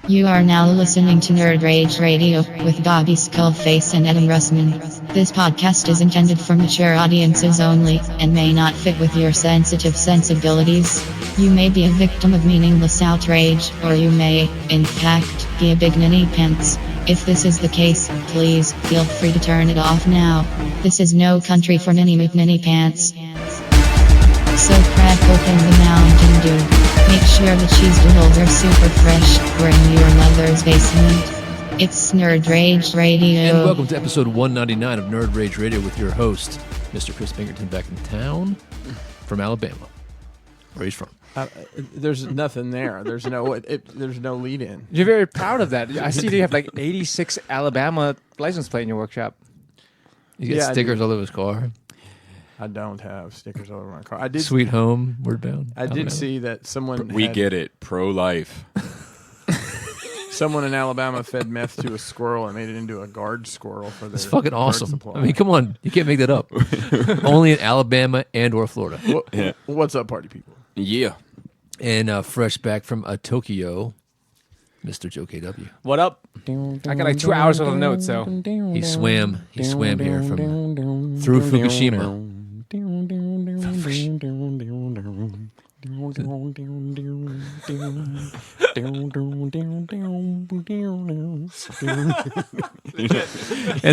You are now listening to Nerd Rage Radio with Bobby Skullface and Adam Russman. This podcast is intended for mature audiences only and may not fit with your sensitive sensibilities. You may be a victim of meaningless outrage, or you may, in fact, be a big ninny pants. If this is the case, please feel free to turn it off now. This is no country for Ninny McNinny pants. So crack open the Mountain Dew. Make sure the cheese doodles are super fresh. We're in your mother's basement. It's Nerd Rage Radio. And welcome to episode 199 of Nerd Rage Radio with your host, Mr. Chris Pinkerton, back in town from Alabama. Where he's from. There's nothing there. There's no lead in. You're very proud of that. I see you have like 86 Alabama license plate in your workshop. You got stickers all over his car. I don't have stickers all over my car. I did. Sweet home, we're down. I did see that someone. We get it. Pro-life. Someone in Alabama fed meth to a squirrel and made it into a guard squirrel for their. That's fucking awesome. Supply. I mean, come on, you can't make that up. Only in Alabama and or Florida. What's up, party people? Yeah. And fresh back from Tokyo, Mr. Joe KW. What up? I got like 2 hours on the note, so He swam here from through Fukushima. And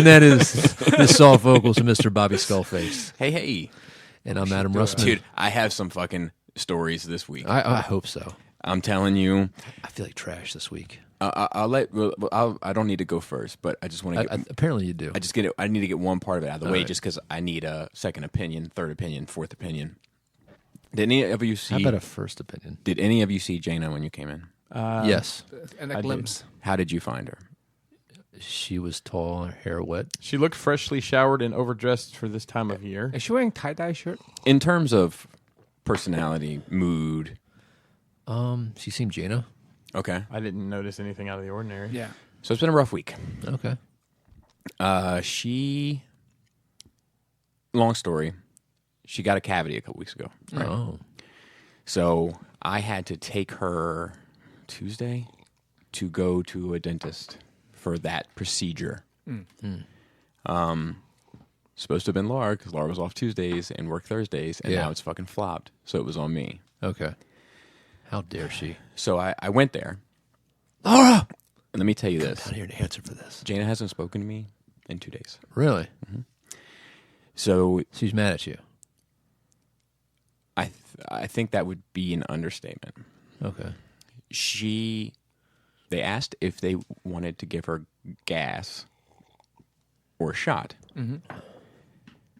that is the soft vocals of Mr. Bobby Skullface. Hey. And I'm Adam Russman. Dude, I have some fucking stories this week. I hope so. I'm telling you. I feel like trash this week. I don't need to go first, but I just want to. Apparently, you do. I need to get one part of it out of the way, right. just because I need a second opinion, third opinion, fourth opinion. Did any of you see? How about a first opinion? Did any of you see Jaina when you came in? Yes. and a glimpse. How did you find her? She was tall, her hair wet. She looked freshly showered and overdressed for this time of year. Is she wearing tie-dye shirt? In terms of personality, mood. She seemed Jaina. Okay. I didn't notice anything out of the ordinary. Yeah. So it's been a rough week. Okay. Long story, she got a cavity a couple weeks ago. Right? Oh. So I had to take her Tuesday to go to a dentist for that procedure. Supposed to have been Laura, because Laura was off Tuesdays and worked Thursdays, and now it's fucking flopped. So it was on me. Okay. How dare she? So I went there. Laura! And let me tell you this. I'm not here to answer for this. Jaina hasn't spoken to me in 2 days. Really? Mm-hmm. So she's mad at you. I think that would be an understatement. Okay. They asked if they wanted to give her gas or shot. Mm-hmm.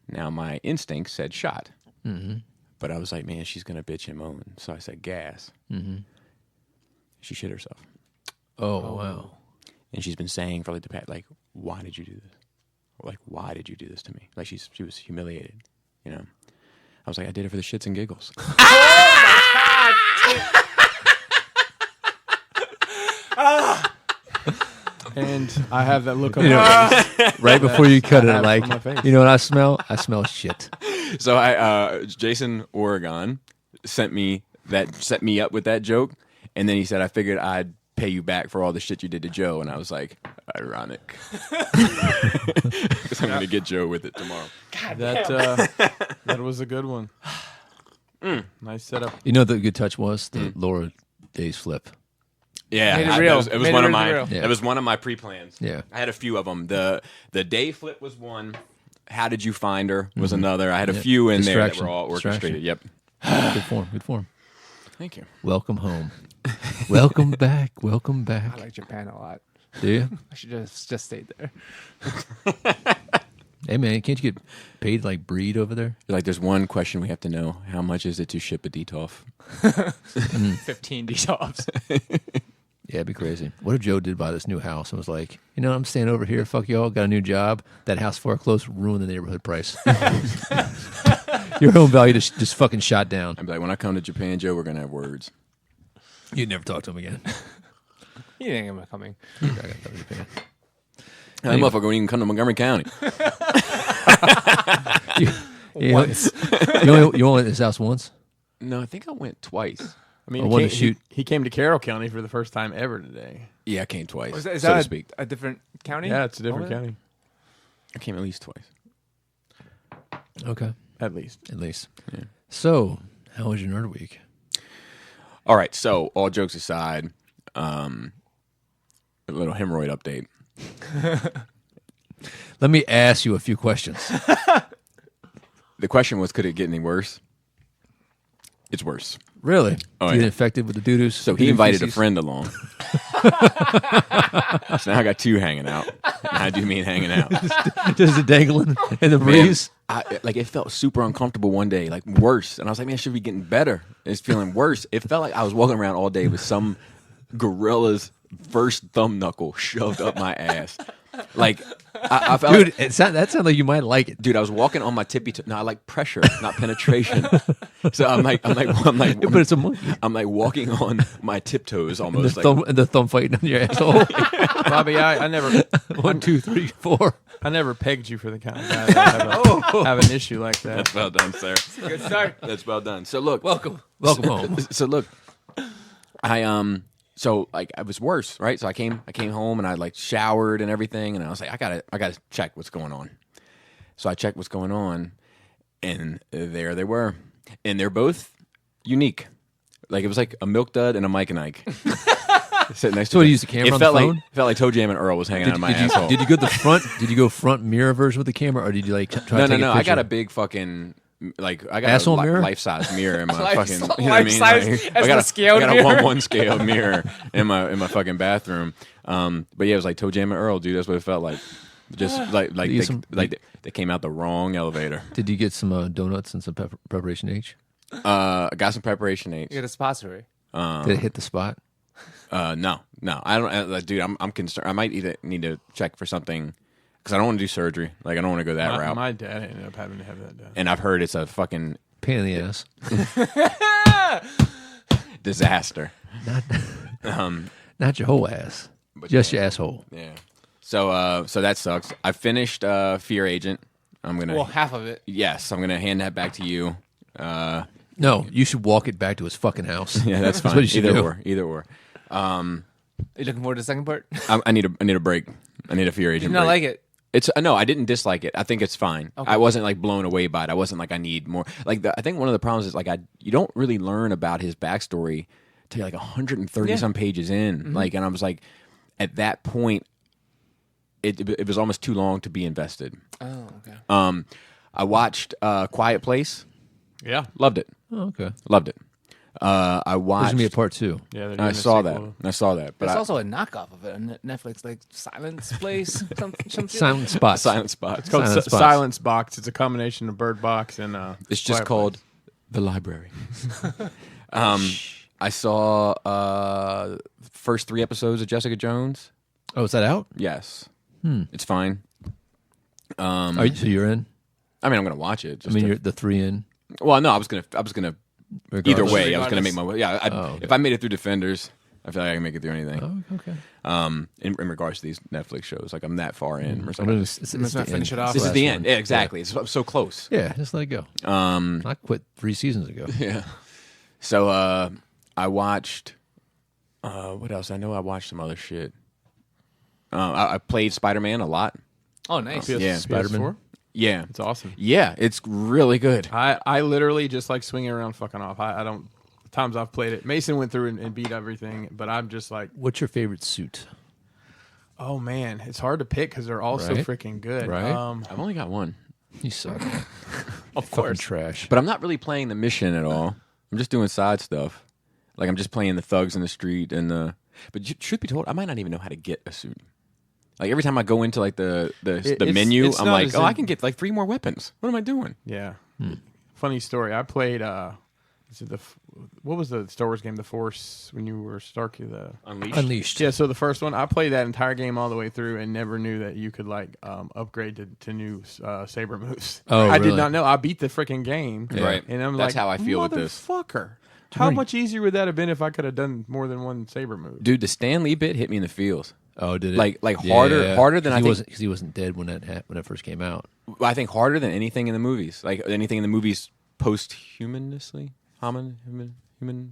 Now, my instinct said shot. Mm-hmm. But I was like, man, she's going to bitch and moan. So I said gas. Mm-hmm. She shit herself. Oh, wow. And she's been saying for like the past, like, why did you do this? Like, why did you do this to me? Like, she was humiliated, you know? I was like, I did it for the shits and giggles. And I have that look on my face. Right before you cut it, on my like, face. you know what I smell? I smell shit. So Jason Oregon set me up with that joke, and then he said, I figured I'd pay you back for all the shit you did to Joe, and I was like, ironic. Because I'm going to get Joe with it tomorrow. That was a good one. Nice setup. You know what the good touch was? The Laura Days flip. Yeah, Made it real. It was Made one it of my. real. It was one of my pre-plans. Yeah. I had a few of them. The day flip was one. How did you find her was another. I had a few in there that were all orchestrated. Yep. Good form. Good form. Thank you. Welcome home. Welcome back. Welcome I back. like Japan a lot. Do you? I should just stay there. Hey, man, can't you get paid like breed over there? Like, there's one question we have to know: how much is it to ship a DTOF? 15 D-tops. Yeah, it'd be crazy. What if Joe did buy this new house and was like, you know, I'm staying over here, fuck y'all, got a new job. That house foreclosed, ruined the neighborhood price. Your home value just fucking shot down. I'd be like, when I come to Japan, Joe, we're going to have words. You'd never talk to him again. You think I'm coming? I got to go to Japan. That motherfucker won't even come to Montgomery County. You only went to his house once? No, I think I went twice. I mean, I wanted to shoot. He came to Carroll County for the first time ever today. Yeah, I came twice, Is that so to speak. a different county? Yeah, it's a different Oh, yeah. county. I came at least twice. Okay, At least. at least. Yeah. So, how was your nerd week? All right, so all jokes aside, a little hemorrhoid update. Let me ask you a few questions. The question was, could it get any worse? It's worse. Really? Oh, Did you yeah. get infected with the doo-doos? So he invited a friend along. So now I got two hanging out. And I do mean hanging out. Just a dangling in the breeze. Like it felt super uncomfortable one day, like worse. And I was like, man, I should be getting better. It's feeling worse. It felt like I was walking around all day with some gorilla's first thumb knuckle shoved up my ass. Like I felt Dude, like, that sounds like you might like it. dude, I was walking on my tippy toe. No, I like pressure, not penetration. So I'm like, But it's a monkey. I'm like walking on my tiptoes And almost. the thumb fighting on your asshole. Bobby, I never 1, 2, 3, 4. I never pegged you for the kind of guy that have an issue like that. That's well done, sir. Good start. That's well done. So look, Welcome home. So look, so like I was worse, right? So I came home and I like showered and everything, and I was like, I gotta check what's going on. So I checked what's going on, and there they were, and they're both unique. Like it was like a Milk Dud and a Mike and Ike sitting next to. So what, each you use the camera It on felt the like phone? it felt like Toe Jam and Earl was hanging out of my asshole. Did you go the front? Did you go front mirror version with the camera, or did you like try to take a No. I picture? got a big fucking. Like I got Asshole a mirror? life-size mirror in my Life- fucking, you know what I mean? life-size Like, as I got the scaled I got mirror? a 1/1 scale mirror in my fucking bathroom. But yeah, it was like Toe Jam and Earl, dude. That's what it felt like. Just like they came out the wrong elevator. Did you get some donuts and some preparation H? I got some preparation H. You get a sponsor. Did it hit the spot? No, I don't. Dude, I'm concerned. I might either need to check for something because I don't want to do surgery. Like I don't want to go that route. My dad ended up having to have that done. And I've heard it's a fucking Pain in the ass. disaster. Not your whole ass. Just your asshole. Yeah. So that sucks. I finished Fear Agent. I'm gonna. Well, half of it. Yes, I'm gonna hand that back to you. No, you should walk it back to his fucking house. Yeah, that's fine. what you should Either do. or. Are you looking forward to the second part? I need a break. I need a Fear Agent. Did not break. like it. It's no, I didn't dislike it. I think it's fine. Okay. I wasn't like blown away by it. I wasn't like I need more. Like I think one of the problems is like you don't really learn about his backstory till like 130 some pages in. Like, and I was like, at that point, it was almost too long to be invested. Oh, okay. I watched Quiet Place. Yeah. Loved it. Oh, okay. Loved it. I There's watched. gonna be a part 2. Yeah, they're doing I a saw that. sequel. I saw that. But There's I, also a knockoff of it on Netflix, like Silence Place. something. Silent spots. Silent Spot. It's called Silence Box. Silence Box. It's a combination of Bird Box and It's just Quiet called The Library. I saw first 3 episodes of Jessica Jones. Oh, is that out? Yes. It's fine. So you're in? I mean, I'm gonna watch it. I Just mean, to- you're the 3 in. well, no, I was gonna. Either regardless. way, I was gonna make my way. Yeah, Oh, okay. if I made it through Defenders, I feel like I can make it through anything. Oh, okay. In regards to these Netflix shows, like I'm that far in. Or I something. mean, it's Let's the not finish end. it off. This is Last the one. end. Yeah, exactly. It's so close. Yeah, just let it go. I quit 3 seasons ago. Yeah. So I watched. What else? I know I watched some other shit. I played Spider-Man a lot. Oh, nice. Yeah. Spider-Man. PS4? Yeah. It's awesome. Yeah, it's really good. I literally just like swinging around fucking off. I don't. Times I've played it. Mason went through and beat everything, but I'm just like, What's your favorite suit? oh man, it's hard to pick because they're all so Right. freaking good. Right. I've only got one, You suck. Of Fucking course. trash. but I'm not really playing the mission at all. I'm just doing side stuff. Like I'm just playing the thugs in the street and the. But truth be told, I might not even know how to get a suit. Like every time I go into like the It's- menu, it's I'm not like, as oh, I in- can get like 3 more weapons. What am I doing? Yeah. Funny story. I played. Is it what was the Star Wars game? The Force when you were Starkey the. Unleashed. Yeah, so the first one, I played that entire game all the way through and never knew that you could like upgrade to new saber moves. Oh, I really? did not know. I beat the freaking game, Right. And I'm That's like, how I feel with this. Motherfucker! How much easier would that have been if I could have done more than one saber move? Dude, the Stan Lee bit hit me in the feels. Oh, did it? Like harder than I think. Because he wasn't dead when it first came out. I think harder than anything in the movies. Like anything in the movies posthumously. Humana.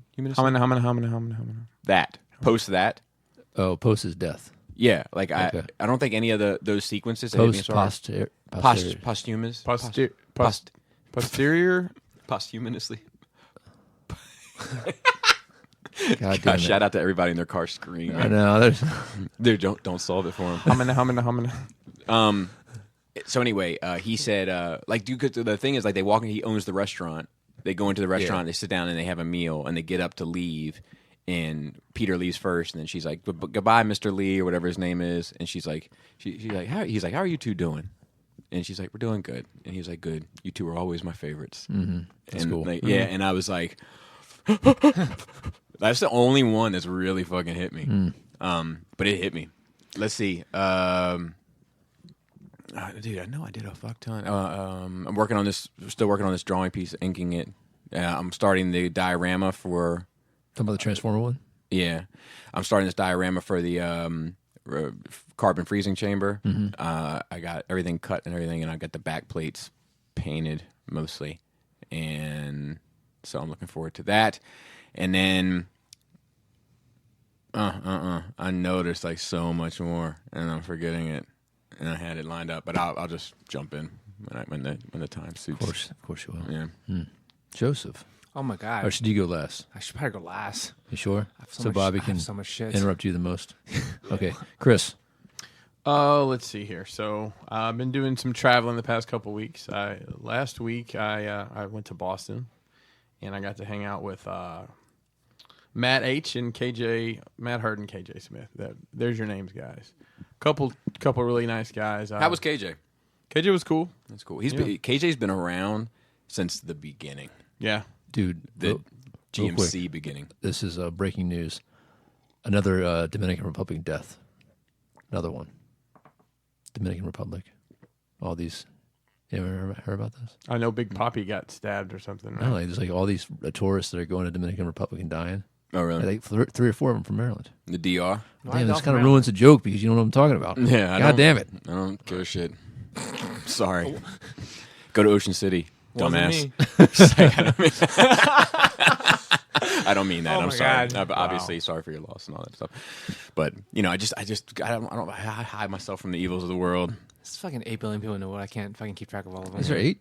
That. Post that. Oh, post his death. Yeah, like Okay. I don't think any of those sequences have Post been posthumous. Posterior. Posthumously. God damn Gosh, it. shout out to everybody in their car screaming. I know. There's Dude, don't solve it for him. Humana. So anyway, he said, like, dude, 'cause the thing is, like, they walk in. He owns the restaurant. They go into the restaurant. They sit down and they have a meal, and they get up to leave. And Peter leaves first, and then she's like, "Goodbye, Mr. Lee," or whatever his name is. And she's like, she's like, he's like, "How are you two doing?" And she's like, "We're doing good." And he's like, "Good. You two are always my favorites." Mm-hmm. That's and cool. like, yeah, and I was like, that's the only one that's really fucking hit me. But it hit me. Let's see. Dude, I know I did a fuck ton. I'm working on this. Still working on this drawing piece, inking it. I'm starting the diorama for. talking about the Transformer one. Yeah, I'm starting this diorama for the carbon freezing chamber. I got everything cut and everything, and I got the back plates painted mostly, and so I'm looking forward to that. And then, I noticed like so much more, and I'm forgetting it, and I had it lined up, but I'll just jump in when the time suits. Of course you will. Yeah. Joseph. Oh my god. Or should you go last? I should probably go last. You sure? I have So Bobby I have can so much shit. interrupt you the most. Okay, Chris. Let's see here. So I've been doing some traveling the past couple weeks. Last week I went to Boston, and I got to hang out with Matt H and Matt Hurd and KJ Smith. There's your names, guys. Couple really nice guys. How was KJ? KJ was cool. That's cool. KJ's been around since the beginning. Yeah. Dude, The real quick, GMC beginning. this is breaking news. Another Dominican Republic death. Another one. Dominican Republic. All these. You ever heard about this? I know Big Poppy got stabbed or something. Right? No, like, there's like all these tourists that are going to Dominican Republic and dying. Oh, really? Like three or four of them from Maryland. The DR? Damn, this kind of ruins the joke because you know what I'm talking about. Yeah. God damn it. I don't give a shit. Sorry. Go to Ocean City, dumbass. I don't mean that. Oh I'm my sorry. God. I'm obviously sorry for your loss and all that stuff. But I don't hide myself from the evils of the world. There's fucking 8 billion people in the world. I can't fucking keep track of all of them. Is there 8?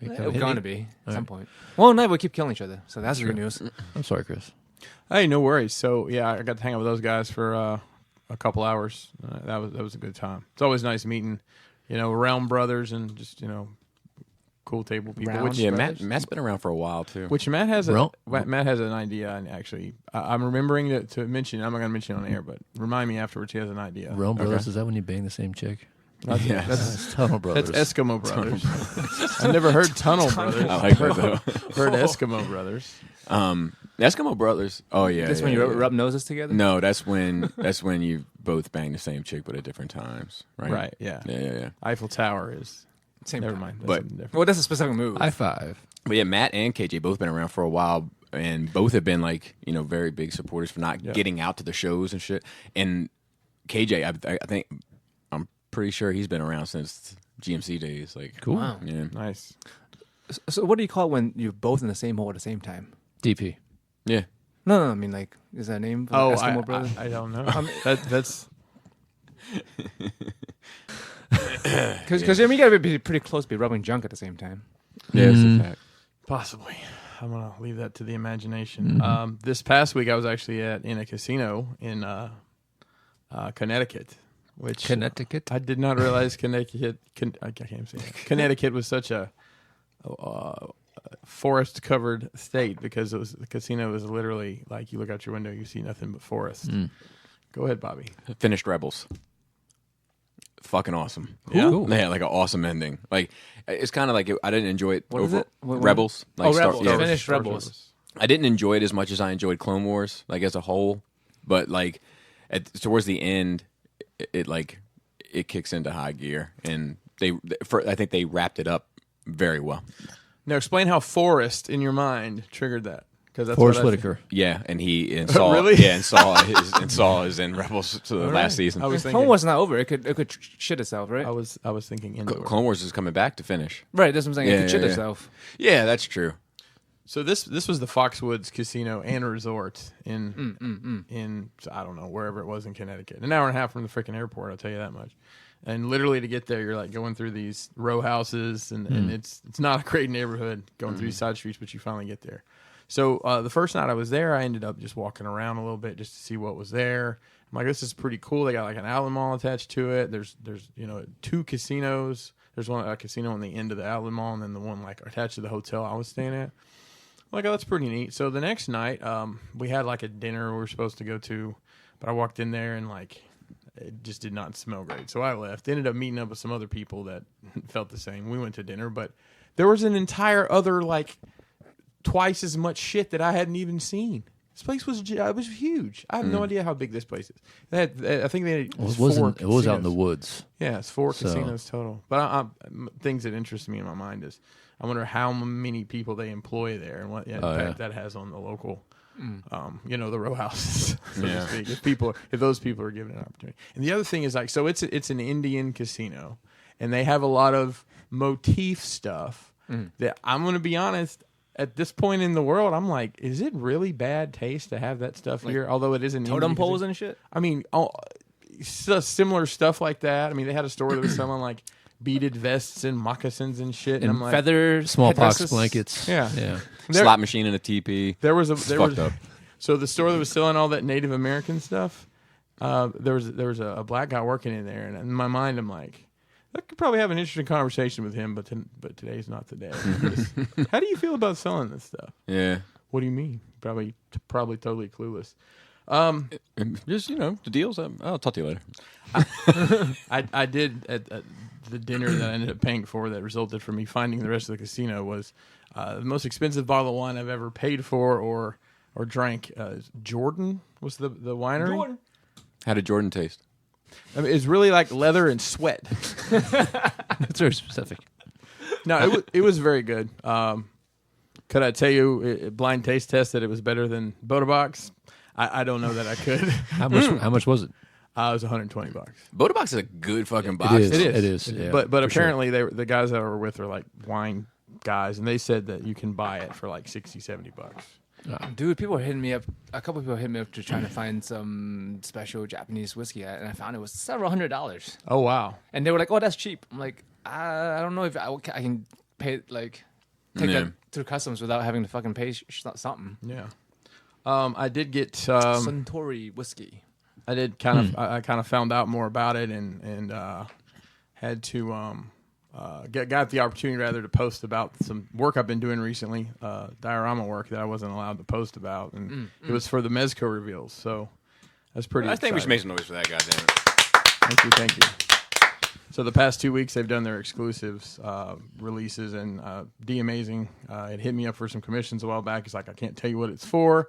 It's going to be at some point. Well, no, we keep killing each other, so that's good news. I'm sorry, Chris. Hey, no worries. So yeah, I got to hang out with those guys for a couple hours. That was a good time. It's always nice meeting, Realm Brothers and just cool table people. Round? Yeah, Brothers? Matt's been around for a while too. Which Matt has Realm? Matt has an idea, and actually, I'm remembering to mention. I'm not going to mention it on air, but remind me afterwards. He has an idea. Realm Brothers, is that when you bang the same chick? Yeah. That's Tunnel Brothers. That's Eskimo Brothers. I've never heard Tunnel Brothers. I like that though. Heard Eskimo Brothers. The Eskimo Brothers. Oh yeah. That's yeah, when you yeah. rub noses together? No, that's when you both bang the same chick, but at different times, right? Right. Yeah. Yeah. Eiffel Tower is. Same Never time. mind. That's But- something different. Well, that's a specific move. High five. But yeah, Matt and KJ both been around for a while, and both have been like very big supporters for not getting out to the shows and shit. And KJ, I think I'm pretty sure he's been around since GMC days. Like, Cool. Wow. yeah, Nice. So what do you call it when you're both in the same hole at the same time? DP. yeah. No, I mean, like, is that a name for Oh, Eskimo Brothers? I don't know. That's Because I mean, you gotta be pretty close to be rubbing junk at the same time. Yeah, it's a fact. possibly. I'm gonna leave that to the imagination. This past week, I was actually in a casino in Connecticut, which Connecticut. I did not realize Connecticut. I can't say that. Connecticut was such a forest-covered state because the casino was literally like you look out your window, you see nothing but forest. Go ahead, Bobby. Finished Rebels. Fucking awesome. Yeah? Cool. Yeah, like an awesome ending. Like it's kind of like I didn't enjoy it. What is it? What- Rebels. Like Rebels. yeah. Finished Rebels. I didn't enjoy it as much as I enjoyed Clone Wars, like as a whole. But like towards the end, it kicks into high gear, and I think they wrapped it up very well. Now explain how forest in your mind triggered that. Because that's Forrest what I Whitaker. Yeah, and Saul. Really? Yeah, and Saul is in Rebels to the last season. I was Clone thinking. Wars is not over. It could shit itself, right? I was thinking Indoor. Clone Wars is coming back to finish. Right, that's what I'm saying. Yeah, It could shit yeah, yeah. itself. Yeah, that's true. So this was the Foxwoods Casino and Resort in I don't know, wherever it was in Connecticut. An hour and a half from the freaking airport, I'll tell you that much. And literally to get there, you're like going through these row houses, and it's not a great neighborhood going through these side streets, but you finally get there. So the first night I was there, I ended up just walking around a little bit just to see what was there. I'm like, this is pretty cool. They got like an outlet mall attached to it. There's 2 casinos. There's a casino on the end of the outlet mall, and then the one like attached to the hotel I was staying at. I'm like, oh, that's pretty neat. So the next night, we had like a dinner we were supposed to go to, but I walked in there and like it just did not smell great. So I left. Ended up meeting up with some other people that felt the same. We went to dinner, but there was an entire other like twice as much shit that I hadn't even seen. This place was huge. I have no idea how big this place is. I think they had It was out in the woods. Yeah, it's 4 casinos total. But things that interest me in my mind is I wonder how many people they employ there and what impact that has on the local, the row houses, so to speak. If those people are given an opportunity. And the other thing is like, so it's an Indian casino, and they have a lot of motif stuff that I'm going to be honest. At this point in the world, I'm like, is it really bad taste to have that stuff here? Although it isn't totem poles and shit. I mean, similar stuff like that. I mean, they had a store that was selling like beaded vests and moccasins and shit, and I'm like, feathers, smallpox blankets. Yeah. Slot machine and a teepee. There was fucked up. So the store that was selling all that Native American stuff, there was a black guy working in there, and in my mind, I'm like, I could probably have an interesting conversation with him, but today's not the day. How do you feel about selling this stuff? Yeah. What do you mean? Probably totally clueless. Just the deals. I'll talk to you later. I did at the dinner that I ended up paying for that resulted from me finding the rest of the casino was the most expensive bottle of wine I've ever paid for or drank. Jordan was the winery. Jordan. How did Jordan taste? I mean, it's really like leather and sweat. That's very specific. No, it was very good. Could I tell you, blind taste test, that it was better than Bodabox? I don't know that I could. How much was it? It was $120. Bodabox is a good fucking box. It is. Yeah, but apparently the guys that I were with are like wine guys, and they said that you can buy it for like $60-$70. Dude, people were hitting me up. A couple people hit me up to trying to find some special Japanese whiskey, and I found it was several $100s. Oh wow! And they were like, "Oh, that's cheap." I'm like, I don't know if I can pay take that through customs without having to fucking pay something. Yeah. I did get Suntory whiskey. I did I kind of found out more about it and had to got the opportunity rather to post about some work I've been doing recently, diorama work that I wasn't allowed to post about, and it was for the Mezco reveals. So that's pretty. I think we should make some noise for that, goddamn it. Thank you. So the past 2 weeks they've done their exclusives releases, and D Amazing it hit me up for some commissions a while back. It's like, I can't tell you what it's for,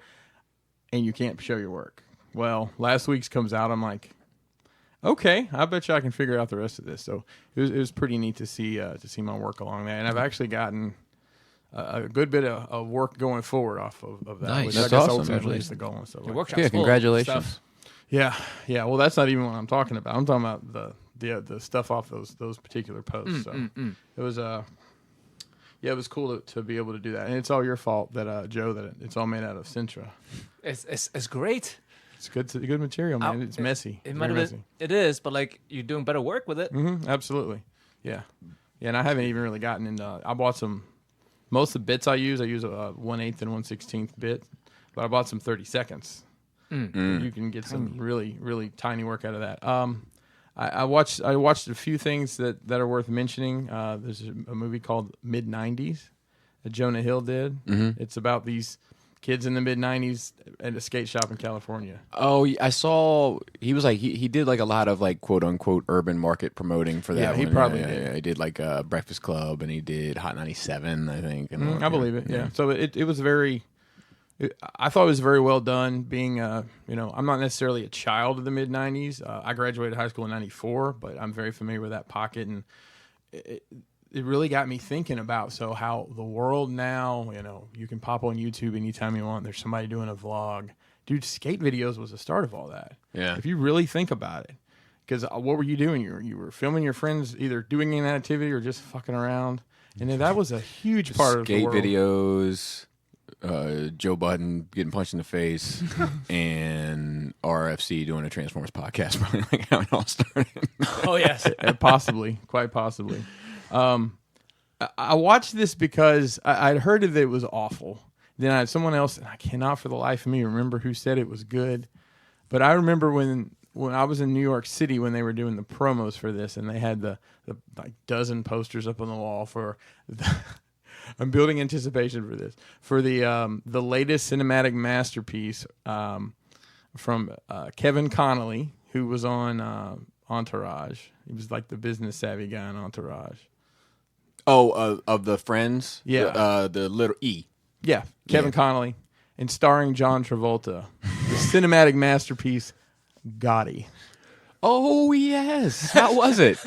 and you can't show your work. Well, last week's comes out. I'm like, okay, I bet you I can figure out the rest of this. So it was pretty neat to see my work along there, and I've actually gotten a good bit of work going forward off of that. Nice. Which That's I guess awesome. ultimately is the goal and stuff. Your Like workshop's Yeah, full of congratulations. stuff. yeah. Well, that's not even what I'm talking about. I'm talking about the stuff off those particular posts. It was it was cool to be able to do that, and it's all your fault that Joe, that it's all made out of Sintra. It's great. It's good material, man. It's messy. It It's might very have messy. been. It is, but like you're doing better work with it. Mm-hmm, absolutely. Yeah, and I haven't even really gotten into. I bought some. Most of the bits I use a 1/8 and 1/16 bit, but I bought some 30-seconds. You can get some really really tiny work out of that. I watched a few things that are worth mentioning. There's a movie called Mid-90s that Jonah Hill did. It's about these kids in the mid-90s at a skate shop in California. Oh, I saw he was like he did like a lot of like quote unquote urban market promoting for that. Yeah, he one. probably did. Yeah. He did like Breakfast Club, and he did Hot 97, I think. And I believe it. Yeah. So it was very. I thought it was very well done. Being I'm not necessarily a child of the mid-90s. I graduated high school in '94, but I'm very familiar with that pocket, and it really got me thinking about how the world now, you can pop on YouTube anytime you want. There's somebody doing a vlog. Dude, skate videos was the start of all that. Yeah. If you really think about it. Because what were you doing? You were filming your friends either doing an activity or just fucking around. And then that was a huge part of the skate world. videos, Joe Budden getting punched in the face, and RFC doing a Transformers podcast. Probably like how it all started. Oh yes. Possibly, quite possibly. I watched this because I'd heard that it was awful. Then I had someone else, and I cannot for the life of me remember who said it was good. But I remember when I was in New York City when they were doing the promos for this, and they had the like dozen posters up on the wall for. I'm building anticipation for this for the latest cinematic masterpiece from Kevin Connolly, who was on Entourage. He was like the business savvy guy in Entourage. Oh, of the Friends? Yeah. The little E. Yeah, Kevin Connolly, and starring John Travolta. The cinematic masterpiece, Gotti. Oh, yes. How was it?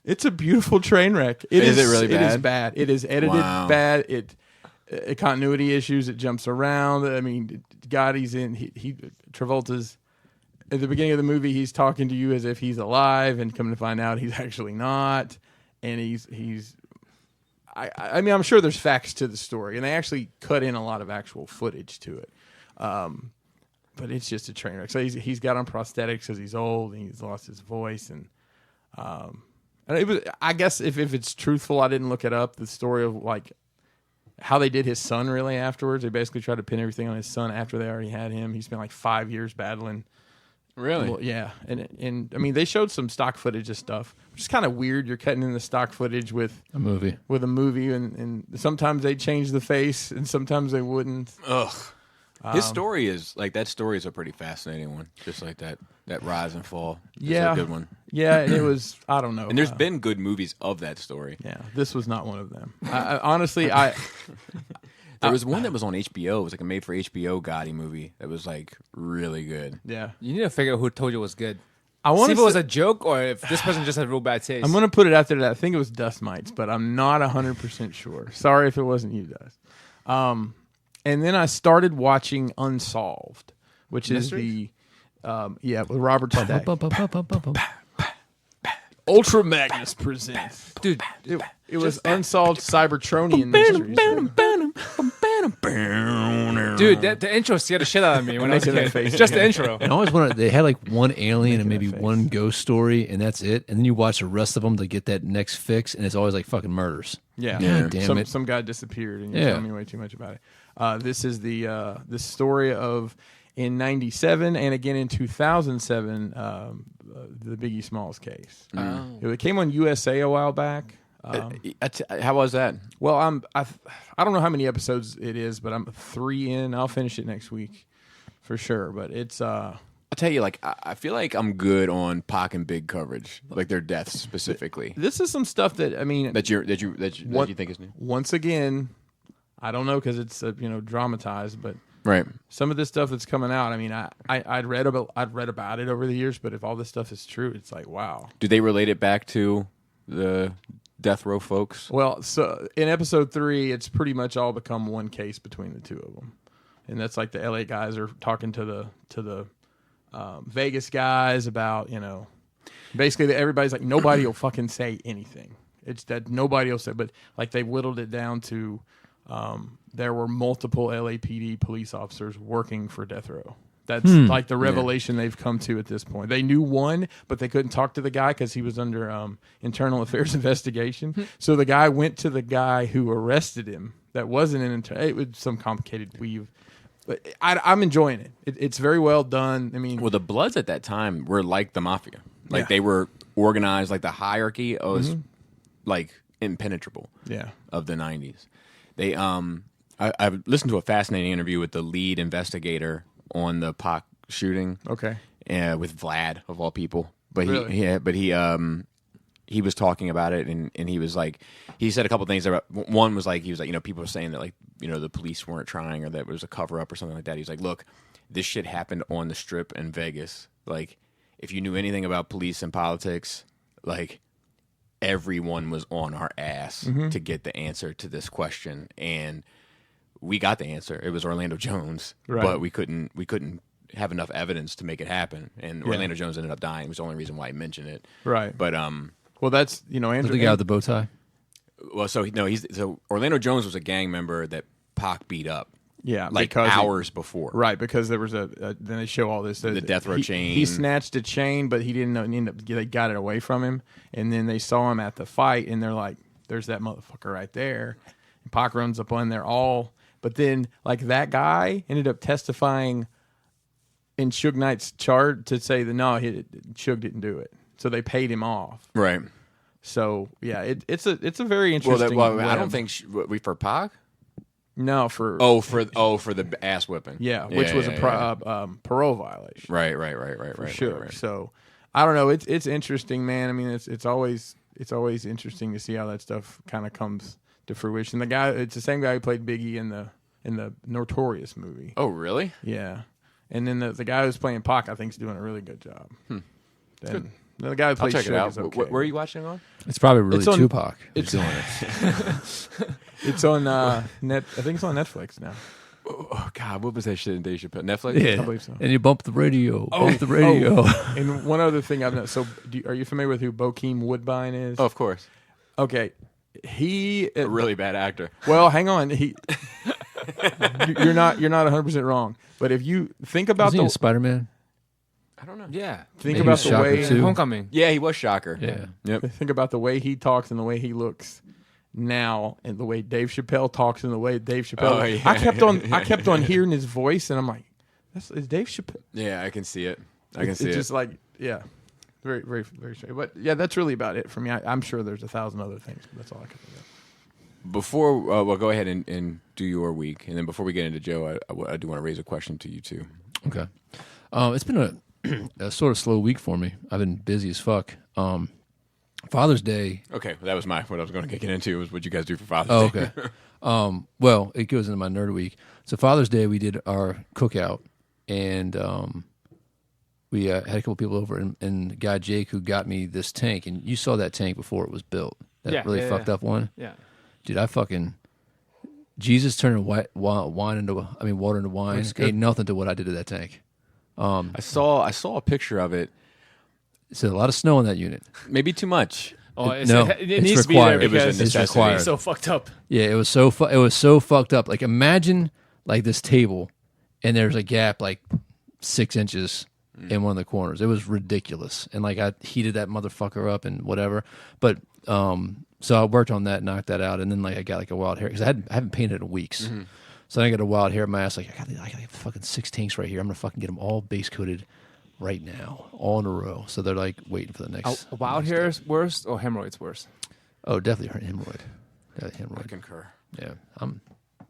It's a beautiful train wreck. Is it really bad? It is bad. It is edited bad. It continuity issues. It jumps around. I mean, Gotti's in. Travolta's at the beginning of the movie. He's talking to you as if he's alive, and coming to find out he's actually not. And he's. I mean, I'm sure there's facts to the story, and they actually cut in a lot of actual footage to it. But it's just a train wreck. So he's got on prosthetics because he's old and he's lost his voice, and it was. I guess if it's truthful, I didn't look it up. The story of like how they did his son really afterwards. They basically tried to pin everything on his son after they already had him. He spent like 5 years battling. Really? Well, yeah, and I mean they showed some stock footage of stuff, which is kind of weird. You're cutting in the stock footage with A movie. and sometimes they change the face and sometimes they wouldn't. Ugh. His story is like that. Story is a pretty fascinating one. Just like that rise and fall. Is a good one. Yeah, and it was. I don't know. And there's been good movies of that story. Yeah, this was not one of them. Honestly, There was one that was on HBO. It was like a made for HBO Gotti movie that was like really good. Yeah, You need to figure out who told you it was good. I want See if to. it was a joke or if this person just had real bad taste. I'm gonna put it out there that I think it was Dust Mites, but I'm not 100% sure. Sorry if it wasn't you, Dust. And then I started watching Unsolved, which is Mysteries? with Robert Stack. Ultra Magnus presents. Dude, It was Unsolved Cybertronian Mysteries. dude, the intro scared the shit out of me when I was a making that kid. face Just the again. intro. And I always wanted, they had like one alien and maybe that face. one ghost story, and that's it. And then you watch the rest of them to get that next fix, and it's always like fucking murders. Yeah, God damn it. Some guy disappeared, and you're Yeah. telling me way too much about it. This is the story of in '97 and again in 2007, the Biggie Smalls case. It came on USA a while back. How was that? Well, I don't know how many episodes it is, but I'm 3 in. I'll finish it next week for sure. But it's I'll tell you, like I feel like I'm good on Pac and Big coverage, like their deaths specifically. this is some stuff that I mean That you think is new, once again, I don't know because it's dramatized, but right? some of this stuff that's coming out. I mean, I'd read about it over the years, but if all this stuff is true, it's like wow. Do they relate it back to the death row folks? Well, so in episode 3, it's pretty much all become one case between the two of them, and that's like the LA guys are talking to the Vegas guys about basically everybody's like nobody will fucking say anything. It's that nobody will say, but like they whittled it down to there were multiple LAPD police officers working for death row. That's like the revelation they've come to at this point. They knew one, but they couldn't talk to the guy because he was under internal affairs investigation. So the guy went to the guy who arrested him. That wasn't it was some complicated weave. But I'm enjoying it. It's very well done. I mean, Well, the Bloods at that time were like the mafia. Like Yeah. they were organized. Like the hierarchy was like impenetrable. yeah. Of the 90s. They I've listened to a fascinating interview with the lead investigator on the Pac shooting. Okay. With Vlad of all people. But Really? he was talking about it and he was like he said a couple things about one was like he was like people were saying that like the police weren't trying or that it was a cover up or something like that. He's like, look, this shit happened on the Strip in Vegas. Like if you knew anything about police and politics, like everyone was on our ass to get the answer to this question, and we got the answer. It was Orlando Jones, Right. but we couldn't have enough evidence to make it happen, and Orlando Jones ended up dying. It was the only reason why I mentioned it. Right. But Well, that's Andrew. The guy with the bow tie. well, so Orlando Jones was a gang member that Pac beat up. Yeah, Like because hours before. Right, because there was then they show all this. The death row chain. He snatched a chain, but he didn't know. They got it away from him, and then they saw him at the fight, and they're like, "There's that motherfucker right there." And Pac runs up on there all, but then like that guy ended up testifying in Suge Knight's chart to say that no, Suge didn't do it, so they paid him off. Right. So yeah, it's a very interesting. I don't think for Pac. No, for for the ass whipping. yeah, which was a parole violation. Right. For sure. Right. So I don't know. It's interesting, man. I mean, it's always interesting to see how that stuff kind of comes to fruition. The guy, it's the same guy who played Biggie in the Notorious movie. Oh, really? Yeah, and then the guy who's playing Pac, I think, is doing a really good job. Then the guy who I'll plays check it Suge out. is okay. Where are you watching it on? It's probably really It's on- Tupac. it's- who's doing it. It's on net. I think it's on Netflix now. Oh God, what was that shit in Dave Chappelle? Netflix? Yeah, I believe so. and you bump the radio. Bump the radio. And one other thing I've noticed. So, are you familiar with who Bokeem Woodbine is? Oh, of course. Okay. He A really bad actor. well, hang on. You're not 100% wrong. But if you think about Wasn't he in Spider-Man? I don't know. Yeah. think Maybe about he's the way Shocker too. Homecoming. Yeah, he was Shocker. Yeah. Yep. think about the way he talks and the way he looks now, and the way Dave Chappelle talks and the way Dave Chappelle. Oh, yeah. I kept on hearing his voice, and I'm like, is Dave Chappelle? Yeah, I can see it. I can see It's it. just like very, very, very strange. But yeah, that's really about it for me. I'm sure there's 1,000 other things, but that's all I can think of. Before, well, go ahead and do your week, and then before we get into Joe, I do want to raise a question to you too. Okay. It's been a sort of slow week for me. I've been busy as fuck. Father's Day. Okay, well, that was what I was going to get into was what you guys do for Father's Day. Okay. Well, it goes into my nerd week. So Father's Day, we did our cookout, and we had a couple people over, and the guy Jake who got me this tank, and you saw that tank before it was built. That really fucked up one. Yeah. Dude, I fucking Jesus turning water into wine ain't nothing to what I did to that tank. I saw a picture of it. It's a lot of snow in that unit. Maybe too much. Oh, It it's required. needs to be there It was a because It's necessity. required. it's so fucked up. Yeah, it was so fucked up. Like imagine like this table, and there's a gap like 6 inches in one of the corners. It was ridiculous, and like I heated that motherfucker up and whatever. But so I worked on that, knocked that out, and then like I got like a wild hair because I haven't painted in weeks. So I got a wild hair in my ass. Like I got fucking 6 tanks right here. I'm gonna fucking get them all base coated right now, all in a row. So they're like waiting for the next. Wild next hair step. is worse or hemorrhoids worse? Oh, definitely hemorrhoid. Definitely I hemorrhoid. concur. Yeah, I'm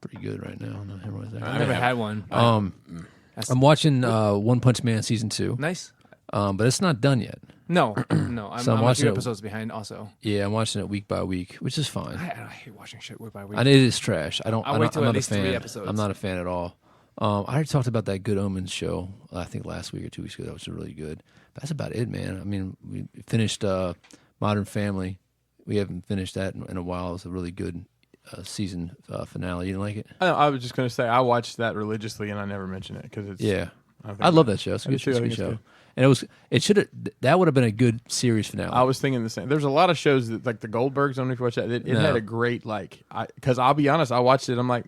pretty good right now. No hemorrhoids there. I've never had one. I'm watching One Punch Man season 2, Nice. but it's not done yet. No, no. I'm So I'm a watching few it- episodes behind also. Yeah, I'm watching it week by week, which is fine. I hate watching shit week by week. And it is trash. I'll I'm wait till not at a least fan. 3 episodes. I'm not a fan at all. I already talked about that Good Omens show. I think last week or 2 weeks ago. That was really good. But that's about it, man. I mean, we finished Modern Family. We haven't finished that in a while. It was a really good season finale. You didn't like it? I was just going to say I watched that religiously, and I never mention it because it's Yeah, think I love that show. It's a I do good, too. I it's a think good it's show. good. And it should have. That would have been a good series finale. I was thinking the same. There's a lot of shows that like the Goldbergs. I don't know if you watched that. It No. had a great because I'll be honest, I watched it. I'm like,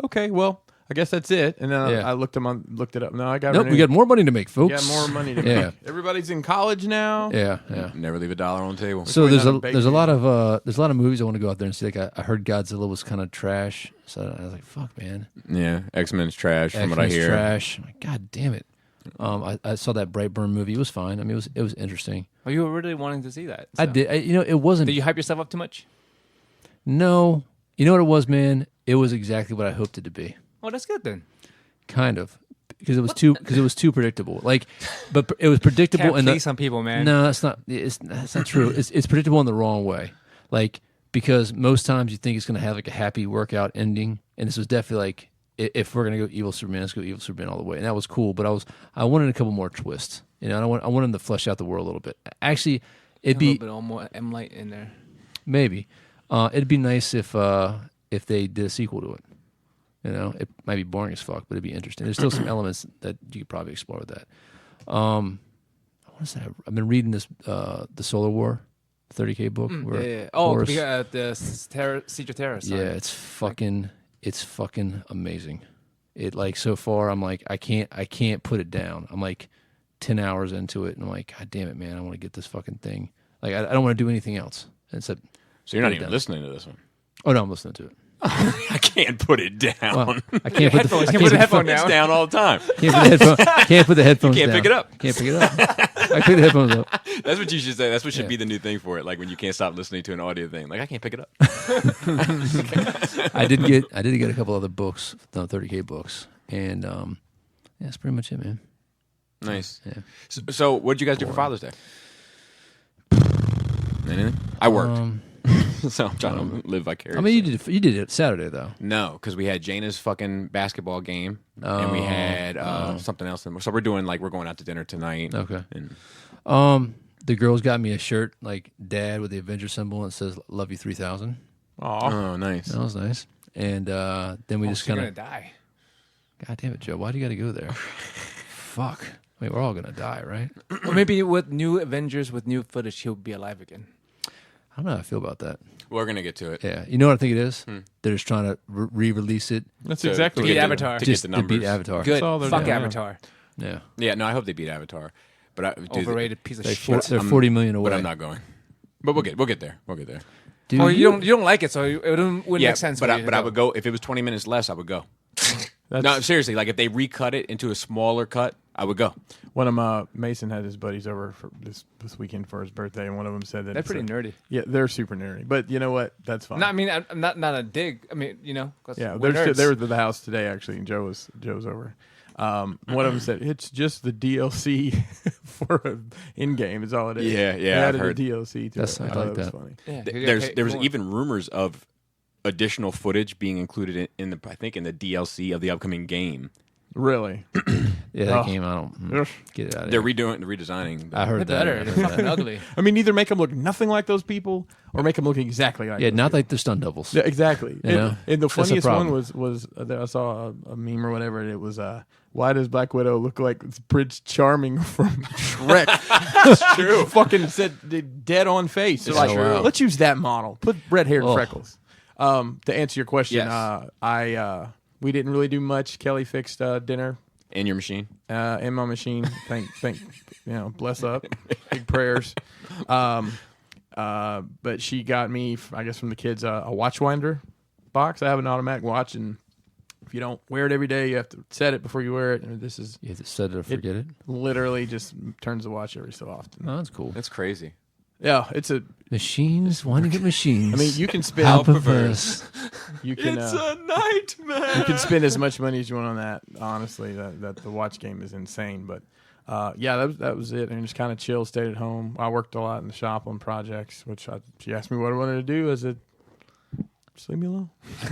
okay, well, I guess that's it. And then Yeah. I looked it up. No, I got Nope, we renewed. got more money to make, We folks. got more money to Yeah. make. Everybody's in college now. Yeah. Never leave a dollar on the table. So Probably there's not a a big there's a deal. lot of movies I want to go out there and see. Like I heard Godzilla was kind of trash, so I was like, "Fuck, man, Yeah, X-Men's trash from what I X-Men's hear. trash." I'm like, God damn it! I saw that Brightburn movie. It was fine. I mean, it was interesting. Oh, you were really wanting to see that. I so. did. It wasn't. Did you hype yourself up too much? No, you know what it was, man. It was exactly what I hoped it to be. Oh, that's good then. Kind of, because it was too predictable. Like, but it was predictable Can't in the please some people, man. No, that's not true. It's predictable in the wrong way. Like, because most times you think it's going to have like a happy workout ending, and this was definitely like, if we're going to go evil Superman, let's go evil Superman all the way, and that was cool. But I wanted a couple more twists. You know, I wanted to flesh out the world a little bit. Actually, it'd a be little bit more M light in there. maybe it'd be nice if they did a sequel to it. You know, it might be boring as fuck, but it'd be interesting. There's still some elements that you could probably explore with that. I want to say I've been reading this the Solar War 30K book. Where Yeah. Oh, Horus- because the Siege of Terror. yeah, it's fucking It's fucking amazing. It like so far, I'm like I can't put it down. I'm like 10 hours into it, and I'm like, God damn it, man! I want to get this fucking thing. Like I don't want to do anything else. Except So you're not even listening to this one. oh no, I'm listening to it. I can't put it down. Well, I can't put Headphones. the, I You can put the can't headphone It's down. down all the time. Can't put the headphones You can't down. pick it up. Can't pick it up. I pick the headphones up. That's what you should say. That's what should Yeah. be the new thing for it. Like when you can't stop listening to an audio thing. Like I can't pick it up. I did get a couple other books, the 30K books, and yeah, that's pretty much it, man. Nice. Yeah. So what did you guys do for Father's Day? Anything? I worked, so I'm trying to live vicariously. I mean, you did it Saturday though. No, because we had Jana's fucking basketball game, and we had something else. So we're doing like we're going out to dinner tonight. Okay. And The girls got me a shirt like Dad with the Avenger symbol and it says "Love you 3000." Aw. oh, nice. That was nice. And then we just You're kind gonna of, die. God damn it, Joe, why do you got to go there? Fuck. I mean, we're all gonna die, right? Or maybe with new Avengers with new footage, he'll be alive again. I don't know how I feel about that. We're gonna get to it. Yeah, you know what I think it is? They're just trying to re-release it That's So, exactly to what Beat get it the- is. Avatar. to just get the to beat numbers. Avatar. Good. all they're Fuck doing. Avatar. Yeah, Yeah, no, I hope they beat Avatar. But dude, Overrated piece of they're, shit. they're 40 million away. But I'm not going. But we'll get there. We'll get there. Dude, Well, you don't like it, so it wouldn't make sense. But for I, you to but I go. would go if it was 20 minutes less. I would go. That's No, seriously. Like if they recut it into a smaller cut, I would go. one of Mason had his buddies over for this weekend for his birthday, and one of them said that They're it's pretty nerdy. Yeah, they're super nerdy. But you know what? That's fine. No, I mean, I'm not a dig. I mean, you know, 'cause Yeah, we're nerds. they were at the house today actually, and Joe's over. One of them said it's just the DLC for in game is all it is. Yeah, They yeah, I've added heard. a DLC to That's- it. I thought like was that. funny. Yeah, There was even rumors of additional footage being included in the I think in the DLC of the upcoming game. Really? Yeah, that Oh. game, I don't Ugh. get it out of They're here. redesigning. I heard They're that. better. I They're heard fucking that. ugly. I mean, either make them look nothing like those people or make them look exactly like. Yeah, those not people. like the stunt doubles. Yeah, exactly. You know? And the That's the funniest one problem. was I saw a meme or whatever, and it was why does Black Widow look like Prince Charming from Shrek? That's true. Fucking said the dead on face. They're It's like, true. let's use that model. Put red hair and Oh. freckles. To answer your question, Yes. we didn't really do much. Kelly fixed dinner in your machine. in my machine. Thank bless up. Big prayers. But she got me, I guess, from the kids a watch winder box. I have an automatic watch, and if you don't wear it every day, you have to set it before you wear it. And this is You have to set it or forget it. literally just turns the watch every so often. Oh, that's cool. That's crazy. Yeah, it's a. Machines, wanting to get machines. I mean, you can spend. How perverse. You can. nightmare. You can spend as much money as you want on that. Honestly, that the watch game is insane. But yeah, that was it. And just kind of chill, stayed at home. I worked a lot in the shop on projects, which she asked me what I wanted to do. I said, just leave me alone.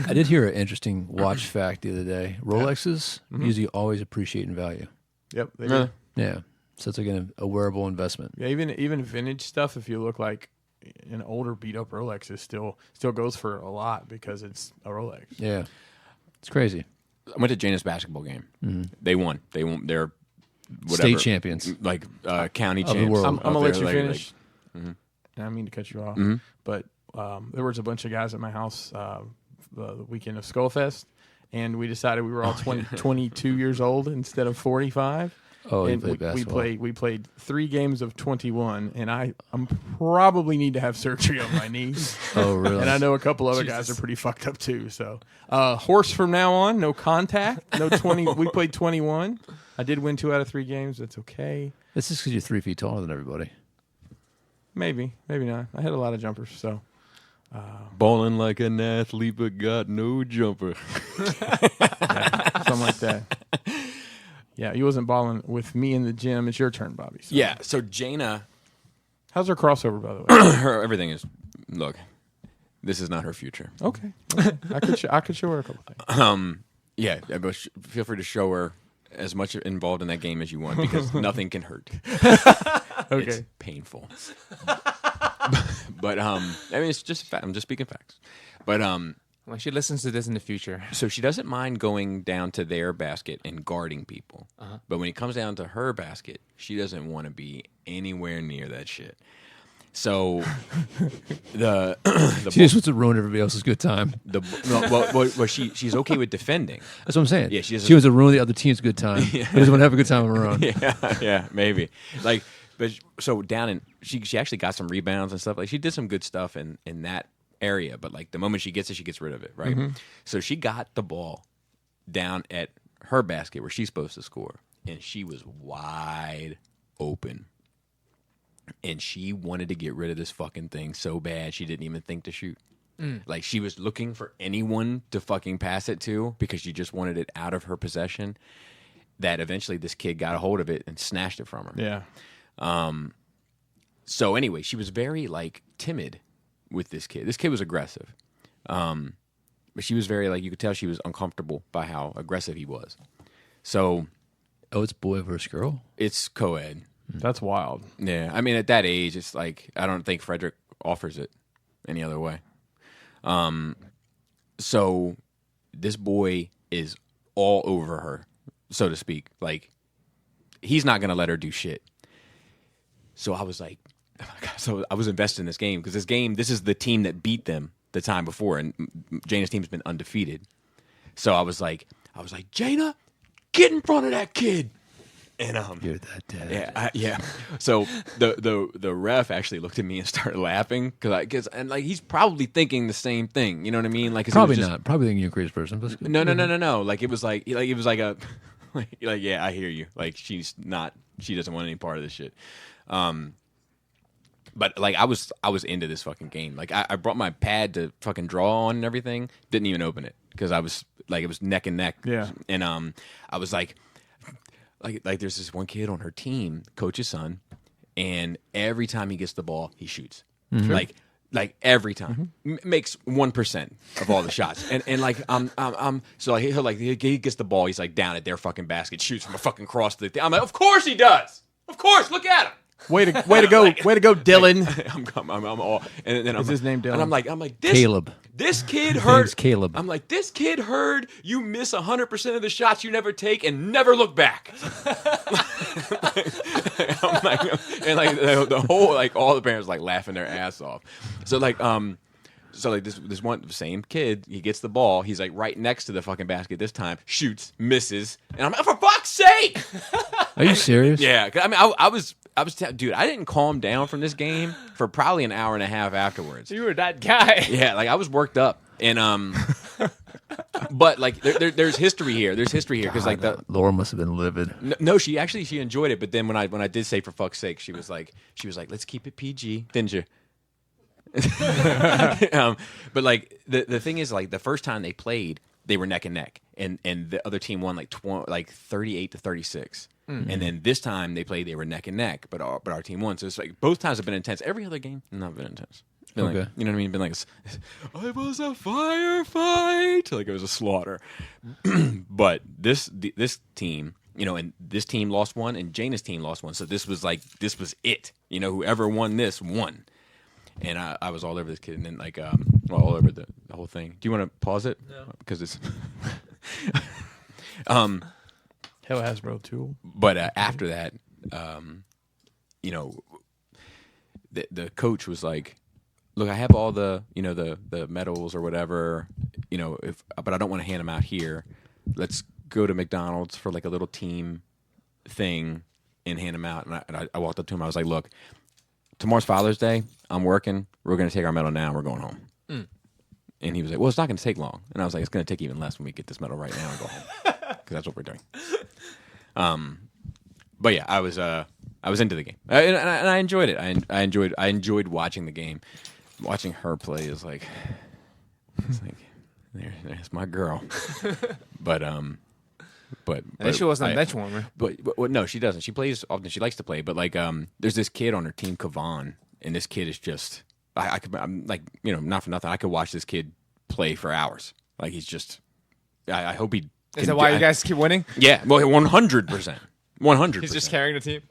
I did hear an interesting watch fact the other day. Rolexes usually always appreciate in value. Yep. They Really? do. Yeah. So it's like a wearable investment. Yeah, even vintage stuff. If you look like an older beat up Rolex, is still goes for a lot because it's a Rolex. Yeah. It's crazy. I went to Jana's basketball game. They won. They won. They're whatever, State champions. like county Of the champs. world. I'm up gonna there, let you like- finish. And I mean to cut you off, but there was a bunch of guys at my house the weekend of Skullfest, and we decided we were all 22 years old instead of 45. Oh, you and played basketball. we played 3 games of 21, and I'm probably need to have surgery on my knees. Oh, really? And I know a couple other guys are pretty fucked up too. So, horse from now on, no contact, no 20. We played 21. I did win 2 out of 3 games. That's okay. It's just because you're 3 feet taller than everybody. Maybe not. I had a lot of jumpers, so Balling like an athlete, but got no jumper. something like that. Yeah, he wasn't balling with me in the gym. It's your turn, Bobby. So. Yeah. So Jana, How's her crossover, by the way? her everything is. Look, this is not her future. Okay. I could show her a couple things. Yeah, but feel free to show her as much involved in that game as you want because nothing can hurt. Okay. It's painful. But I mean, it's just I'm just speaking facts. But When she listens to this in the future, so she doesn't mind going down to their basket and guarding people. But when it comes down to her basket, she doesn't want to be anywhere near that shit. So the She just wants to ruin everybody else's good time. well, she's okay with defending. That's what I'm saying. Yeah, she wants to ruin the other team's good time. But doesn't want to have a good time of her own. Yeah, maybe. Like, but so down in she actually got some rebounds and stuff. Like she did some good stuff in that area. But like the moment she gets it, she gets rid of it. Right. Mm-hmm. So she got the ball down at her basket where she's supposed to score, and she was wide open. And she wanted to get rid of this fucking thing so bad she didn't even think to shoot. Like she was looking for anyone to fucking pass it to because she just wanted it out of her possession. That eventually this kid got a hold of it and snatched it from her. Yeah. So anyway, she was very like timid with this kid. This kid was aggressive. But she was very like, you could tell she was uncomfortable by how aggressive he was. So. Oh, it's boy versus girl? It's co-ed. That's wild. Yeah, I mean, at that age, it's like I don't think Frederick offers it any other way. So this boy is all over her, so to speak. Like he's not gonna let her do shit. So I was like, oh my God. So I was invested in this game because this is the team that beat them the time before, and Jana's team's been undefeated. So I was like, Jana, get in front of that kid. And you're that dad. Yeah. So the ref actually looked at me and started laughing because he's probably thinking the same thing. You know what I mean? Like probably not. Probably thinking you're a crazy person. But no. Like it was like a like yeah, I hear you. Like she doesn't want any part of this shit. But like I was into this fucking game. Like I brought my pad to fucking draw on and everything. Didn't even open it because I was like it was neck and neck. Yeah. And I was like there's this one kid on her team, coach's son, and every time he gets the ball, he shoots. Mm-hmm. Like every time, makes 1% of all the shots, and like so like he gets the ball, he's like down at their fucking basket, shoots from a fucking cross to the thing. I'm like, of course he does, of course, look at him. Way to go, Dylan. I'm all, and then Is his name Dylan? And I'm like this, Caleb. This kid heard Caleb. I'm like, this kid heard you miss 100% of the shots you never take and never look back. I'm like, and like the whole like all the parents like laughing their ass off. So like this one same kid, he gets the ball, he's like right next to the fucking basket this time, shoots, misses, and I'm like, for fuck's sake! Are you serious? Yeah, I mean, I was dude, I didn't calm down from this game for probably an hour and a half afterwards. You were that guy. Yeah, like I was worked up, and but like there's history here. There's history here because like Laura must have been livid. No, she enjoyed it. But then when I did say for fuck's sake, she was like, let's keep it PG, didn't you? But like the thing is, like the first time they played, they were neck and neck, and the other team won like 38-36. Mm-hmm. And then this time they played, they were neck and neck, but our team won. So it's like both times have been intense. Every other game, not been intense. Been okay. Like, you know what I mean? Been like, it was a firefight. Like it was a slaughter. But this team, you know, and this team lost one, and Jana's team lost one. So this was it. You know, whoever won this won. And I was all over this kid, and then like all over the whole thing. Do you want to pause it? No, because it's Hell Hasbro tool. But after that, you know, the coach was like, "Look, I have all the the medals or whatever, you know, but I don't want to hand them out here. Let's go to McDonald's for like a little team thing and hand them out." And I walked up to him. I was like, "Look, tomorrow's Father's Day. I'm working. We're going to take our medal now and we're going home." Mm. And he was like, "Well, it's not going to take long." And I was like, "It's going to take even less when we get this medal right now and go home." Because that's what we're doing. But yeah, I was into the game, and I enjoyed it. I enjoyed watching the game. Watching her play is like, it's like, there's my girl. But she wasn't a bench warmer. But no, she doesn't. She plays often. She likes to play. But like, there's this kid on her team, Kavan, and this kid is just, I'm like, you know, not for nothing, I could watch this kid play for hours. Like he's just, I hope he. Is that why you guys keep winning? Yeah, well, 100%. 100%. He's just carrying the team.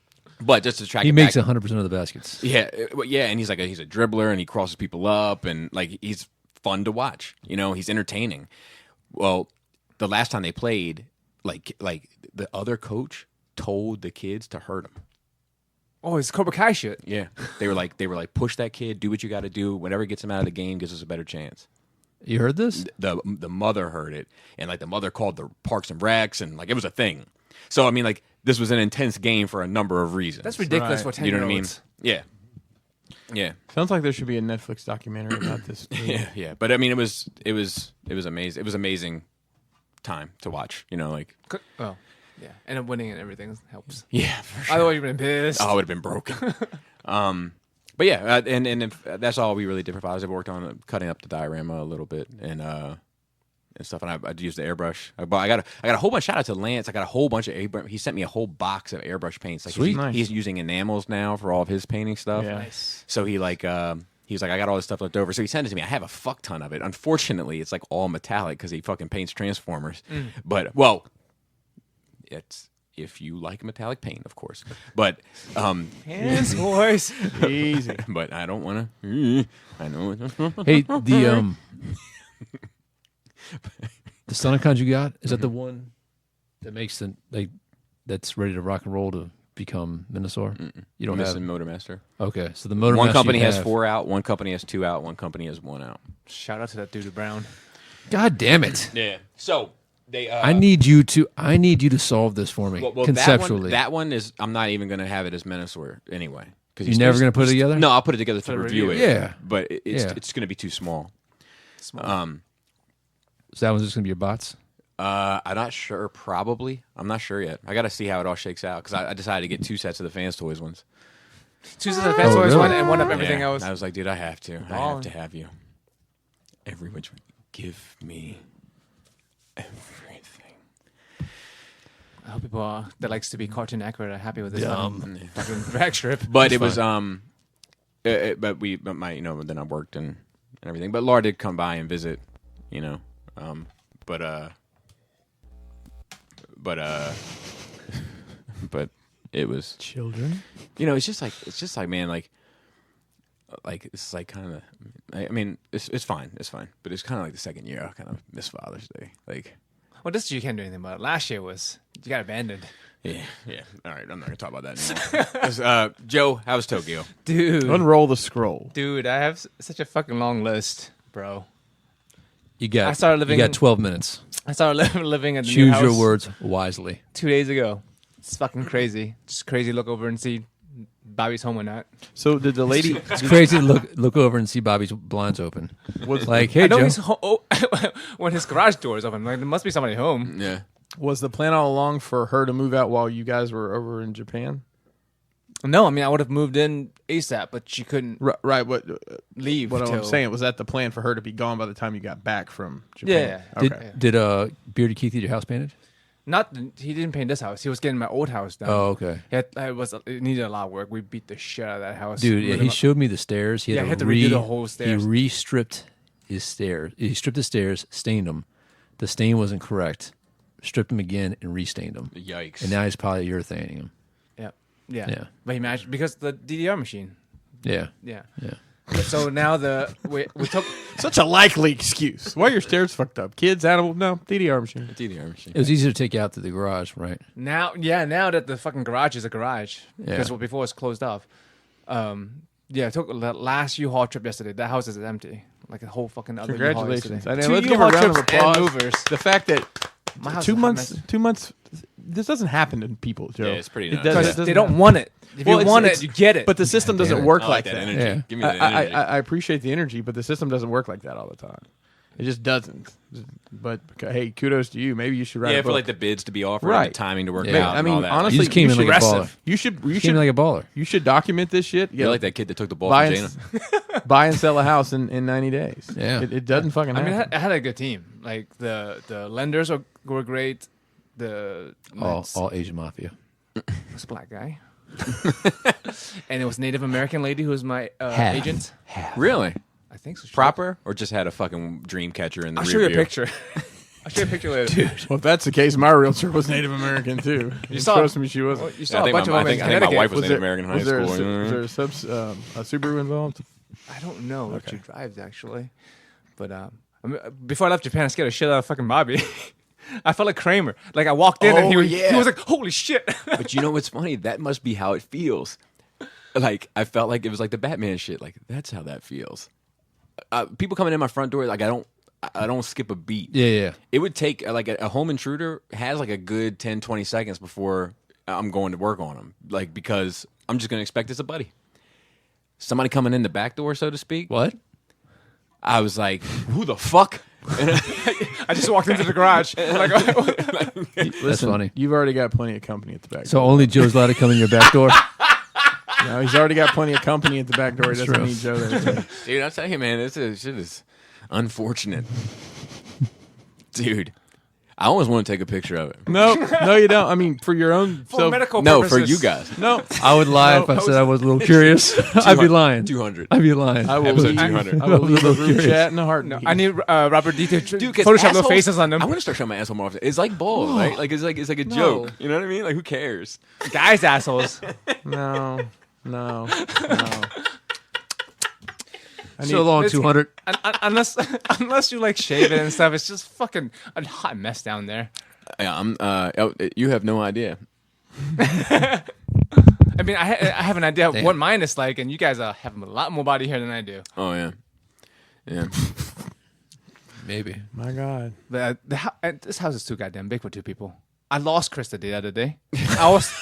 But just to track he it makes back, 100% of the baskets. Yeah, and he's a dribbler, and he crosses people up, and like he's fun to watch. You know, he's entertaining. Well, the last time they played, like the other coach told the kids to hurt him. Oh, it's Cobra Kai shit. Yeah, they were like, push that kid, do what you got to do. Whatever gets him out of the game gives us a better chance. You heard this? The mother heard it, and like the mother called the Parks and Recs, and like it was a thing. So I mean, like this was an intense game for a number of reasons. That's ridiculous Right. for 10 You know year what I mean? olds. Yeah, yeah, Sounds like there should be a Netflix documentary about this. yeah, yeah. But I mean, it was amazing. It was amazing time to watch. You know, like Oh, yeah. And then winning and everything helps. yeah, for sure. Otherwise, you've been pissed. Oh, I would have been broken. But yeah, and if, that's all we really did for Father's Day. We worked on cutting up the diorama a little bit and stuff. And I used the airbrush. I got a whole bunch. Shout out to Lance. I got a whole bunch of he sent me a whole box of airbrush paints. Like Sweet. He's using enamels now for all of his painting stuff. Yeah. Nice. So he was like, I got all this stuff left over. So he sent it to me. I have a fuck ton of it. Unfortunately, it's like all metallic because he fucking paints Transformers. But well, it's if you like metallic paint, of course. But Hands, boys. Easy. but I don't want to. I know. Hey, the Sonicons you got, is that the one that makes that's ready to rock and roll to become Minosaur? You don't have Motormaster. Okay, so the Motor One Master company you has have- 4 out. One company has 2 out. One company has 1 out. Shout out to that dude Brown. God damn it! Yeah. So they. I need you to solve this for me conceptually. That one is. I'm not even going to have it as Minosaur anyway. Because You're never going to put it together? No, I'll put it together to a review it. review. Yeah. But it's Yeah. going to be too small. So that one's just going to be your bots. I'm not sure. Probably. I'm not sure yet. I got to see how it all shakes out because I decided to get 2 sets of the Fans Toys ones. Two sets of fans Oh, toys, really? one and one of everything Yeah. else. I was like, dude, I have to. I have Ballin'. to have you. Every which way. Give me everything. I hope people that likes to be cartoon accurate are happy with this fucking drag strip. But it was but then I worked and everything. But Laura did come by and visit, you know. But it was Children. you know, it's just like man, like it's like kind of I mean, it's fine, but it's kind of like the second year I kind of miss Father's Day, like. Well, this year you can't do anything about it. Last year was you got abandoned, Yeah. All right, I'm not gonna talk about that anymore. Joe, how was Tokyo? dude. Unroll the scroll. Dude, I have such a fucking long list, bro. You got. I started living- You got 12 minutes. I started living at the new Choose house your words wisely. 2 days ago. It's fucking crazy. Just crazy. Look over and see Bobby's home or not. So did the lady? It's crazy to look over and see Bobby's blinds open. Was Like, hey, I know Joe. he's when his garage door is open. Like there must be somebody home. Yeah. was the plan all along for her to move out while you guys were over in Japan? No, I mean I would have moved in ASAP, but she couldn't Right. What leave. I'm till- saying was that the plan for her to be gone by the time you got back from Japan? Yeah. Okay. Did Beardy Keith get your house painted? Not he didn't paint this house. He was getting my old house done. Oh, okay. It needed a lot of work. We beat the shit out of that house. Dude, yeah, Really he mu- showed me the stairs. He Yeah, had he had to to redo the whole stairs. He re-stripped his stairs. He stripped the stairs, stained them. The stain wasn't correct. Stripped them again and restained them. Yikes. And now he's polyurethaning them. Yeah. Yeah. But he managed because the DDR machine. Yeah. Yeah. Yeah. So now we took Such a likely excuse. Why are your stairs fucked up? Kids, animals? No, DDR machine. DDR machine. It was easier to take you out to the garage, right? now that the fucking garage is a garage because before it's closed off. I took the last U-Haul trip yesterday. That house is empty. Like a whole fucking other U-Haul Congratulations. yesterday. I know, 2 let's give a U-Haul round of trips and applause. movers. The fact that My house 2 is a months, mess. 2 months, this doesn't happen to people, Joe. Yeah, it's pretty It nuts. does- Because it doesn't they don't happen. want it. If Well, you it's- want it's- it, you get it. But the system doesn't damn it. work I like like that that. energy. Yeah. Give me that energy. I appreciate the energy, but the system doesn't work like that all the time. It just doesn't. But hey, kudos to you. Maybe you should write Yeah, a for book. like the bids to be offered, Right. and the timing to work Yeah. out. I and mean, all that. honestly, You just came you in should like a baller. You should You came in like a baller. you should document this shit. You're Yeah, like that kid that took the ball buy from and, Jana. buy and sell a house in 90 days. Yeah. It doesn't fucking I happen. mean, I had a good team. Like the lenders were great. The All Asian mafia. was a black guy, and it was Native American lady who was my Half. agent. Really? I think so. Proper? Or just had a fucking dream catcher in the I'll rear show you a view? picture. I'll show you a picture later. Well, if that's the case, my realtor was Native American too. You saw- trust me, she wasn't. You Yeah, saw I a think bunch my- of them in I think my Connecticut. wife was Native American in high was there, school. Was there a Subaru involved? I don't know what you drive actually, but I mean, before I left Japan, I scared the shit out of fucking Bobby. I felt like Kramer. Like I walked in and Oh, he yeah. was like, "Holy shit!" But you know what's funny? That must be how it feels. like I felt like it was like the Batman shit. Like that's how that feels. People coming in my front door, like I don't skip a beat. Yeah. It would take like a home intruder has like a good 10, 20 seconds before I'm going to work on them. Like because I'm just gonna expect it's a buddy. Somebody coming in the back door, so to speak. What? I was like, who the fuck? And I just walked into the garage. Like, That's funny. You've already got plenty of company at the back So door. only Joe's allowed to come in your back door. No, he's already got plenty of company at the back door. He doesn't true. need Joe there. dude, I'm telling you, man, this shit is unfortunate. Dude, I almost want to take a picture of it. No, you don't. I mean, for your own for medical No, purposes. for you guys. No, I would lie if I said I was a little curious. I'd be lying. 200. I'd be lying. I will Episode leave, 200. I will leave a little group curious. chat in a heartbeat. No, I need Robert D to 'cause Photoshop little assholes- faces on them. I want to start showing my asshole more often. It's like bald, right? Like it's like a joke. You know what I mean? Like who cares? Guys, assholes. No. So long, it's- 200. Unless you like shave it and stuff, it's just fucking a hot mess down there. Yeah, I'm. You have no idea. I mean, I have an idea of Damn. what mine is like, and you guys have a lot more body hair than I do. Oh yeah, yeah. Maybe. My God. But this house is too goddamn big for two people. I lost Krista the other day. I was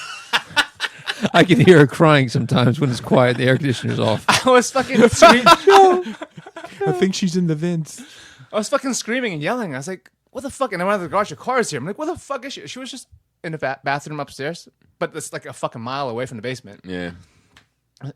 I can hear her crying sometimes when it's quiet. The air conditioner's off. I was fucking screaming. I think she's in the vents. I was fucking screaming and yelling. I was like, "What the fuck?" And I went out of the garage. Your car is here. I'm like, "What the fuck is she?" She was just in the bathroom upstairs, but it's like a fucking mile away from the basement. Yeah.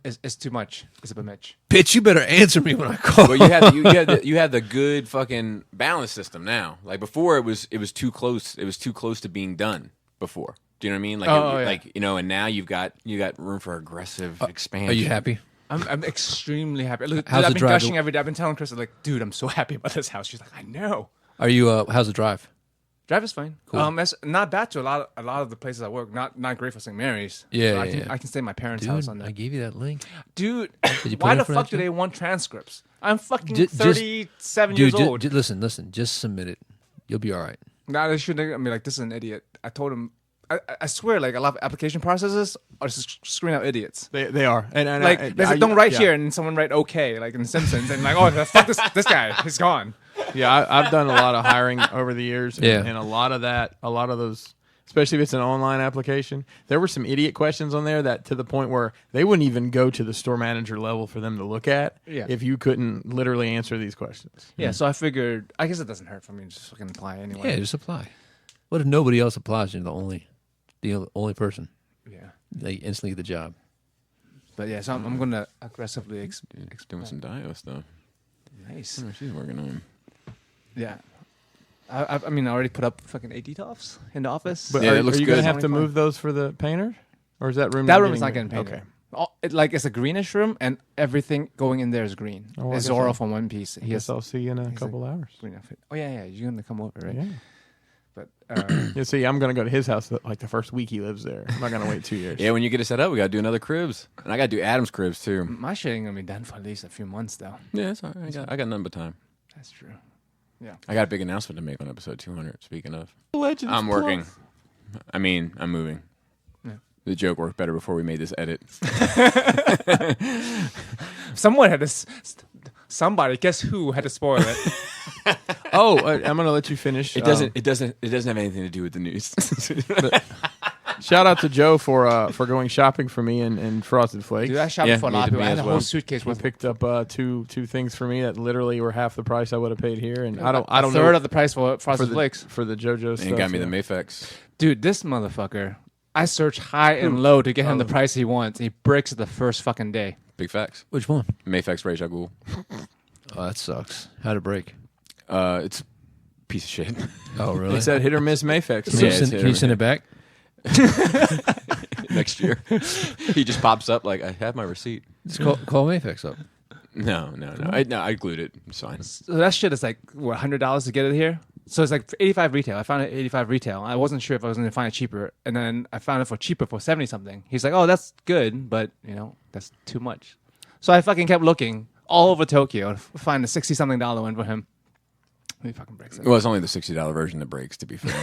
It's too much. It's a bit much. Bitch, you better answer me when I call. Well, you had the good fucking balance system now. Like before, it was too close. It was too close to being done. Before, do you know what I mean? Like, Oh, yeah. like you know, and now you got room for aggressive expansion. Are you happy? I'm extremely happy. Look, How's I've the been drive? gushing every day. I've been telling Krista, like, dude, I'm so happy about this house. She's like, I know. Are you? How's the drive? Drive is fine. Cool. It's not bad to a lot of the places I work. Not great for St. Mary's. Yeah, So yeah. I can stay at my parents' Dude, house on I that. gave you that link. Dude, you put why in the for fuck that do shit? they want transcripts? I'm fucking Just- 37 Dude, years old. listen. Just submit it. You'll be all right. Nah, they shouldn't. I mean, like, this is an idiot. I told him. I swear, like, a lot of application processes are just screwing out idiots. They are. And Like, don't write here and someone write okay, like in Simpsons, and like, oh, fuck this guy, he's gone. Yeah, I've done a lot of hiring over the years. And, Yeah. and a lot of those, especially if it's an online application, there were some idiot questions on there that to the point where they wouldn't even go to the store manager level for them to look at Yeah. if you couldn't literally answer these questions. Yeah, so I figured, I guess it doesn't hurt for me to just fucking apply anyway. Yeah, just apply. What if nobody else applies? You're the only person. Yeah. They instantly get the job. But yeah, so I'm gonna aggressively Doing some Dio stuff. nice. Oh, she's working on. Yeah. I mean, I already put up fucking AD tops in the office. But Yeah, are, it looks are you going good. to have to move those for the painter? Or is that room that not room is not getting painted. Okay. It's a greenish room, and everything going in there is green. Oh, I It's guess Zorro I'll- from One Piece. I guess I'll see you in a couple hours. green outfit. Oh yeah, you're gonna come over, right? Yeah. But Yeah, see, I'm going to go to his house like the first week he lives there. I'm not going to wait 2 years. Yeah, when you get it set up, we got to do another cribs, and I got to do Adam's cribs too. my shit ain't gonna be done for at least a few months, though. Yeah, that's all right. I got none but time. That's true. I got a big announcement to make on episode 200. Speaking of, Legends I'm working. Plus. I mean, I'm moving. Yeah. The joke worked better before we made this edit. Someone had to. Somebody, guess who had to spoil it? Oh, I'm going to let you finish. It doesn't have anything to do with the news. Shout out to Joe for going shopping for me and Frosted Flakes. Dude, I shopped Yeah, for a me lot of to people. me I had as a well. whole suitcase He worth. picked up two things for me that literally were half the price I would have paid here, and I don't a know third of the price for for Frosted the Flakes. for the JoJo stuff. and got me yeah. the Mayfex. Dude, this motherfucker. I searched high and low to get him the price he wants. He breaks it the first fucking day. Big facts. Which one? Mayfex Rage Agul. Oh, that sucks. How'd it break? It's a piece of shit. Oh, really? It's that hit or miss Mayfex. Can you Yeah, send- it's can you send it back? Next year, he just pops up like I have my receipt. Just call Mayfix up. No. I glued it. It's fine. So that shit is like what, $100 to get it here. So it's like 85 retail. I found it 85 retail. I wasn't sure if I was going to find it cheaper, and then I found it for cheaper for 70 something. He's like, "Oh, that's good, but that's too much." So I fucking kept looking all over Tokyo to find a $60 something one for him. He fucking breaks it. Well, it's only the $60 version that breaks. To be fair,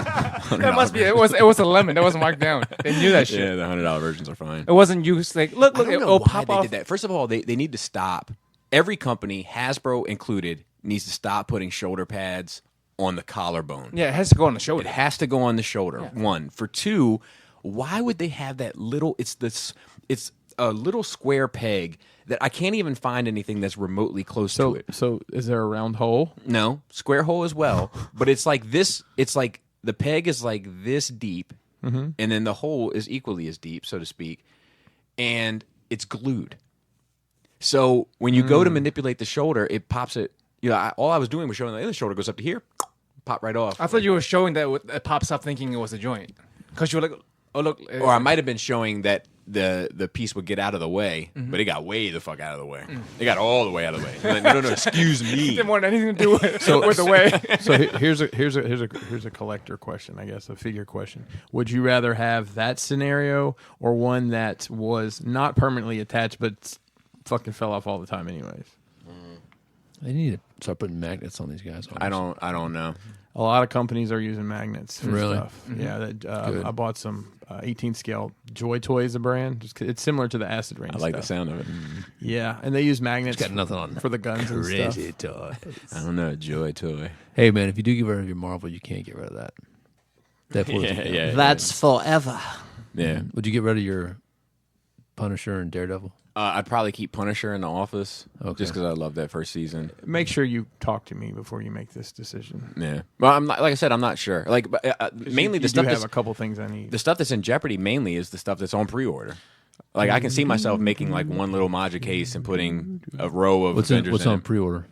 That must be. It was a lemon. That wasn't marked down. They knew that shit. Yeah, the $100 versions are fine. It wasn't used like look, I don't know it'll why pop they off. did that. First of all, they need to stop. Every company, Hasbro included, needs to stop putting shoulder pads on the collarbone. Yeah, it has to go on the It shoulder. has to go on the shoulder. Yeah. One. For two, why would they have that little? It's a little square peg that I can't even find anything that's remotely close to it. So is there a round hole? No, square hole as well, but it's like this. It's like the peg is like this deep, and then the hole is equally as deep, so to speak, and it's glued. So when you go to manipulate the shoulder, it pops it. You know, all I was doing was showing the other shoulder goes up to here, pop right off. I thought you were showing that it pops up thinking it was a joint because you were like, oh look. Or I might have been showing that the piece would get out of the way, but it got way the fuck out of the way. It got all the way out of the way. Like, no, excuse me. didn't want anything to do with, with the way. So here's a collector question, I guess, a figure question. Would you rather have that scenario or one that was not permanently attached but fucking fell off all the time, anyways? They need to start putting magnets on these guys. I don't know. A lot of companies are using magnets for Really? stuff. Yeah, that, Good. I bought some 18 scale Joy Toys, a brand. It's similar to the acid rain. I like the stuff. sound of it. Yeah, and they use magnets. Got nothing on for the guns and stuff. crazy toy. I don't know, Joy Toy. Hey man, if you do get rid of your Marvel, you can't get rid of that. That pulls it down. That's forever. Yeah. Would you get rid of your Punisher and Daredevil? I'd probably keep Punisher in the office Okay. just because I love that first season. Make sure you talk to me before you make this decision. Yeah. Well, I'm not, like I said, I'm not sure. Like, but, mainly you the stuff do that's have a couple things I need. the stuff that's in jeopardy mainly is the stuff that's on pre-order. Like I can see myself making like one little Module case and putting a row of Avengers What's in on it. pre-order?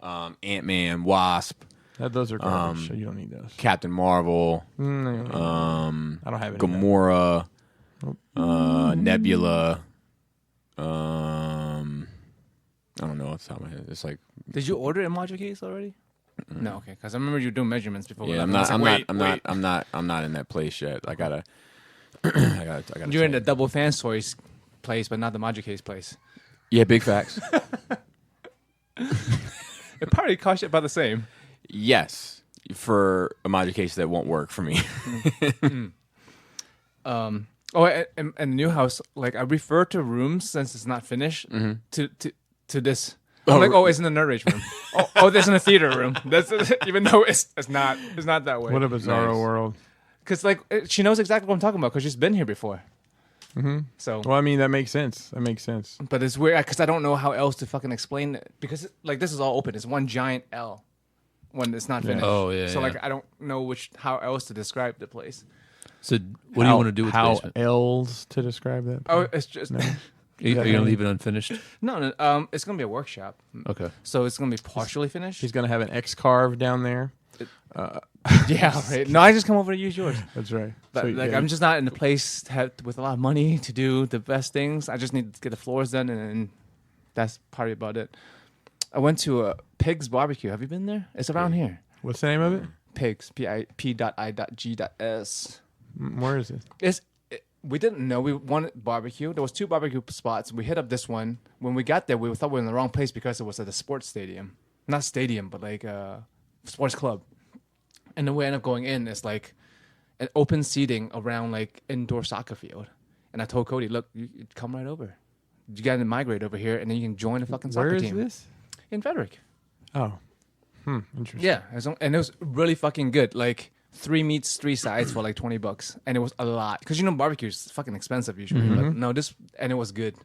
Ant-Man, Wasp, Those are garbage, so you don't need those. Captain Marvel, I don't have any. Gamora, Nebula. I don't know off the top of my head. It's like Did you order a module case already? No, okay. Because I remember you doing measurements before. yeah, I was I'm like, not in that place yet. I gotta. I gotta. You're in check. the double fan toys place, but not the module case place. Yeah, big facts. It probably cost you about the same. Yes, for a Module case that won't work for me. Oh, and the new house, like I refer to rooms since it's not finished to this. I'm like, oh, it's in the nerd rage room. oh, this in the theater room. That's even though it's not that way. What a bizarro Nice. world. Because like she knows exactly what I'm talking about because she's been here before. So, Well, I mean, that makes sense. but it's weird because I don't know how else to fucking explain it because like this is all open. It's one giant L when it's not finished. Oh, yeah, So yeah. like I don't know how else to describe the place. So what do you want to do with the how basement? L's to describe that? Oh, it's just Are you going to leave it unfinished? no. It's gonna be a workshop, Okay. so it's gonna be partially finished. He's gonna have an X carve down there. Yeah, right. No, I just come over to use yours. That's right. But So, like, yeah, I'm just not in the place with a lot of money to do the best things. I just need to get the floors done, and that's probably about it. I went to a Pig's Barbecue. Have you been there? It's around here. What's the name of it? Pigs. P.I.P.I.G.S. Where is it? We didn't know we wanted barbecue. There was 2 barbecue spots. We hit up this one. When we got there, we thought we were in the wrong place because it was at a sports stadium, not stadium, but like a sports club. And then we end up going in. It's like an open seating around like indoor soccer field. And I told Cody, look, you come right over. You got to migrate over here, and then you can join the fucking soccer Where is team. this? In Frederick. Oh, interesting. Yeah, and it was really fucking good. Like 3 meats, 3 sides for like $20, and it was a lot because barbecue is fucking expensive usually. But no, it was good.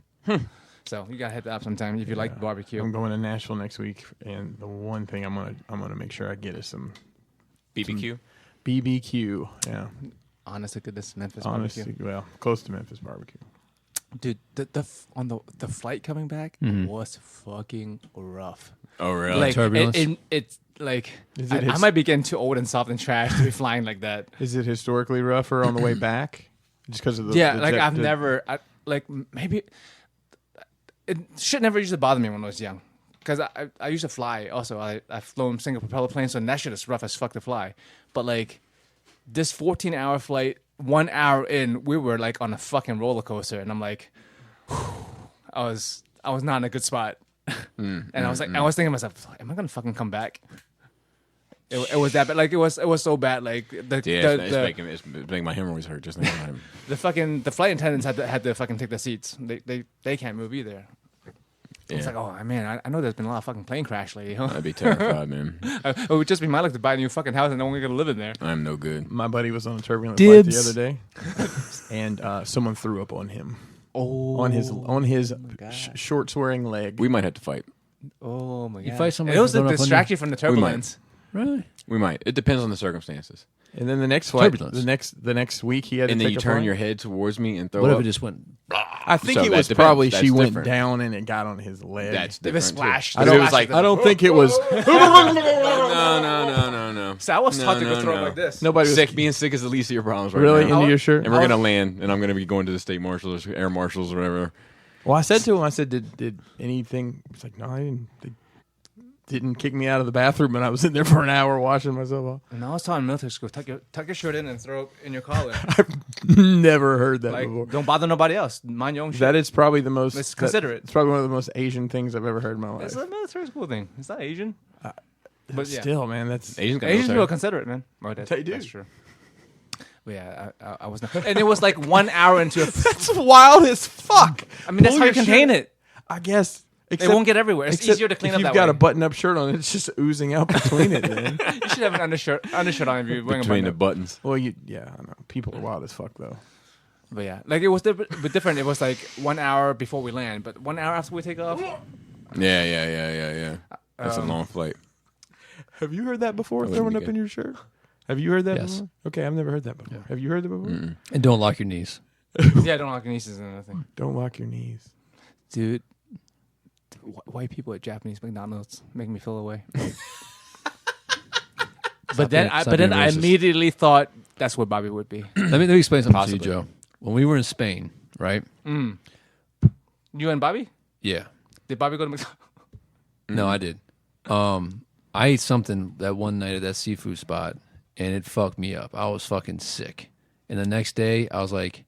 So you gotta hit that up sometime if you like barbecue. I'm going to Nashville next week, and the one thing I'm gonna make sure I get is some BBQ. BBQ. Yeah, Honest to goodness, Memphis honestly, barbecue, well, close to Memphis barbecue. dude. The flight coming back was fucking rough. Oh, really? Like turbulence? it's like Is it I his- might be getting too old and soft and trash to be flying like that. Is it historically rougher on the way back? Just because of the Yeah, the like jet- I've the- never, maybe it should never used to bother me when I was young, because I used to fly. Also, I've flown single propeller planes, so that shit is rough as fuck to fly. But like this 14-hour flight, 1 hour in, we were like on a fucking roller coaster, and I'm like, I was not in a good spot, and I was thinking to myself, am I gonna fucking come back? It was that bad. Like it was so bad. Like It's making my hemorrhoids hurt just thinking about him. the flight attendants had to fucking take the seats. They can't move either. Yeah. It's like, oh man, I know there's been a lot of fucking plane crash lately. Huh? I'd be terrified, man. It would just be my luck to buy a new fucking house and no one gonna live in there. I'm no good. My buddy was on a turbulent flight the Dibs. other day, and someone threw up on him Oh, on his God. short swearing leg. We might have to fight. Oh my god! fight somebody It was for to throwing up on distract you? you from the turbulence. Really? We might. It depends on the circumstances. And then the next flight, Turbulence. the next week, he had And to then take you a turn flight. your head towards me and throw What if up. it just went? I think So it that was depends. probably That's she went different. down and it got on his leg. That's If different. it splashed, too. I But don't, it was like I don't think it was. no. So I was taught to go throw up like this. Nobody was Sick. Being sick is the least of your problems right really now. into your shirt. And we're gonna land, and I'm gonna be going to the state marshals, air marshals, or whatever. Well, I said to him, I said, did anything? He's like, no, I didn't. They didn't kick me out of the bathroom, and I was in there for an hour washing myself off. And I was taught in military school, tuck your shirt in and throw up in your collar. Never heard that Like, before. don't bother nobody else. Mind your own shit. That is probably the most. Let's consider it. It's probably one of the most Asian things I've ever heard in my life. It's a military school thing. It's not Asian. But yeah. Still, man, that's Asians got Asians military. will consider it, man. Oh, They do. That's true. But yeah, I was not. And it was like 1 hour into a. that's wild as fuck. I mean, that's Pull how you your contain shirt. it. I guess. It won't get everywhere. It's easier to clean if up you've that got way. a button-up shirt on, it's just oozing out between it. Then. You should have an undershirt on if you're wearing Between a the button. buttons. Well, yeah, I know. People are wild as fuck, though. But yeah, like it was a bit different. It was like 1 hour before we land, but 1 hour after we take off. Yeah. That's a long flight. Have you heard that before? wouldn't Throwing be up good. in your shirt? Have you heard that Yes. before? Okay, I've never heard that before. Have you heard that before? And don't lock your knees, Yeah, don't lock your nieces and anything. Don't lock your knees. Dude, white people at Japanese McDonald's make me feel away. But then stop I being racist. immediately thought that's where Bobby would be. let me explain something Possibly. to you, Joe. When we were in Spain, right? You and Bobby? Yeah. Did Bobby go to McDonald's? No, I did. I ate something that one night at that seafood spot, and it fucked me up. I was fucking sick. And the next day, I was like,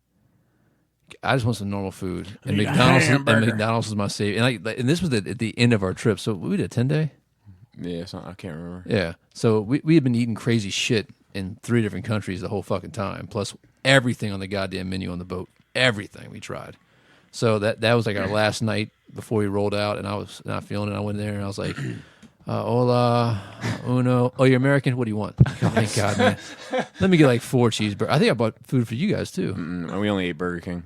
I just want some normal food. And need a McDonald's, hamburger. was my savior. And this was at the end of our trip. So we did a 10-day? Yeah, I can't remember. Yeah. So we had been eating crazy shit in 3 different countries the whole fucking time, plus everything on the goddamn menu on the boat. Everything we tried. So that was like our last night before we rolled out, and I was not feeling it. I went there and I was like, hola, uno. Oh, you're American? What do you want? Oh, thank God, man. Let me get like 4 cheeseburgers. I think I bought food for you guys too. We only ate Burger King.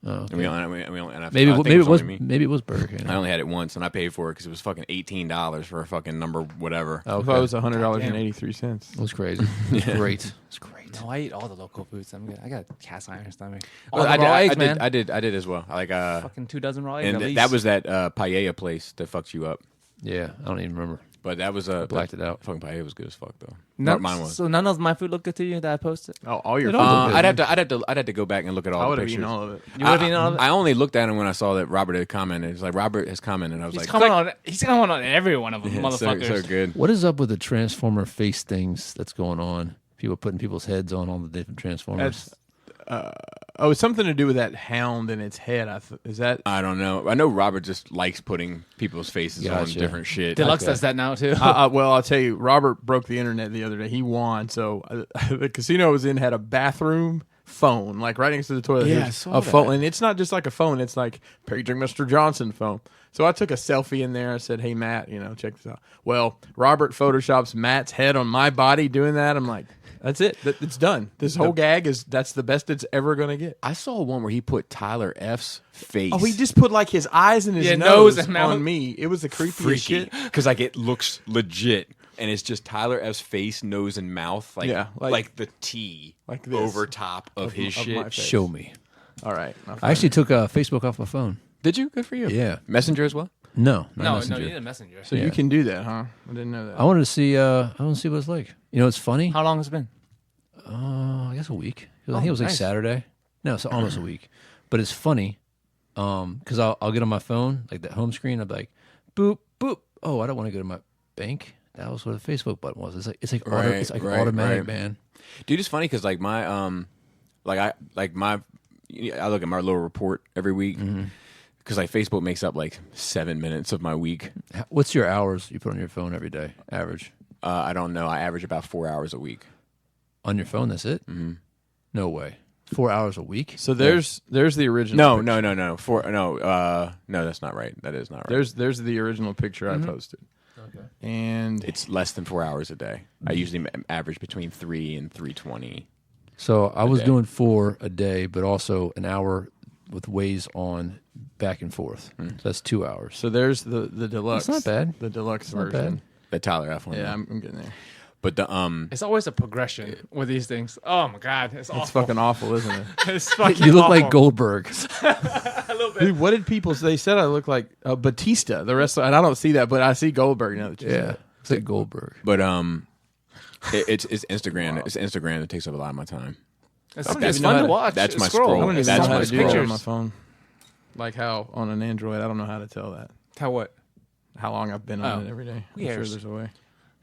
Oh, okay. And we only, and I Maybe think it was only me. maybe it was Burger King. I only had it once, and I paid for it because it was fucking $18 for a fucking number, whatever. I thought it was $100.83. It was crazy. It was great. It's great. No, I eat all the local foods. I'm good. I got a cast iron stomach. Well, All the raw eggs, man. I did as well. Like Fucking 2 dozen raw eggs. and at least. that was that paella place that fucked you up. Yeah, I don't even remember. But that was Blacked it out. Fucking paella was good as fuck though. None, Mine was. So none of my food looked good to you that I posted. Oh, all your It food. all looked I'd good. have to go back and look at all I the would have pictures. eaten all of it. You would have eaten all of it? I only looked at him when I saw that Robert had commented. It's like Robert has commented. I was He's like, coming on every one of them, "Click." motherfuckers. So good. What is up with the Transformer face things that's going on? People putting people's heads on all the different Transformers. It's something to do with that hound in its head. Is that? I don't know. I know Robert just likes putting people's faces on Gotcha. different shit. Deluxe Okay. does that now too. Well, I'll tell you, Robert broke the internet the other day. He won. So the casino I was in had a bathroom phone, like right next to the toilet. Yeah, There's I saw a that. phone, and it's not just like a phone. It's like paging Mr. Johnson phone. So I took a selfie in there. I said, "Hey Matt, check this out." Well, Robert photoshops Matt's head on my body doing that. I'm like, that's it. It's done. This whole gag that's the best it's ever gonna get. I saw one where he put Tyler F's face. Oh, he just put like his eyes and his Yeah, nose, nose and mouth. on me. It was the creepiest freaky shit. because like it looks legit, and it's just Tyler F's face, nose, and mouth, like Yeah, like the T like this. over top of his of shit. my face. Show me. All right. I actually took Facebook off my phone. Did you? Good for you. Yeah. Messenger as well. No, not no, Messenger. you need a messenger. So Yeah. you can do that, huh? I didn't know that. I wanted to see. I want to see what it's like. It's funny. How long has it been? I guess a week. I think it was like nice. Saturday. No, it's almost a week. But it's funny because I'll get on my phone, like that home screen. I'll be like, boop, boop. Oh, I don't want to go to my bank. That was what the Facebook button was. It's like Right, automatic, right. man. Dude, it's funny because like my I look at my little report every week because like Facebook makes up like 7 minutes of my week. What's your hours you put on your phone every day, average? I don't know. I average about 4 hours a week. On your phone, that's it? Mm-hmm. No way. 4 hours a week? So there's the original. No. No, that's not right. That is not right. There's the original picture I posted. Okay. And It's less than 4 hours a day. I usually average between 3 and 3:20. So I was day. doing 4 a day, but also an hour with Waze on back and forth. So that's 2 hours. so there's the deluxe. That's not bad. The deluxe not version. bad. The Tyler F one. Yeah, I'm getting there. But the It's always a progression with these things. Oh my god, it's awful. It's fucking awful, isn't it? It's fucking You look awful. like Goldberg. Dude, what did people say? They said I look like Batista. The rest, and I don't see that, but I see Goldberg now that you said Yeah. it. It's like Goldberg. but it's Instagram. It's Instagram that takes up a lot of my time. It's, don't it's even know fun how to to- watch. that's my Scroll. scroll. I don't even That's know how my to do that on pictures. my phone. Like how on an Android, I don't know how to tell that. How what? How long I've been on Oh. it every day. Who I'm sure cares? there's a way.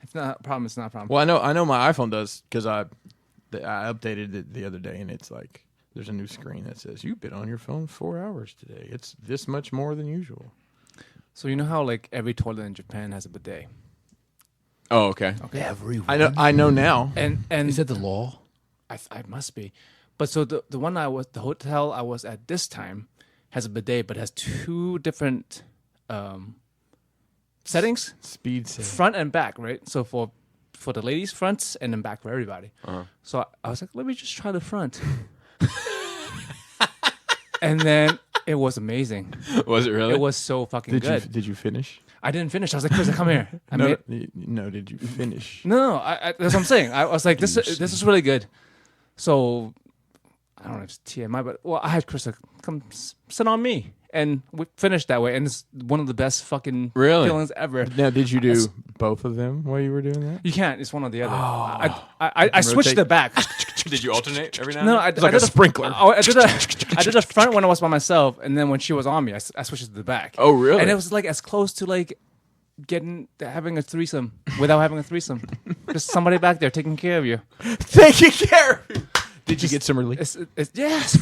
It's not a problem. It's not a problem. Well, I know my iPhone does because I updated it the other day, and it's like there's a new screen that says you've been on your phone 4 hours today. It's this much more than usual. So you know how like every toilet in Japan has a bidet, Oh, okay. Everyone. I know now. and Is that the law? I must be, but so the hotel I was at this time has a bidet, but has 2 different settings, Speed save. front and back, right? So for the ladies, fronts, and then back for everybody. So I was like, let me just try the front, and then it was amazing. Was it really? It was so fucking good. Did you finish? I didn't finish. I was like, Chris, come here. No, did you finish? No, I, that's what I'm saying. I was like, this is really good. So I don't know if it's TMI, but I had Chris like, come sit on me, and we finished that way, and it's one of the best fucking Really? feelings ever. Now, did you do both of them while you were doing that? You can't. It's one or the other. I switched Rotate. it back. Did you alternate every now? No, I like did a sprinkler. I did the front when I was by myself, and then when she was on me, I switched it to the back. Oh, really? And it was like as close to like having a threesome without having a threesome. Just somebody back there taking care of you. Taking care of you. Did you get some relief? Yes.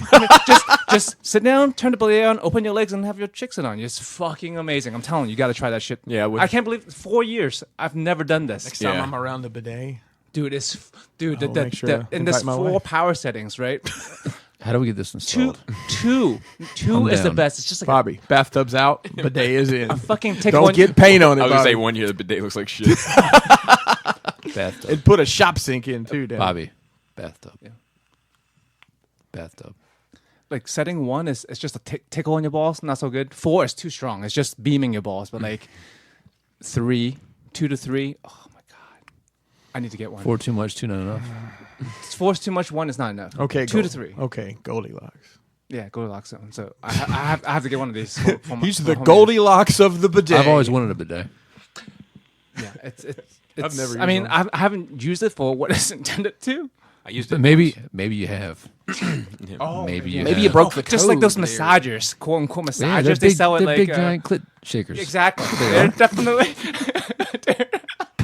just sit down, turn the bidet on, open your legs, and have your chick sit on you. It's fucking amazing. I'm telling you, you got to try that shit. Yeah, I can't believe 4 years. I've never done this. Next time Yeah. I'm around the bidet. Dude, I'll make sure to and there's invite my 4 wife. power settings, right? How do we get this installed? Two Calm is the down. best. It's just like Bobby, bathtub's out, bidet is in. a fucking take Don't one. get paint on it, I was gonna say Bobby. 1 year the bidet looks like shit. Bathtub. And put a shop sink in too, Dan. Bobby. Bathtub. Yeah. Bathtub. Like setting 1 is it's just a tickle on your balls, not so good. 4 is too strong. It's just beaming your balls. But like 2 to 3. Oh my god, I need to get one. 4 too much, 2 not enough. 4 is too much. 1 is not enough. Okay, 2 to 3. Okay, Goldilocks. Yeah, Goldilocks zone. So I have to get one of these. For my, He's for the my homie. Goldilocks of the bidet. I've always wanted a bidet. Yeah, it's I've never I mean, used one. I haven't used it for what it's intended to. I used But it. maybe you have. Oh, Maybe you Maybe have. you broke the Just like code those there. massagers, quote unquote massagers. Yeah, they're they big, sell it they're like big giant clit shakers. exactly. They're definitely.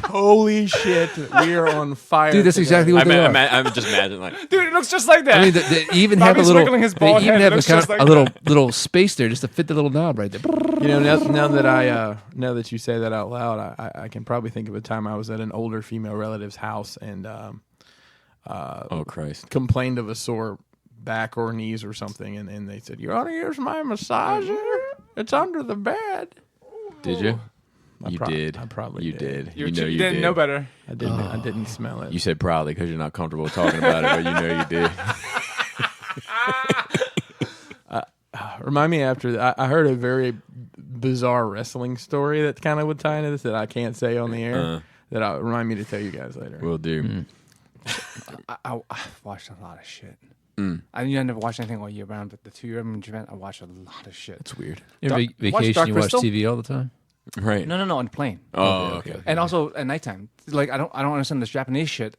Holy shit, we are on fire. Dude, that's today. exactly what they are. I'm just imagining like Dude, it looks just like that. I mean, they even have a Bobby's little. wiggling his They bald even head. have It a, looks kind just of, like a little space there just to fit the little knob right there. You know, now that you say that out loud, I can probably think of a time I was at an older female relative's house and oh Christ. complained of a sore back or knees or something, and they said, "You ought to use my massager. It's under the bed." Did you? You prob- did. I probably you did. did. You know you didn't did. know better. I didn't smell it. You said probably because you're not comfortable talking about it, but you know you did. Remind me after that. I heard a very bizarre wrestling story that kind of would tie into this that I can't say on the air. That remind me to tell you guys later. Will do. I watched a lot of shit. I never watched anything all year round, but the 2 year in Japan, I watched a lot of shit. It's weird. You Dark- vacation, Dark you watch Crystal? TV all the time? Right. No, on the plane. Oh, okay. And also at nighttime. Like I don't understand this Japanese shit,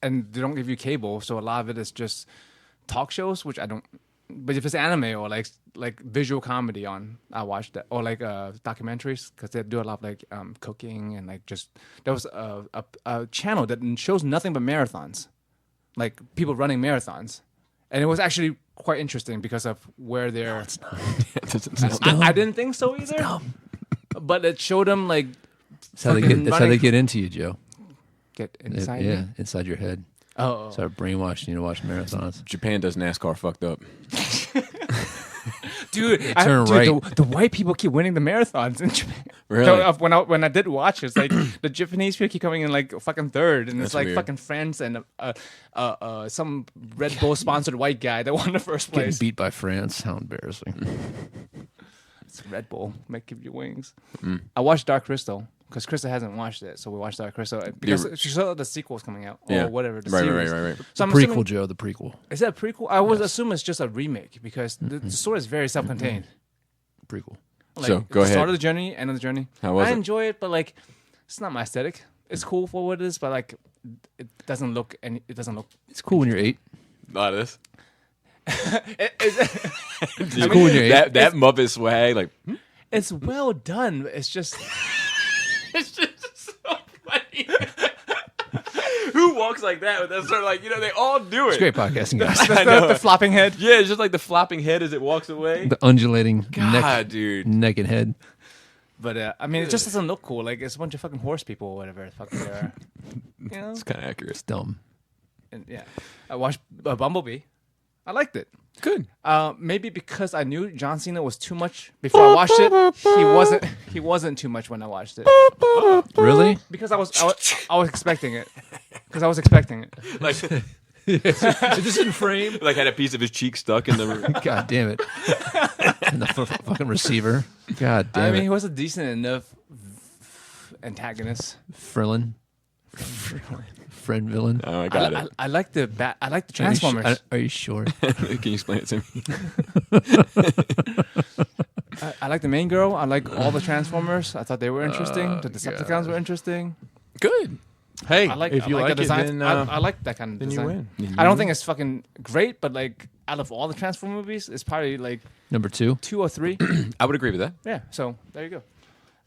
and they don't give you cable, so a lot of it is just talk shows, which I don't. But if it's anime or like visual comedy I watch that, or like documentaries because they do a lot of like cooking and like just there was a channel that shows nothing but marathons, like people running marathons, and it was actually quite interesting because of where they're. I didn't think so either. But it showed them like That's how they fucking get. That's how running- they get into you, Joe. get inside Yeah, me? inside your head. Oh, Start brainwashing you to watch marathons. Japan does NASCAR fucked up. dude, turn right. the white people keep winning the marathons in Japan. Really? So, when I did watch, it's like the Japanese people keep coming in like fucking third, and That's it's like weird. fucking France and some Red Bull sponsored white guy that won the first Getting place. beat by France. How embarrassing. It's Red Bull, might give you wings. Mm. I watched Dark Crystal because Krista hasn't watched it, so we watched Dark Crystal because she saw the sequel's coming out or Yeah. whatever. The Right, series. right. So I'm Prequel, assuming, Joe. The prequel. is that a prequel? I would assume it's just a remake because the story is very self-contained. Prequel. Like, So, go ahead. Start of the journey, end of the journey. How was I it? enjoy it, but like, it's not my aesthetic. It's cool for what it is, but like, it doesn't look It doesn't look. It's cool when you're 8. A lot of this. It's cool when you're 8. That Muppet swag, like It's well done. But it's just. it's just so funny. Who walks like that with that sort of like they all do it. It's great podcasting, guys. I know. the flopping head. Yeah, it's just like the flopping head as it walks away. The undulating God, dude. neck and head. But I mean, it just doesn't look cool. Like it's a bunch of fucking horse people or whatever the fuck they are. You know? It's kind of accurate. It's dumb. And, yeah. I watched Bumblebee. I liked it. Good. Maybe because I knew John Cena was too much before I watched it. He wasn't too much when I watched it. Really? Because I was expecting it. Because I was expecting it. Like, Is this in frame? like had a piece of his cheek stuck in the. God damn it. And the fucking receiver. God damn I mean, it. he was a decent enough antagonist. Frillin. Friend villain. Oh, I got it. I like the I like the Transformers. Are you sure? Can you explain it to me? I like the main girl. I like all the Transformers. I thought they were interesting. The Decepticons were interesting. Good. Hey, I like if you I like the it, design. then, I like that kind of then you design. win. I don't think it's fucking great, but like out of all the Transformer movies, it's probably like Number 2. 2 or 3. I would agree with that. Yeah. So there you go.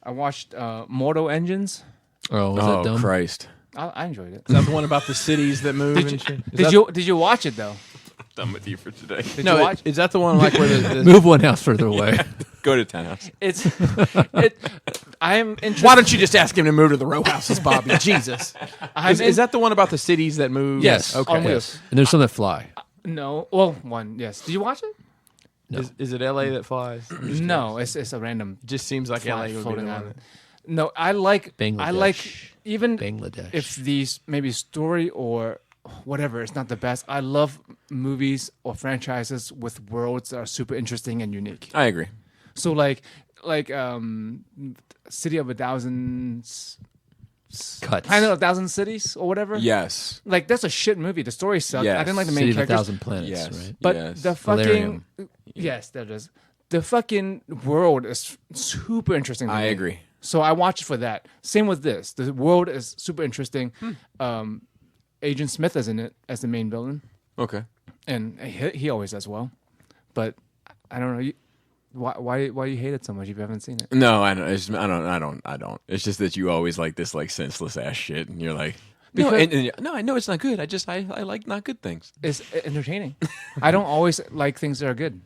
I watched Mortal Engines. Oh, was that dumb? Christ. I enjoyed it. Is that the one about the cities that move and shit? Did you watch it though? Done with you for today. Did No, you watch? is that the one like where the Move one house further away. Go to townhouse. It's I'm interested. Why don't you just ask him to move to the row houses, Bobby? Jesus. Is that the one about the cities that move? Yes. Okay. On wheels. And there's some that fly. No. Well, one. Yes. Did you watch it? No. Is it LA that flies? No. It's a random. Just seems like LA fly would be floating the on one. it. No, I like Bangladesh. even Bangladesh. if these maybe story or whatever it's not the best. I love movies or franchises with worlds that are super interesting and unique. I agree. So like City of a Thousand Cuts. Planet of a Thousand Cities or whatever. Yes. Like that's a shit movie. The story sucked. Yes. I didn't like the main City of a characters. Thousand Planets, Yes. right? But Yes. the fucking Valerian. yes, that is. The fucking world is super interesting. To I me. agree. So I watched for that. Same with this. The world is super interesting. Agent Smith is in it as the main villain, Okay. and he always does well. But I don't know. Why you hate it so much if you haven't seen it? No, I don't. I don't. It's just that you always like this like senseless ass shit, and you're like, no, Because- no, I know it's not good. I like not good things. It's entertaining. I don't always like things that are good.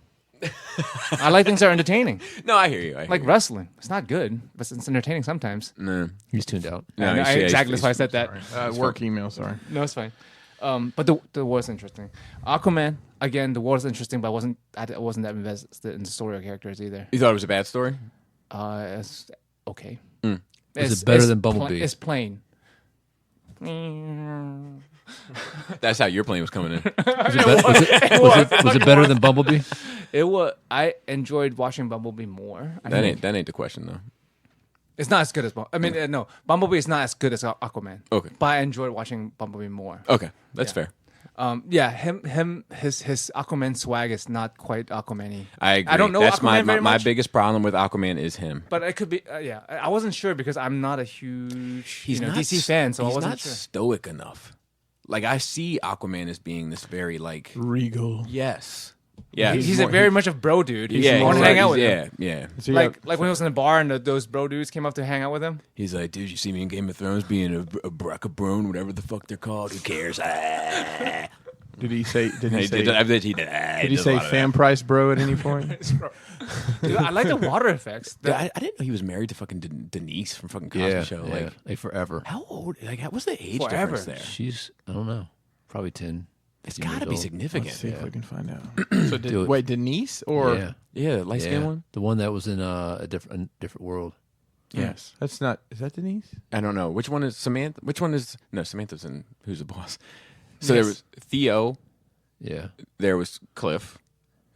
I like things that are entertaining, No, I hear you. I hear like you. wresling. It's not good, but it's entertaining sometimes. No. He's tuned out. No, I know, he's- exactly. he's- That's why I said that. Work email, sorry. No, it's fine. But the war is interesting. Aquaman again. The war is interesting, but I wasn't that invested in the story or characters either. You thought it was a bad story? It's okay. Is it better than Bumblebee? It's plain. That's how your plane was coming in. Was it better than Bumblebee? It was. I enjoyed watching Bumblebee more. That ain't the question though. It's not as good as no. Bumblebee is not as good as Aquaman. Okay. But I enjoyed watching Bumblebee more. Okay, that's Yeah. fair. His Aquaman swag is not quite Aquaman-y. I agree. I don't know That's Aquaman very my much. biggest problem with Aquaman is him. But it could be, I wasn't sure because I'm not a huge not DC fan, so I he's wasn't not sure. stoic enough. Like I see Aquaman as being this very like Regal. yes, yeah. He's a very much a bro dude. He's yeah, more to he's hang like- out with him. yeah. Like when he was in the bar and those bro dudes came up to hang out with him. He's like, dude, you see me in Game of Thrones being a braccabrone, whatever the fuck they're called. Who cares? Ah. Did he say? Did He he say? did. I bet he did. Did he say fan price, bro? At any point? Dude, I like the water effects. I didn't know he was married to fucking Denise from fucking Cosby Yeah, Show. yeah. Like forever. How old? Like, what's the age Forever. difference there? She's, I don't know, probably 10. It's 15 got to years be old. significant. Let's see if we can find out. So Do it. wait, Denise or Yeah, Yeah, light skin yeah. one. The one that was in a different world. yes? That's not. Is that Denise? I don't know which one is Samantha. Which one is no Samantha's in Who's the Boss? So there was Theo. Yeah, There was Cliff.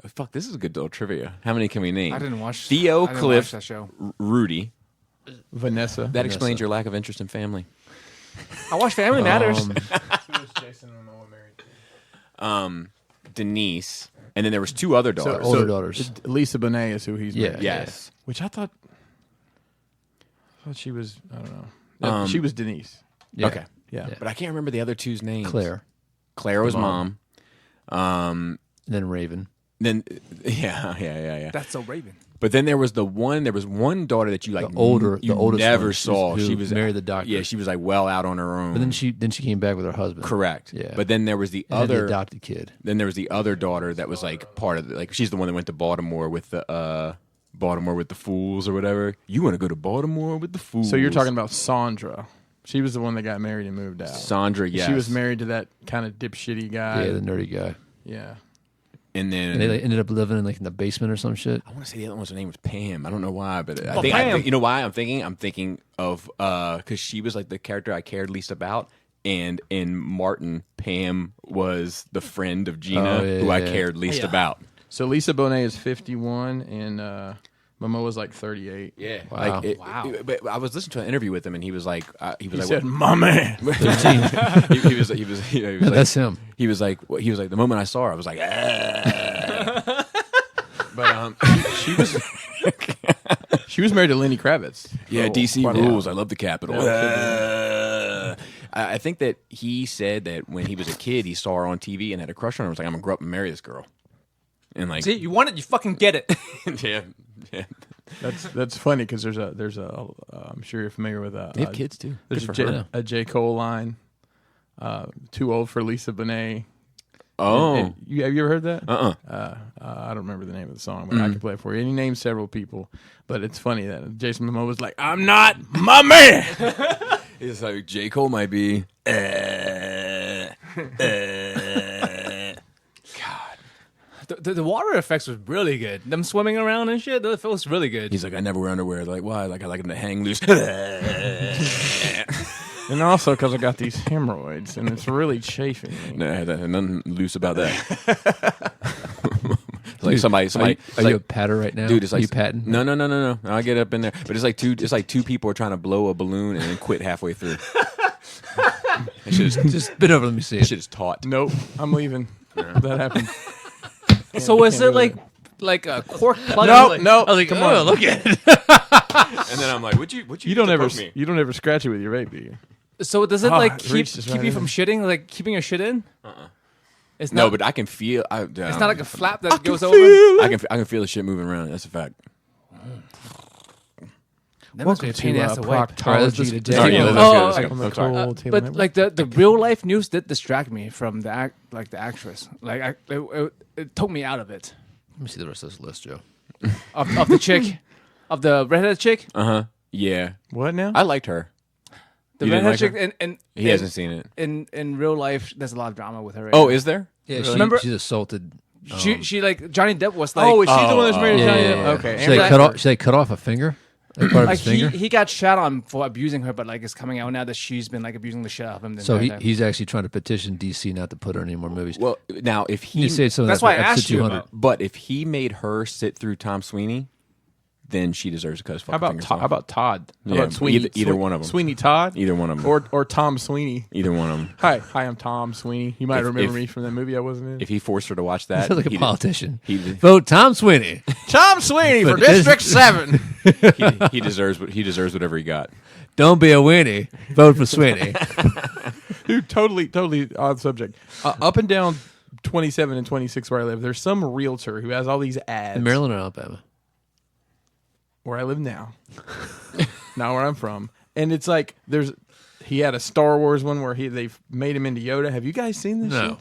Oh, fuck, this is a good little trivia. How many can we name? I didn't watch Theo, I didn't Cliff, watch that show. Rudy. Vanessa. That explains your lack of interest in family. I watch Family Matters. Who is Jason Momoa married to? Denise, and then there was two other daughters. older daughters. Lisa Bonet is who he's Yeah. married. Yes. Which I thought she was. I don't know. She was Denise. yeah. Okay. Yeah. But I can't remember the other two's names. Claire, Claire was mom. mom. and then Raven. Then yeah. That's so Raven. But then there was one daughter that you like The older, you the oldest never one, saw. who She was married the doctor. Yeah, she was like well out on her own. But then she came back with her husband. correct. Yeah. But then there was the And then the other adopted kid. Then there was the other daughter that was like part of the, like she's the one that went to Baltimore with the fools or whatever. You want to go to Baltimore with the fools? So you're talking about Sandra. She was the one that got married and moved out. Sandra? Yes. She was married to that kind of dipshitty guy. Yeah, the nerdy guy. Yeah. and then And they like, ended up living in like in the basement or some shit. I want to say the other one's her name was Pam. I don't know why, but I Oh, think Pam. you know why I'm thinking of because she was like the character I cared least about. And in Martin, Pam was the friend of Gina Oh, yeah, who I yeah. cared least about. So Lisa Bonet is 51 and Momoa's like 38. Yeah, Wow. Wow. But I was listening to an interview with him, and he was like, He said, "My man." he was like, That's him. he was like, the moment I saw her, I was like, ah. But She was married to Lenny Kravitz. yeah, for DC quite a while. rules. I love the Capitol. I think that he said that when he was a kid, he saw her on TV and had a crush on her. I was like, I'm gonna grow up and marry this girl. And like, See, you want it, you fucking get it. yeah. That's funny because there's a I'm sure you're familiar with They have kids too. There's Good for her. a J. Cole line. Too old for Lisa Bonet. Oh, Have you ever heard that? uh-uh. I don't remember the name of the song, but I can play it for you. And he named several people, but it's funny that Jason Momoa was like, "I'm not my man." It's like J. Cole might be. The water effects was really good. Them swimming around and shit, that feels really good. He's like, I never wear underwear. They're like, why? Like, I like them to hang loose. And also because I got these hemorrhoids, and it's really chafing me. No, nothing loose about that. It's like somebody. Are it's you like, a patter right now? dude, it's like you patting? No. I'll get up in there, but it's like two people are trying to blow a balloon and then quit halfway through. That shit is Just bit over. Let me see that it. shit is taut. Nope, I'm leaving. That happened. So is can't it do like a cork plug? No, I was like, come oh, on. look at it. And then I'm like, what you You don't ever me? you don't ever scratch it with your vape, do you? So does it Ah, like it keep reaches right you in. from shitting? Like keeping your shit in? It's No, not. but I can feel. it's not like a flap that goes over. I can feel the shit moving around. That's a fact. That must be a pain in the ass to wipe. Proctology today. Sorry, yeah, Oh, let's okay. go. On the I'm sorry. Cold Table But Network. like the real life news did distract me from the the actress. Like it took me out of it. Let me see the rest of this list, Joe. Of the chick, of the redheaded chick, Yeah, What now? I liked her. the You didn't redheaded like chick, and He hasn't seen it. in real life. There's a lot of drama with her. Right Oh, now. is there? Yeah, Remember- she's assaulted. she like Johnny Depp was like, Oh, is she the one that's married to Yeah, Johnny yeah, Depp? yeah. Okay. She Amber like cut Heard. off. She like cut off a finger. Like part of like his finger. he got shot on for abusing her, but like it's coming out now that she's been like abusing the shit out of him. the So entire time. he's actually trying to petition DC not to put her in any more movies. Well, now if He he said some of That's that why for I asked episode you 200. about- But if he made her sit through Tom Sweeney, then she deserves to cut his fucking fingers off. How about Todd? How Yeah, about Sweeney? either one of 'em. Sweeney Todd? Either one of them. Or Tom Sweeney. Either one of them. Hi, I'm Tom Sweeney. You might If- remember if- me from that movie I wasn't in. If he forced her to watch that, Sounds like a he'd- politician. He, Vote Tom Sweeney. Tom Sweeney for But this- District 7. he deserves whatever he got. Don't be a weenie. Vote for Sweeney. Dude, totally odd subject. Up and down 27 and 26 where I live, there's some realtor who has all these ads. In Maryland or Alabama? Where I live now. Not where I'm from. And it's like he had a Star Wars one where they've made him into Yoda. Have you guys seen this No. shit?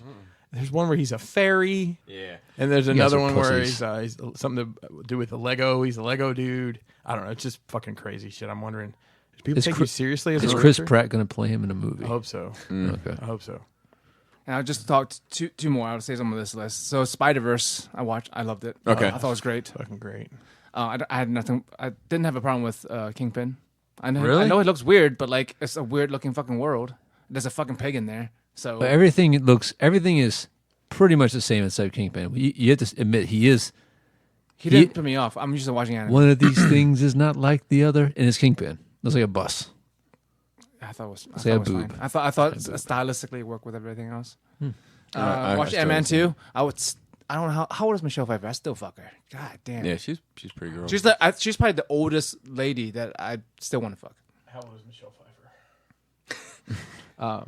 There's one where he's a fairy. Yeah. And there's guys another are one where pussies. he's something to do with the Lego. He's a Lego dude. I don't know. It's just fucking crazy shit. I'm wondering, do people Is take you Chris- seriously as Is a Chris director? Pratt going to play him in a movie? I hope so. Okay. I hope so. And I'll just talk two more. I would say some of this list. So Spider-Verse, I loved it. Okay. I thought it was great. Fucking great. I had nothing. I didn't have a problem with Kingpin. I know Really? it looks weird, but like it's a weird looking fucking world. There's a fucking pig in there. So But everything is pretty much the same inside Kingpin. You have to admit he didn't put me off. I'm used to watching anime. one of these things is not like the other, and it's Kingpin. Looks like a bus. I thought it was, Say a it was boob. fine. I thought stylistically it worked with everything else. I Watched still Ant-Man haven't 2. I don't know how old is Michelle Pfeiffer. I still fuck her. God damn. Yeah, she's pretty girl. She's probably the oldest lady that I still want to fuck. How old is Michelle Pfeiffer?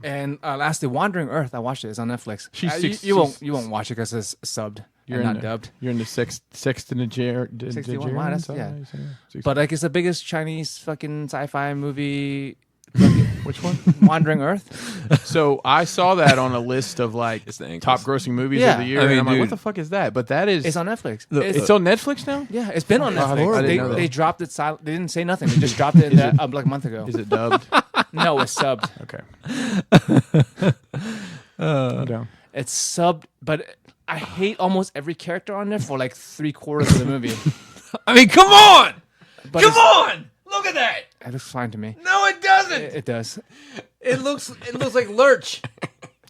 And lastly, Wandering Earth. I watched it. It's on Netflix. She's you won't watch it because it's subbed. You're and not in dubbed. You're in the sixth in the jail. 61. Wow, that's- yeah. But But like, it's the biggest Chinese fucking sci-fi movie. which one? Wandering Earth. So I saw that on a list of like It's the ankles. top grossing movies Yeah. of the year, I mean, and I'm like, dude. what the fuck is that? But that is It's on Netflix. it's on Netflix now. Yeah, it's been on Oh, I Netflix. didn't know that. They dropped it silent. They didn't say nothing. They just dropped it like a month ago. Is it dubbed? No, it's subbed. Okay. I'm down. It's subbed, but I hate almost every character on there for like 3/4 of the movie. I mean, come on! But Come it's- on! Look at that! It looks fine to me. No, it doesn't! It does. It looks like Lurch.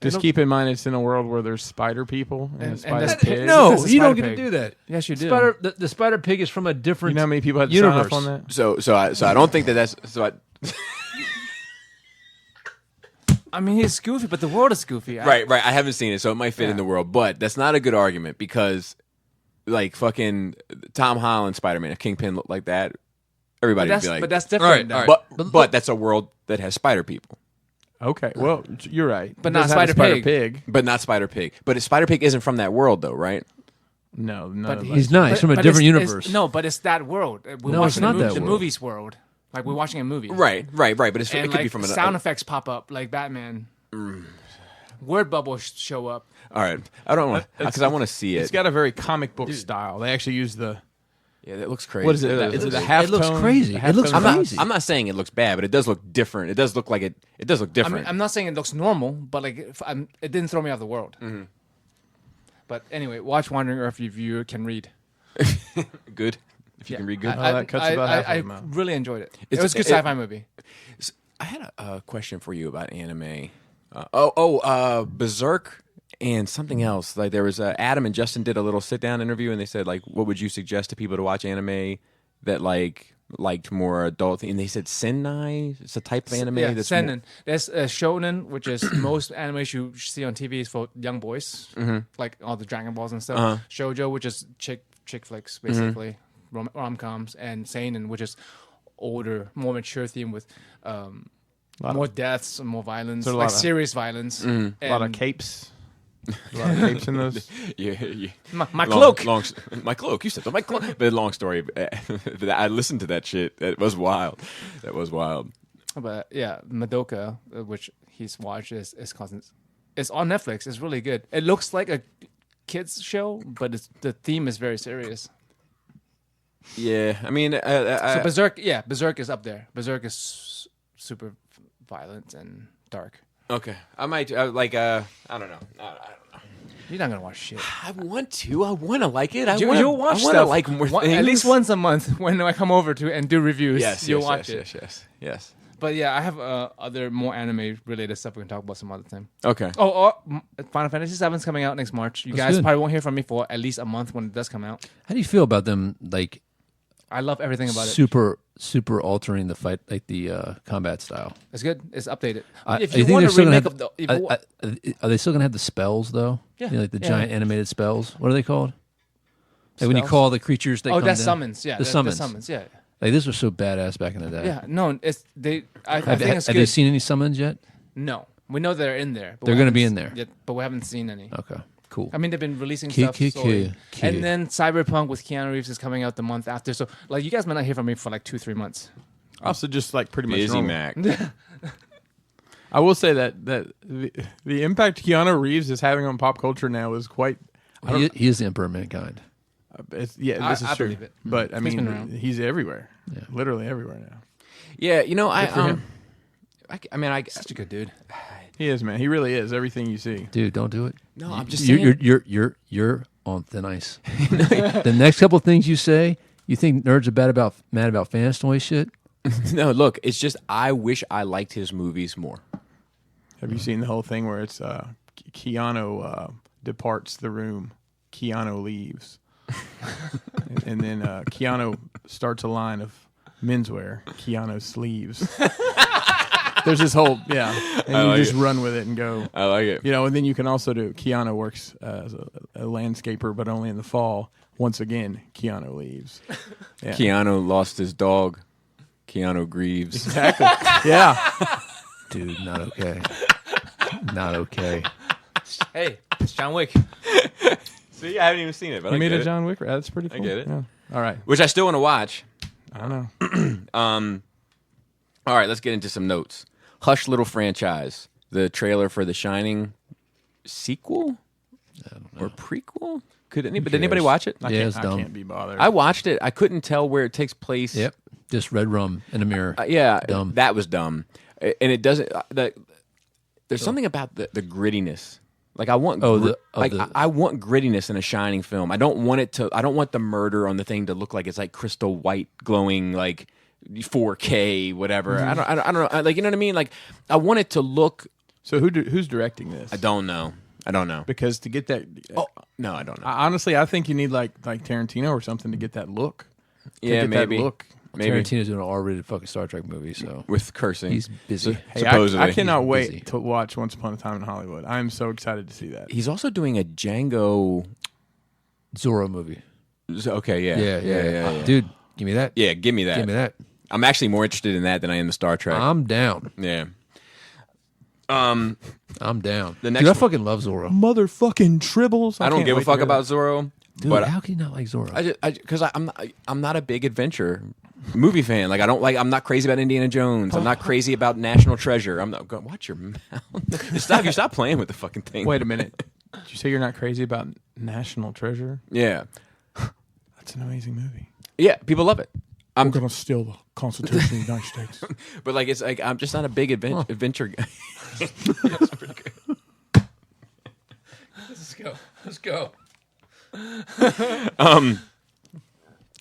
Just keep in mind, it's in a world where there's spider people and, And- a spider and there's pig. pigs. No, It's a you don't spider get to pig. do that. Yes, you do. The spider pig is from a You different know how many people had to universe. sign off on that? So I don't think that's so. I mean, he's goofy, but the world is goofy. Right. I haven't seen it, so it might fit in the world, but that's not a good argument because, like, fucking Tom Holland Spider-Man, if Kingpin looked like that, everybody would be like, But that's different. All right, though. all right. but look- that's a world that has spider people, Okay, well, you're right. But It not does have a Spider-Pig. Pig. but not Spider Pig. But Spider Pig isn't from that world, though, right? No, none But of He's us. not. He's from a different it's- universe. No, but it's that world. We're No, it's watching not the, that the world. movies world. Like we're watching a movie. Right. But it And could like be from sound effects pop up, like Batman. Word bubbles show up. All right, I don't want because I want to see it. It's got a very comic book style. They actually use the Yeah, that looks crazy. what is it? Is it the half? It looks crazy. It looks I'm crazy. not saying it looks bad, but it does look different. It does look like it. It does look I different. mean, I'm not saying it looks normal, but like it didn't throw me off the world. But anyway, watch Wandering Earth if you can read. Good. If you can read good. that cuts about half of I them out. really enjoyed it. It's- It was a good it- sci-fi movie. I had a question for you about anime. Berserk and something else. Like there was Adam and Justin did a little sit down interview, and they said like, what would you suggest to people to watch anime that liked more adult? And they said Sentai. It's a type of anime Yeah, that's seinen. There's shonen, which is most animes you see on TV is for young boys, like all the Dragon Balls and stuff. Shoujo, which is chick flicks basically, rom coms, and seinen, which is older, more mature theme with more deaths and more violence, So a like lot of- serious violence. A lot of And capes. A lot of capes in those. yeah. My cloak. My cloak. You said my cloak. But long story. I listened to that shit. That was wild. But yeah, Madoka, which he's watched, is it's on Netflix. It's really good. It looks like a kids show, but the theme is very serious. Yeah. I mean, So Berserk is up there. Berserk is super violent and dark. okay. I might I don't know. I don't know. You're not gonna watch shit. I want to. I want to like it. You'll watch I want to stuff like more one- things. at least once a month when I come over to and do reviews. Yes. you'll yes, watch yes, it. Yes. But yeah, I have other more anime related stuff we can talk about some other time. Okay. Final Fantasy VII is coming out next March. You That's guys good. probably won't hear from me for at least a month when it does come out. How do you feel about them? Like I love everything about it. super altering the fight, like the combat style. It's good. It's updated. I If you think want they're a still gonna remake have. of the, if you wa- Are they still gonna have the spells though? Yeah. You know, like the Yeah. giant animated spells. What are they called? Like when you Spells? call the creatures. That oh, come that's down. summons. Yeah, The summons. summons. Yeah, Like this was so badass back in the day. yeah. No, it's they. I Have, think it's have good. you seen any summons yet? No, we know they're in there. But They're we gonna be haven't in there. yet, but we haven't seen any. Okay, cool. I mean, they've been releasing Cool, stuff cool, slowly. cool. And then Cyberpunk with Keanu Reeves is coming out the month after. So, like, you guys might not hear from me for like 2-3 months. Also, just like pretty much Busy normal. Mac. I will say that the impact Keanu Reeves is having on pop culture now is quite. He is the emperor of mankind. This is I true. believe it. But I He's been mean, around. he's everywhere. Yeah. Literally everywhere now. Yeah, you know, I mean, Such a good dude. He is, man. He really is. Everything you see. Dude, don't do it. No, I'm just saying. You're on thin ice. The next couple of things you say, you think nerds are mad about fans toy shit? No, look, it's just I wish I liked his movies more. Have you seen the whole thing where it's Keanu departs the room, Keanu leaves, and then Keanu starts a line of menswear, Keanu sleeves. There's this whole and you like just it. run with it and go. I like it. You know, and then you can also do Keanu works as a landscaper, but only in the fall. Once again, Keanu leaves. Yeah. Keanu lost his dog. Keanu grieves. Exactly. Yeah. Dude, not okay. Not okay. Hey, it's John Wick. See, I haven't even seen it, but You I made get a it. John Wick. That's pretty cool. get it. Yeah. All right. Which I still want to watch. I don't know. All right, let's get into some notes. Hush Little franchise. The trailer for The Shining sequel or prequel? Did anybody watch it? Yeah, it's I dumb. can't be bothered. I watched it. I couldn't tell where it takes place. Yep. Just red rum in a mirror. Yeah, Dumb. that was dumb. And it doesn't. There's something about the grittiness. Like I want. I want grittiness in a Shining film. I don't want it to. I don't want the murder on the thing to look like it's like crystal white, glowing, like 4K, whatever. Mm-hmm. I don't know. Like, you know what I mean? Like I want it to look. So who's directing this? I don't know. Because to get that, No, I don't know. honestly, I think you need like Tarantino or something to get that look. To Yeah, get maybe. That look. Maybe Tarantino's doing an R-rated fucking Star Trek movie, so with cursing. he's busy. Hey, Supposedly. I cannot He's busy. wait to watch Once Upon a Time in Hollywood. I'm so excited to see that. He's also doing a Django. Zorro movie. Okay, yeah. Dude, give me that. Yeah, give me that. Give me that. I'm actually more interested in that than I am the Star Trek. I'm down. Yeah. I'm down. The next Dude, I one- fucking love Zorro. Motherfucking tribbles. I don't can't give a wait to fuck hear about that. Zorro. Dude, but how can you not like Zorro? because I'm not a big adventure movie fan. Like I'm not crazy about Indiana Jones. I'm not crazy about National Treasure. I'm not. Watch your mouth. Stop playing with the fucking thing. Wait a minute. Did you say you're not crazy about National Treasure? Yeah, That's an amazing movie. yeah. People love it. I'm gonna steal the Constitution of the United States. But like it's like I'm just not a big adventure guy. Let's go.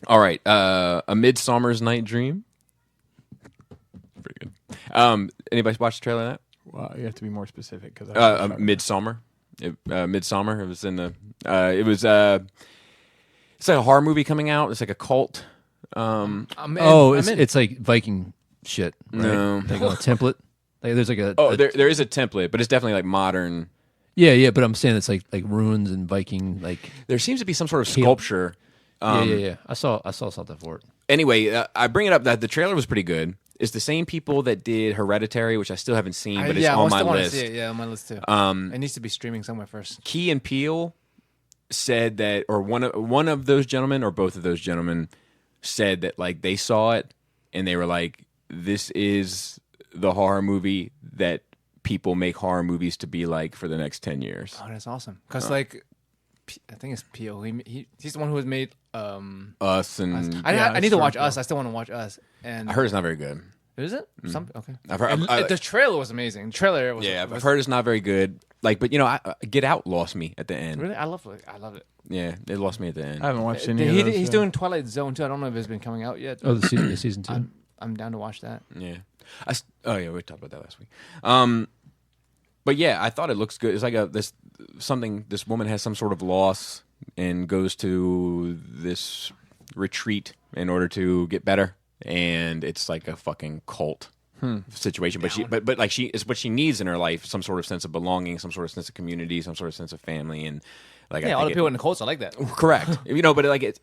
All right. A Midsummer's Night Dream. Pretty good. Anybody watch the trailer of that? Well, you have to be more specific because Midsummer. Midsummer. It was in the. It was. It's like a horror movie coming out. It's like a cult. It's like Viking shit. Right? No. Like a template. Like there's like a. There is a template, but it's definitely like modern. Yeah, but I'm saying it's like ruins and Viking like. There seems to be some sort of sculpture. Yeah. I saw something for it. Anyway, I bring it up that the trailer was pretty good. It's the same people that did Hereditary, which I still haven't seen, but it's on my list. See it. Yeah, on my list too. It needs to be streaming somewhere first. Key and Peele said that, or one of those gentlemen, or both of those gentlemen, said that like they saw it and they were like, "This is the horror movie that people make horror movies to be like for the next 10 years." Oh, that's awesome. Because like, I think it's Pio. He's the one who has made Us and I need to watch Us. I still want to watch Us. And I heard it's not very good. is it something? Okay. I've heard, The trailer was amazing. The trailer was I've heard it's not very good. Like, but you know, Get Out lost me at the end. Really, I love it. Yeah, it lost me at the end. I haven't watched any of those. He's doing Twilight Zone too. I don't know if it's been coming out yet. Oh, the season 2. I'm down to watch that. Yeah. We talked about that last week. But yeah, I thought it looks good. It's like this woman has some sort of loss and goes to this retreat in order to get better, and it's like a fucking cult situation. But like it's what she needs in her life: some sort of sense of belonging, some sort of sense of community, some sort of sense of family, and like Yeah, all the people in the cults are like that. Correct. But like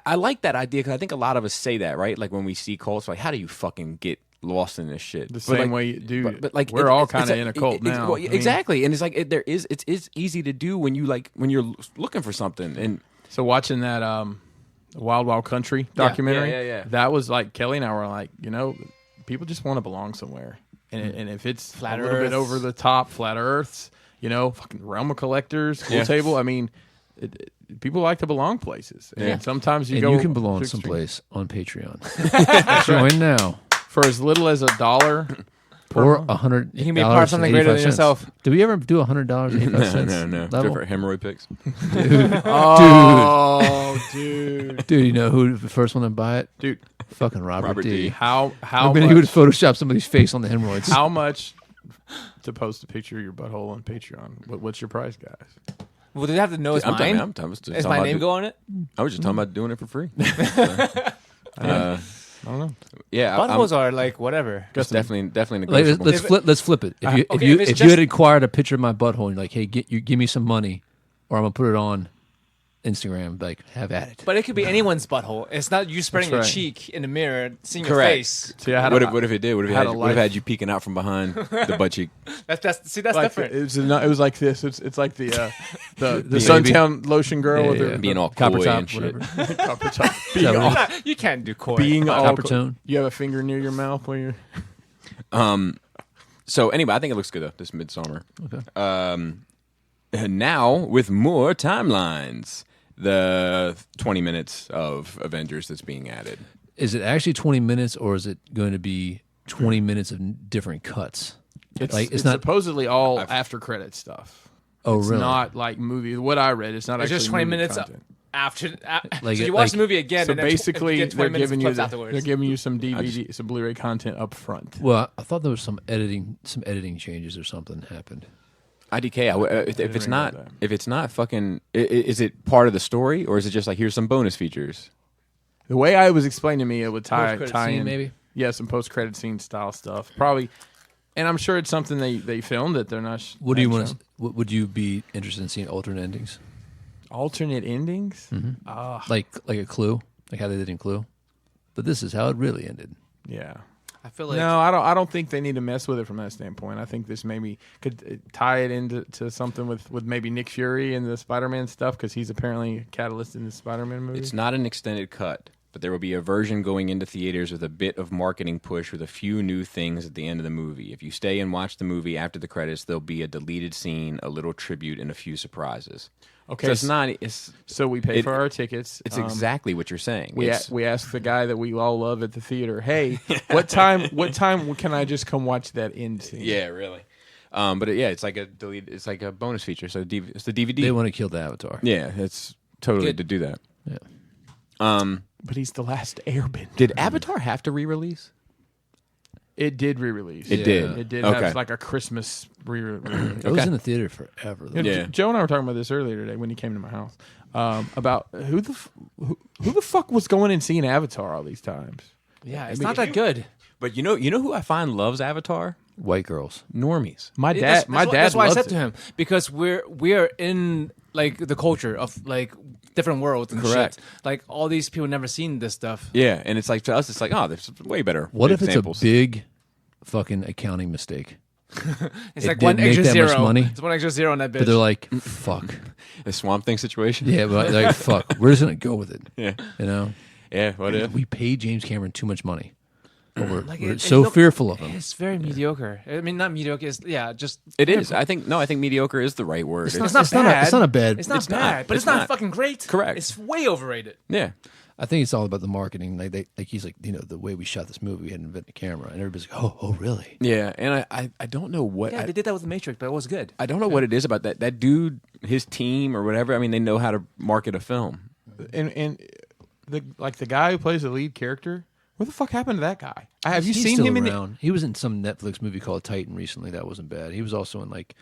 I like that idea because I think a lot of us say that, right? Like when we see cults, like how do you fucking get lost in this shit? The same way you do. But like we're all kind of in a cult now. Well, exactly, and it's like it's easy to do when you're looking for something. And So watching that Wild Wild Country documentary, yeah. that was like Kelly and I were like, people just want to belong somewhere. and if it's Flat a little bit Earths. over the top, flat Earths, fucking realm of collectors, cool table. I mean, people like to belong places, and sometimes you And go. you can belong to extreme. someplace on Patreon. Join now. For as little as $1 per Or month. $100. You can be part of something greater than yourself. Did we ever do $100.85? No. Level? Different hemorrhoid picks. Oh, dude, Dude, you know who the first one to buy it? dude, Fucking Robert D. how I mean, he would much? Photoshop somebody's face on the hemorrhoids. How much to post a picture of your butthole on Patreon? What's your price, guys? Well, do they have to know it's I'm mine? just Is talking my about name go on it? I was just talking about doing it for free. I don't know. Yeah, Buttholes are like whatever. it's definitely Like, negotiable. let's flip it. If you okay, if it's if just- you had acquired a picture of my butthole and you're like, hey, give me some money, or I'm gonna put it on Instagram, like have at it. But it could be anyone's butthole. It's not you spreading your right. cheek in the mirror, seeing your Correct. face. See, I had What if it did? What if it had had, a what if it life. had you peeking out from behind the butt cheek? That's like different. it was like this. It's like the baby. Suntown lotion girl Yeah, with yeah. her Being all Copper coy top, and shit. whatever. copper top. Being all- You can't do coy. Being all Copper tone. You have a finger near your mouth when you're. So anyway, I think it looks good though. This Midsummer. Okay. And now with more timelines, the 20 minutes of Avengers that's being added. Is it actually 20 minutes, or is it going to be 20 minutes of different cuts? It's not. supposedly all after credit stuff. Oh, It's really? not like movie. What I read, it's not It's actually just 20 movie minutes content. after. Like so it- you watch like- the movie again. So and then basically, you get 20 they're minutes giving you clips the, afterwards. they're giving you some DVD, some Blu-ray content up front. Well, I thought there was some editing changes or something happened. IDK. that. If it's not fucking, is it part of the story or is it just like here's some bonus features? The way I was explained to me, it would tie scene, in maybe? Yeah, some post-credit scene style stuff, probably. And I'm sure it's something they filmed that they're not. What do you want to? Would you be interested in seeing alternate endings, Alternate endings? like a Clue, like how they did in Clue? But this is how it really ended. Yeah. I feel like No, I don't think they need to mess with it from that standpoint. I think this maybe could tie it into something with maybe Nick Fury and the Spider-Man stuff because he's apparently a catalyst in the Spider-Man movie. It's not an extended cut, but there will be a version going into theaters with a bit of marketing push with a few new things at the end of the movie. If you stay and watch the movie after the credits, there'll be a deleted scene, a little tribute, and a few surprises. okay. So it's not. So we pay it- for our tickets. It's exactly what you're saying. We It's- we asked the guy that we all love at the theater, hey, what time can I just come watch that end scene? yeah, really. But it's like a delete. It's like a bonus feature. So it's the DVD. They want to kill the Avatar. Yeah, it's totally Good. to do that. Yeah. But he's the last Airbender. Did Avatar have to re-release? It did re-release. It did. It did Okay. have like a Christmas re-release. It was in the theater forever. Though. Yeah. Joe and I were talking about this earlier today when he came to my house about who the fuck was going and seeing Avatar all these times. yeah, it's not that good. But you know who I find loves Avatar? White girls. Normies. My dad, That's my why- dad. That's why I loves said it. to him because we're in like the culture of like different worlds and Correct. shit. Like all these people never seen this stuff. Yeah, and it's like to us, it's like, oh, there's way better. What if examples. it's a big fucking accounting mistake? It's It like didn't one make extra that much zero. money. It's one extra zero on that bitch. But they're like, fuck. a Swamp Thing situation? Yeah, but like, fuck. We're just gonna go with it. Yeah. You know, Yeah. What if? we paid James Cameron too much money. But we're Like, so look, fearful of him. It's very mediocre. I mean, not mediocre. It's just It is. I think mediocre is the right word. It's not It's not a- bad. it's not a bad- It's not it's not. bad, but It's it's not not. fucking great. Correct. It's way overrated. Yeah. I think it's all about the marketing. Like he's like, the way we shot this movie, we had to invent a camera, and everybody's like, oh, really? Yeah, and I don't know what Yeah, they did that with the Matrix, but it was good. I don't know what it is about that dude, his team or whatever. I mean, they know how to market a film. And the guy who plays the lead character. Where the fuck happened to that guy? Have you He's seen still him around? He was in some Netflix movie called Titan recently. That wasn't bad. He was also in like,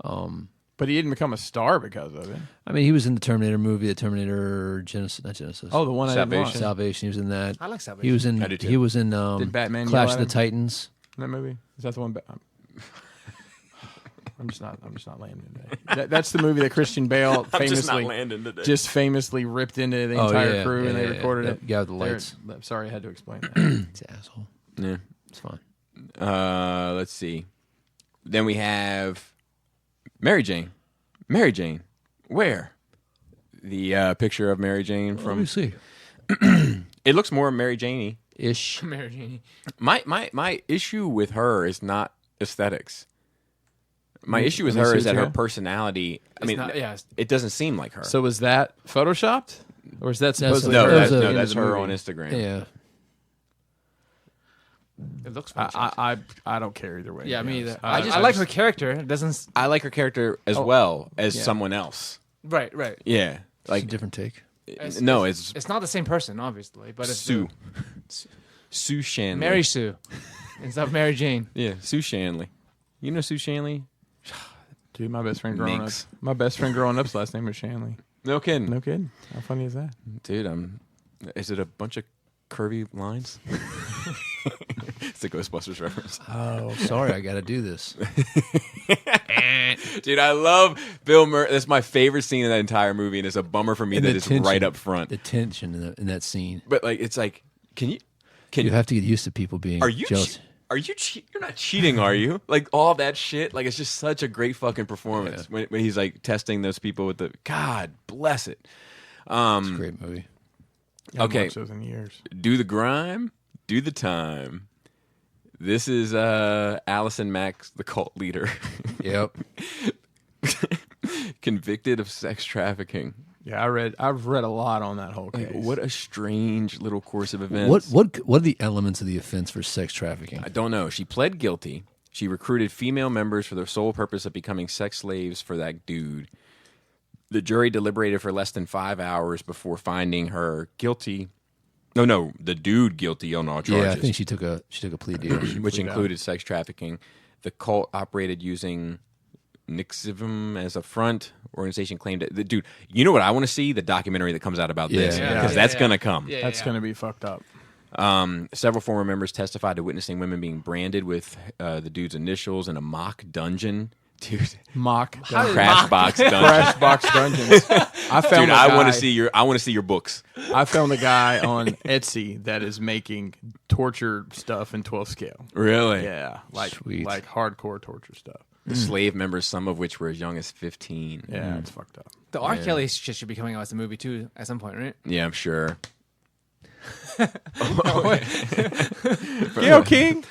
But he didn't become a star because of it. I mean, he was in the Terminator movie, the Terminator Genesis, not Genesis. Oh, the one I didn't watch. Salvation. Salvation. He was in that. I like Salvation. He was in. I do too. He was in. Did Batman Clash yell of at the him? Titans? That movie is that the one? I'm just not landing today. That's the movie that Christian Bale famously ripped into the entire crew and they recorded it. Guy with the They're- lights. Sorry, I had to explain that. He's an asshole. Yeah. It's fine. Let's see. Then we have Mary Jane. Mary Jane. Where? The picture of Mary Jane Let me from. see. It looks more Mary Jane-y. Ish. Mary Jane. My issue with her is not aesthetics. My issue with let me her see is what that you her got. personality. I mean, not- yeah. it doesn't seem like her. So was that photoshopped, or is that That's supposedly no, her her? was a- in that's the her movie? on Instagram. Yeah. It looks fun. I don't care either way. Yeah, to be me honest. either. I like her character. It doesn't. I like her character as Oh, well as yeah. someone else. Right. Right. Yeah, It's a like different take. no, it's It's not the same person, obviously, but it's Sue. Sue Shanley. Mary Sue instead of Mary Jane. Yeah, Sue Shanley. You know Sue Shanley? Dude, my best friend growing Minx. up. My best friend growing up's last name was Shanley. No kidding. No kidding. How funny is that? Dude, is it a bunch of curvy lines? It's a Ghostbusters reference. Oh, sorry, I got to do this. Dude, I love Bill Murray. That's my favorite scene in that entire movie, and it's a bummer for me And that the it's tension- right up front. The tension in that scene. But like, it's like, can You have to get used to people being are you jealous. you're not cheating, are you? Like all that shit. Like it's just such a great fucking performance when he's like testing those people with the God bless it. It's a great movie. I haven't Okay. watched those in years. Do the grime, do the time. This is Allison Mack, the cult leader, Yep. convicted of sex trafficking. Yeah, I've read a lot on that whole case. Like, what a strange little course of events. What are the elements of the offense for sex trafficking? I don't know. She pled guilty. She recruited female members for the sole purpose of becoming sex slaves for that dude. The jury deliberated for less than 5 hours before finding her guilty. No, the dude guilty on all charges. Yeah, I think she took a plea deal. which included sex trafficking. The cult operated using Nixivism as a front. Organization claimed it. Dude, you know what I want to see? The documentary that comes out about this. Yeah. Because that's going to come. That's gonna be fucked up. Several former members testified to witnessing women being branded with the dude's initials in a mock dungeon. Dude, Mock crash box dungeon. Crash Box Dungeons. I found Dude, I want to see your books. I found a guy on Etsy that is making torture stuff in 12 scale. Really? Yeah, Sweet. like hardcore torture stuff. The slave members, some of which were as young as 15. Yeah, it's fucked up. The R. Kelly shit should be coming out as a movie too at some point, right? Yeah, I'm sure. Gail King.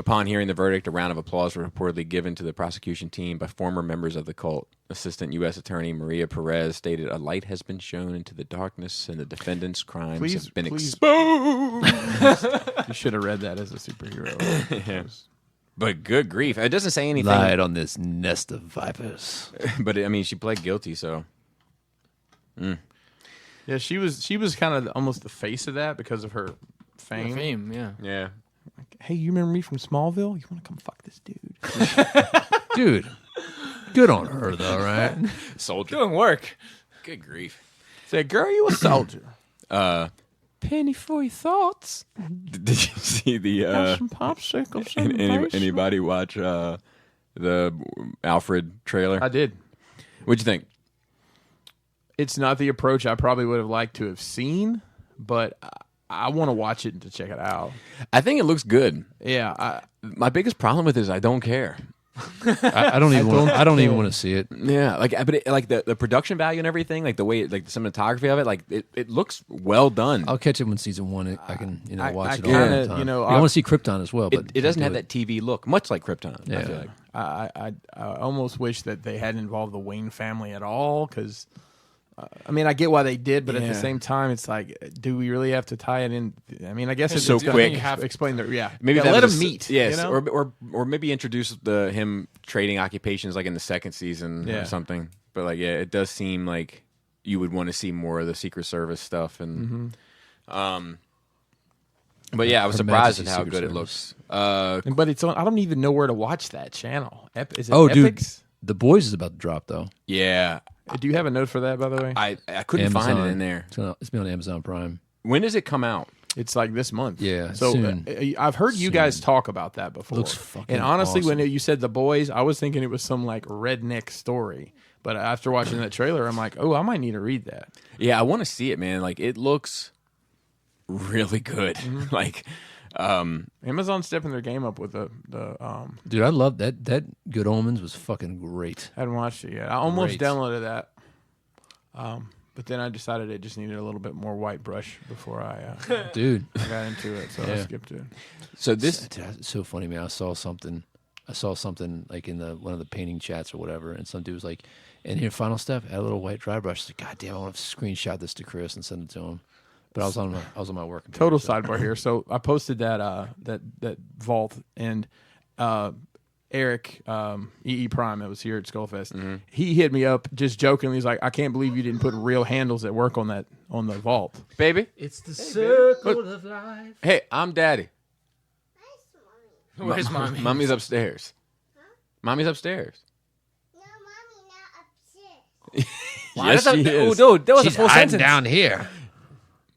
Upon hearing the verdict, a round of applause was reportedly given to the prosecution team by former members of the cult. Assistant U.S. Attorney Maria Perez stated, "A light has been shown into the darkness, and the defendant's crimes have been exposed." You should have read that as a superhero. But good grief, it doesn't say anything. Lied on this nest of vipers. But I mean, she pled guilty, so Yeah, she was kind of almost the face of that because of her fame. Fame, yeah. yeah. Hey, you remember me from Smallville? You want to come fuck this dude? Dude, good on her, though, right? Soldier. Doing work. Good grief. Say, girl, you a soldier. Penny for your thoughts. Did you see the Have some popsicles. in the basement. anybody watch the Alfred trailer? I did. What'd you think? It's not the approach I probably would have liked to have seen, but I want to watch it to check it out. I think it looks good. Yeah, My biggest problem with it is I don't care. I don't even. I don't even want to see it. Yeah, like the production value and everything, like the way, like the cinematography of it, like it looks well done. I'll catch it when season one. I can watch I it kinda, all the time. I want to see Krypton as well, but It doesn't can't have do that TV look, much like Krypton. I Yeah. feel like. I almost wish that they hadn't involved the Wayne family at all because. I mean, I get why they did, but at the Yeah. same time, it's like, do we really have to tie it in? I mean, I guess it's So gonna quick. You have to explain the Maybe yeah, that let was them a- meet. Yes, you know? or maybe introduce him trading occupations like in the second season Yeah. or something. But like, yeah, it does seem like you would want to see more of the Secret Service stuff and. But yeah, I was Her surprised at Majesty's how Secret good it Service. looks. But it's on. I don't even know where to watch that channel. Is it Oh, dude, Epix? The Boys is about to drop though. Yeah, Do you have a note for that, by the way? I couldn't find it in there. It's been on Amazon Prime. When does it come out? It's like this month. Yeah, So soon. I've heard you guys talk about that before. Looks fucking and honestly, when awesome. you said The Boys, I was thinking it was some like redneck story. But after watching that trailer, I'm like, oh, I might need to read that. Yeah, I want to see it, man. Like, it looks really good. Like, Amazon's stepping their game up with the Dude, I love that. That Good Omens was fucking great. I hadn't watched it yet. I almost Great. downloaded that. But then I decided it just needed a little bit more white brush before I Dude. got into it, so I Yeah. skipped it. So this, Dude, it's so funny, man. I saw something like in one of the painting chats or whatever, and some dude was like, "And here, final step, add a little white dry brush." I was like, God damn, I want to screenshot this to Chris and send it to him. But I was on my work computer. Total so- sidebar here. So I posted that vault, and Eric EE Prime that was here at Skullfest. He hit me up just jokingly. He's like, "I can't believe you didn't put real handles that work on the vault." baby. It's the circle of life. Hey, I'm Daddy. Where's mommy? Mommy's upstairs. Mommy's upstairs. No, mommy, not upstairs. Yes, she Oh, is. dude, that was She's a full hiding sentence. down here.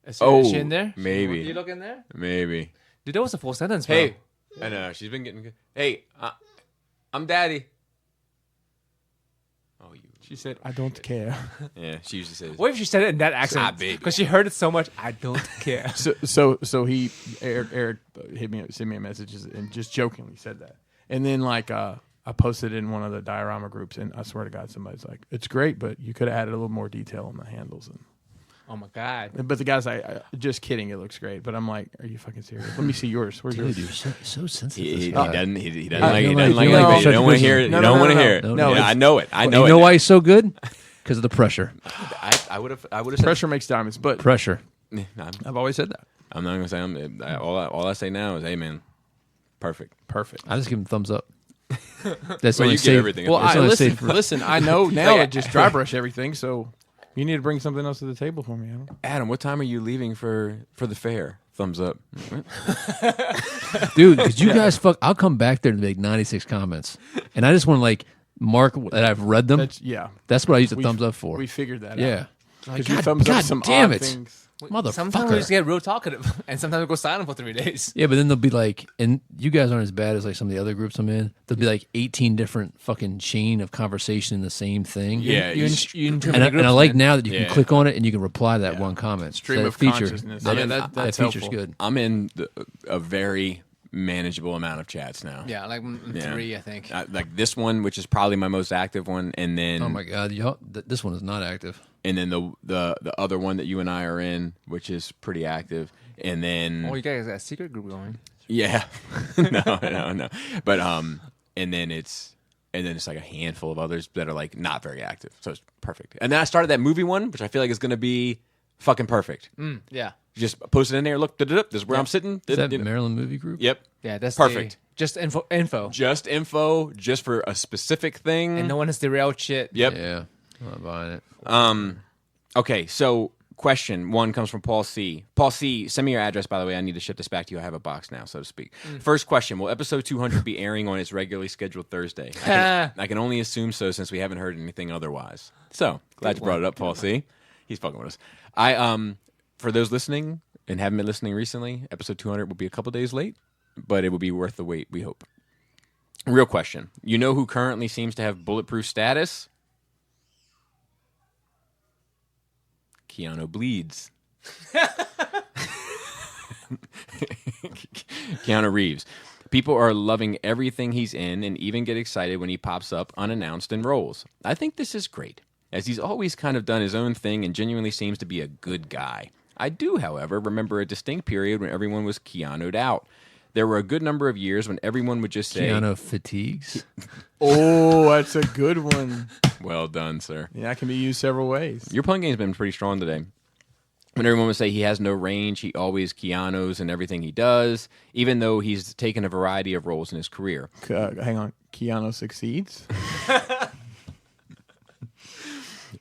Is Oh, she in there? maybe. You look in there? Maybe. Dude, that was a full sentence, bro. Hey, I know she's been getting good. Hey, I'm Daddy. Oh, you. She said, "I don't care." Yeah, she usually says. What if she said it in that Ah, accent? baby. Because she heard it so much, I don't care. So Eric sent me a message and just jokingly said that, and then I posted it in one of the diorama groups, and I swear to God, somebody's like, "It's great, but you could have added a little more detail on the handles." Oh my God. But the guy's like, "Just kidding, it looks great." But I'm like, "Are you fucking serious? Let me see yours. Where's Dude, yours?" you're so sensitive. He this guy. doesn't. He doesn't I- like. He no, doesn't like no, it. no, You don't want to hear it. no, You no, don't no, want to no, hear it. no, Yeah, it's- I know it. I know You it. know why he's so good? Because of the pressure. I would have. Said. Pressure makes diamonds, but Pressure. I've always said that. I'm not gonna say. All I say now is, hey man, perfect. Perfect. I just give him thumbs up. That's Well, only you get safe. everything. Well, That's I only listen. safe for- Listen, I know now Like, to just dry brush everything. So you need to bring something else to the table for me. Adam. Adam, what time are you leaving for the fair? Thumbs up. Dude, because you guys I'll come back there to make 96 comments, and I just want to mark that I've read them. That's what I use the We- thumbs up for. We figured that. Yeah. Because Like, you God- thumbs God up some damn odd it. things. Sometimes we just Motherfucker. get real talkative, and sometimes we go silent for 3 days. Yeah, but then they'll be like, and you guys aren't as bad as some of the other groups I'm in. There'll be 18 different fucking chain of conversation in the same thing. Yeah, You in too And many I groups, like man. now that you can Yeah. click on it and you can reply to that one comment. Stream That of feature, consciousness. That, Yeah, that that's feature's helpful. good. I'm in a very manageable amount of chats now. Yeah, like Yeah. 3, I think. Like this one, which is probably my most active one, and then Oh my god, this one is not active. and then the other one that you and I are in, which is pretty active, and then Oh, you guys got a secret group going. yeah, no, but and then it's like a handful of others that are not very active, so it's perfect. And then I started that movie one, which I feel like is going to be fucking perfect. Yeah. Just post it in there. Look, this is where I'm sitting. Is that You know. Maryland movie group? Yep. Yeah, that's Perfect. Just info. Just info, just for a specific thing. And no one has derailed shit. Yep. Yeah, I'm not buying it. Okay, so question one comes from Paul C. Paul C, send me your address, by the way. I need to ship this back to you. I have a box now, so to speak. First question, will episode 200 be airing on its regularly scheduled Thursday? I can only assume so since we haven't heard anything otherwise. So, glad you brought it up, Paul C. He's fucking with us. For those listening and haven't been listening recently, episode 200 will be a couple days late, but it will be worth the wait, we hope. Real question. You know who currently seems to have bulletproof status? Keanu bleeds. Keanu Reeves. People are loving everything he's in and even get excited when he pops up unannounced in roles. I think this is great, as he's always kind of done his own thing and genuinely seems to be a good guy. I do, however, remember a distinct period when everyone was Keanu'd out. There were a good number of years when everyone would just say, Keanu fatigues. Oh, that's a good one. well done, sir. Yeah, it can be used several ways. Your playing game's been pretty strong today. When everyone would say he has no range, he always Keanu's in everything he does, even though he's taken a variety of roles in his career. Hang on. Keanu succeeds?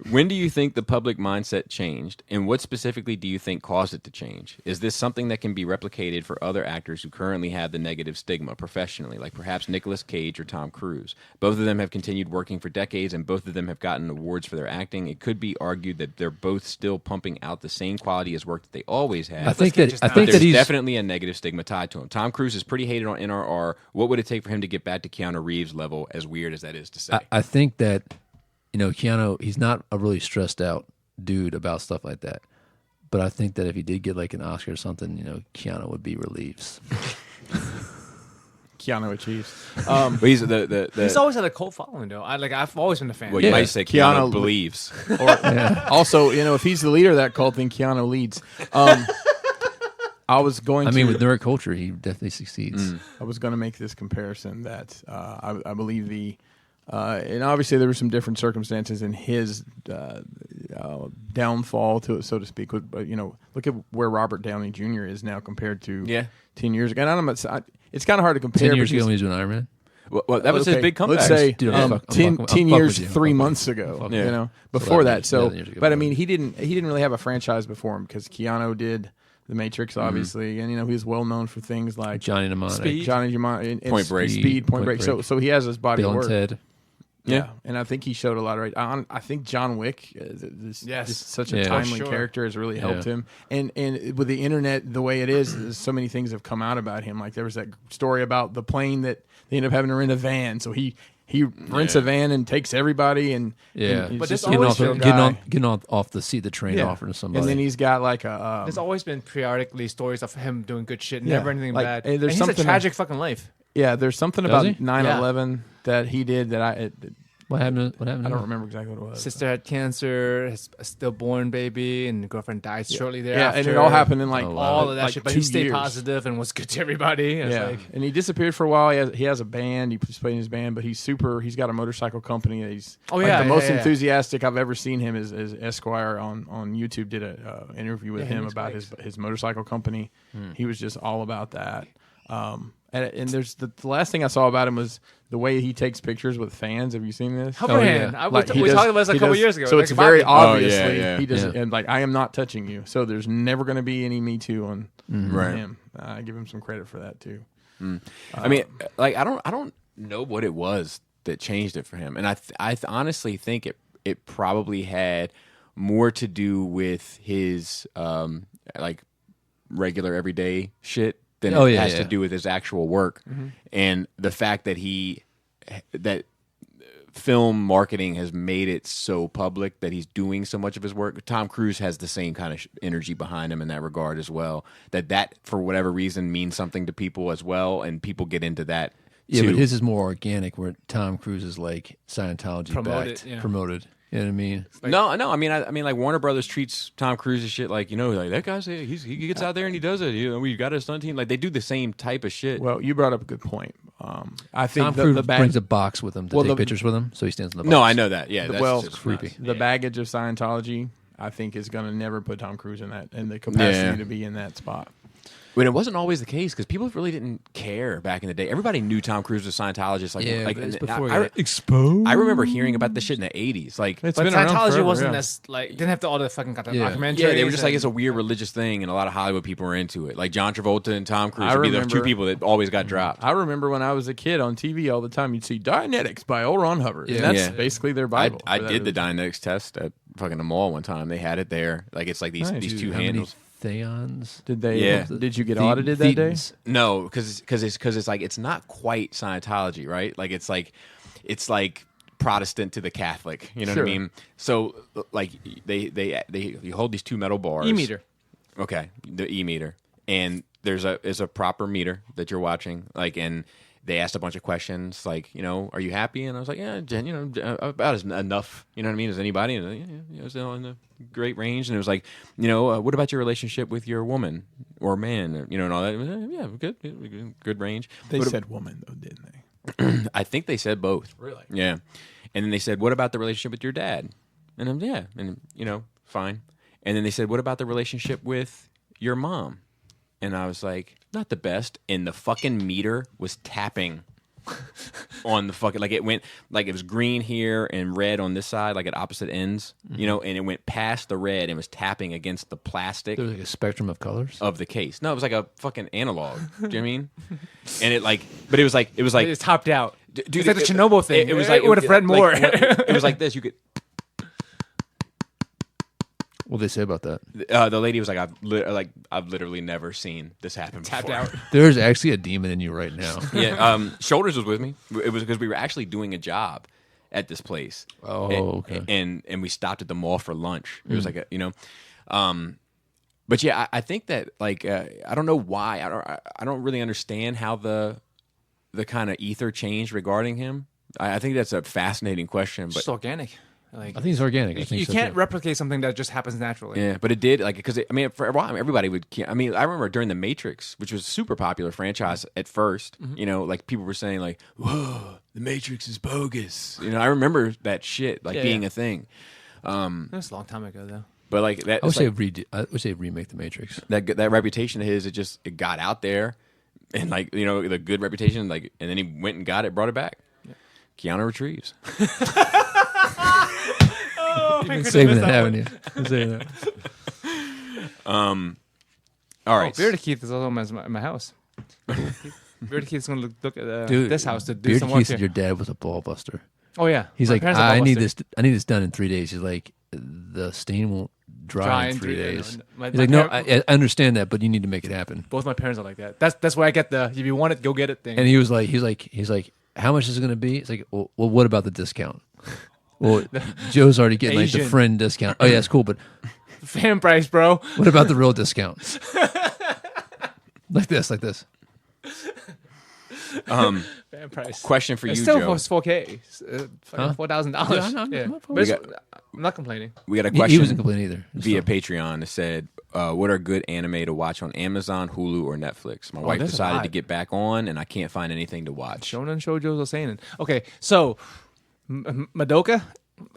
When do you think the public mindset changed, and what specifically do you think caused it to change? Is this something that can be replicated for other actors who currently have the negative stigma professionally, like perhaps Nicolas Cage or Tom Cruise? Both of them have continued working for decades, and both of them have gotten awards for their acting. It could be argued that they're both still pumping out the same quality as work that they always have. I think that There's he's definitely a negative stigma tied to him. Tom Cruise is pretty hated on NRR. What would it take for him to get back to Keanu Reeves' level, as weird as that is to say? I think that, Keanu, he's not a really stressed out dude about stuff like that. But I think that if he did get an Oscar or something, Keanu would be relieved. Keanu Keanu achieves. But he's the He's always had a cult following, though. I've always been a fan. well, you Yeah. might say Keanu, Keanu- believes. Also, if he's the leader of that cult, then Keanu leads. I was going I to. mean, with nerd culture, he definitely succeeds. I was going to make this comparison that I believe and obviously there were some different circumstances in his downfall, so to speak. But look at where Robert Downey Jr. is now compared to 10 years ago. And it's kind of hard to compare. 10 years because- ago when he was doing Iron Man. Well, that was his big comeback. Let's say Dude, I'm fuck 10 with 10 you. years, I'm fuck 3 with months you. ago. Fuck You know, So before 11 that. years- So, 11 years ago, but I whatever. mean, he didn't really have a franchise before him because Keanu did The Matrix, obviously, and he was well known for things like Johnny Mnemonic, Speed. Johnny Mnemonic, and Point Break. Speed, Point Break. So he has his body Bill of and work. Ted. Yeah, and I think he showed a lot of. I think John Wick, Yes. just such a Yeah. timely For sure. character, has really helped Yeah. him. And with the internet the way it is, so many things have come out about him. Like there was that story about the plane that they ended up having to rent a van, so he rents a van and takes everybody, and Yeah, and he's But just this a getting always off, chill the, guy. getting off the seat, the train Yeah. offering to somebody. And then he's got like a. There's always been periodically stories of him doing good shit, Yeah. never anything Like, bad. there's And he's something a tragic fucking life. Yeah, there's something Does about he? 9/11 that he did that what happened? What happened? I don't remember exactly what it was. Sister had cancer, his stillborn baby, and the girlfriend died shortly Yeah, thereafter. and it all happened in like Oh, wow. all of that like shit. But 2 he stayed years. positive and was good to everybody. And Yeah, it's like, and he disappeared for a while. He has a band. He's playing his band, but he's got a motorcycle company. That he's Oh, like, yeah, the yeah, most yeah. enthusiastic I've ever seen him is Esquire on YouTube did a interview with Yeah, he him looks about great. his motorcycle company. He was just all about that. And there's the last thing I saw about him was the way he takes pictures with fans. Have you seen this? Hover hand. He We does- talked about this a he couple does- years ago. So Like, it's about very me. obviously yeah. he doesn't Yeah. and like I am not touching you. So there's never going to be any Me Too on Right. him. I give him some credit for that too. I mean, like I don't know what it was that changed it for him, and I honestly think it probably had more to do with his like regular everyday shit than Oh, it yeah, has yeah. to do with his actual work, and the fact that that film marketing has made it so public that he's doing so much of his work. Tom Cruise has the same kind of energy behind him in that regard as well. That for whatever reason means something to people as well, and people get into that. Yeah, too. but his is more organic, where Tom Cruise is like Scientology Promoted, backed, yeah. promoted. You know what I mean? No, I mean, like Warner Brothers treats Tom Cruise's shit like like that guy's he gets out there and he does it. We got a stunt team. Like they do the same type of shit. Well, you brought up a good point. I think Tom the Cruise bag, brings a box with him to Well, take the- pictures with him, so he stands in the box. no, I know that. Yeah, that's well, just creepy. the baggage of Scientology, I think, is going to never put Tom Cruise in the capacity Yeah. to be in that spot. But it wasn't always the case because people really didn't care back in the day. Everybody knew Tom Cruise was a Scientologist. Yeah, like but it's and before he I, got exposed. I remember hearing about this shit in the 80s. Like, It's but been around Scientology forever, wasn't yeah. as like didn't have to all the fucking Yeah. documentaries. yeah, they were just like it's a and- weird religious thing, and a lot of Hollywood people were into it. Like John Travolta and Tom Cruise I would be the remember- two people that always got dropped. I remember when I was a kid on TV all the time, you'd see Dianetics by L. Ron Hubbard. Yeah. And that's Yeah. basically their I Bible. I for that did the religion. Dynetics test at fucking the mall one time. They had it there. Like it's like these Nice. these Dude, two how many handles. Did Yeah. Did you get audited that day? Thetans. No, because it's like it's not quite Scientology, right? Like it's like Protestant to the Catholic. You know Sure. what I mean? So like they you hold these two metal bars. E-meter. Okay, the E-meter, and there's a proper meter that you're watching, like, and they asked a bunch of questions, like, are you happy? And I was like, yeah, Jen, about as enough, you know what I mean, as anybody, and it was in a great range, and it was like, what about your relationship with your woman or man, and all that? It was, yeah, good range. They What- said woman, though, didn't they? I think they said both. Really? Yeah. And then they said, what about the relationship with your dad? And I'm, yeah, and, fine. And then they said, what about the relationship with your mom? And I was like, not the best. And the fucking meter was tapping on the fucking, like it went, like it was green here and red on this side, like at opposite ends, and it went past the red and was tapping against the plastic There was like a spectrum of colors. of the case. No, it was like a fucking analog. Do you know what I mean? And it like, but it was like, It's topped out. dude, It's like the Chernobyl thing. It was It like would've read more. It was like this. You could. What did they say about that? The lady was like, I've literally never seen this happen Tapped before. out. There's actually a demon in you right now. Yeah. Shoulders was with me. It was because we were actually doing a job at this place. Oh, okay. And we stopped at the mall for lunch. It was like but yeah, I think that like I don't know why I don't really understand how the the kind of ether changed regarding him? I think that's a fascinating question, It's but just organic. Like, I think it's organic. I think you so, can't too. replicate something that just happens naturally. yeah, but it did because I mean, for a while, everybody would. I mean, I remember during the Matrix, which was a super popular franchise at 1st. You know, like people were saying like, "Whoa, the Matrix is bogus." You know, I remember that shit like being a thing. That was a long time ago, though. But like that, I wish like, I wish they remake the Matrix. that reputation of his, it got out there, and like you know the good reputation, like, and then he went and got it, brought it back. Keanu Reeves. You've been saving that, haven't you? Been saving that. All right, Bearded Keith is also in my house. Bearded Keith's going to look at Dude, this house to do Beard some work Keith here. said your dad was a ball buster. Oh, yeah. He's My like, parents are I ball need busters. this. I need this done in 3 days. He's like, the stain won't dry in 3 days. My He's like, no, parent- I understand that, but you need to make it happen. Both my parents are like that. That's where I get the, if you want it, go get it thing. And he was like, he's like, how much is it going to be? It's like, well, what about the discount? Well, Joe's already getting like the Asian. friend discount. Oh yeah, it's cool, but Fan price, bro. what about the real discount? like this. Fan price. question for It you, still Joe. was $4K. Huh? $4,000. Yeah, I know, Yeah. I'm But We got- I'm not complaining. We got a He question wasn't complaining either. via Patreon that said, "What are good anime to watch on Amazon, Hulu, or Netflix?" My wife there's a decided lot. to get back on, and I can't find anything to watch. Shonen shoujos or seinen. Okay, so Madoka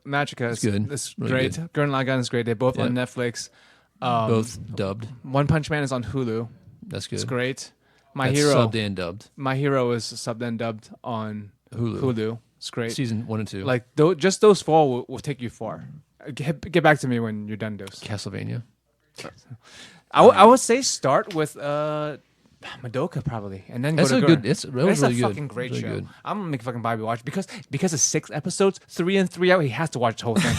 Magica is good. It's Really great. good. Gurren Lagann is great. They're both on Netflix. Both dubbed. One Punch Man is on Hulu. That's good. It's great. My That's Hero. subbed and dubbed. My Hero is subbed and dubbed on Hulu. It's great. Season 1 and 2. Like just those four will take you far. Get back to me when you're done, those. Castlevania. I would say start with Madoka probably, and then That's go a to good. Gurren. It's that was That's really a good. fucking great Really show. good. I'm gonna make fucking Bobby watch because of 6 episodes, 3 in 3 out. He has to watch the whole thing.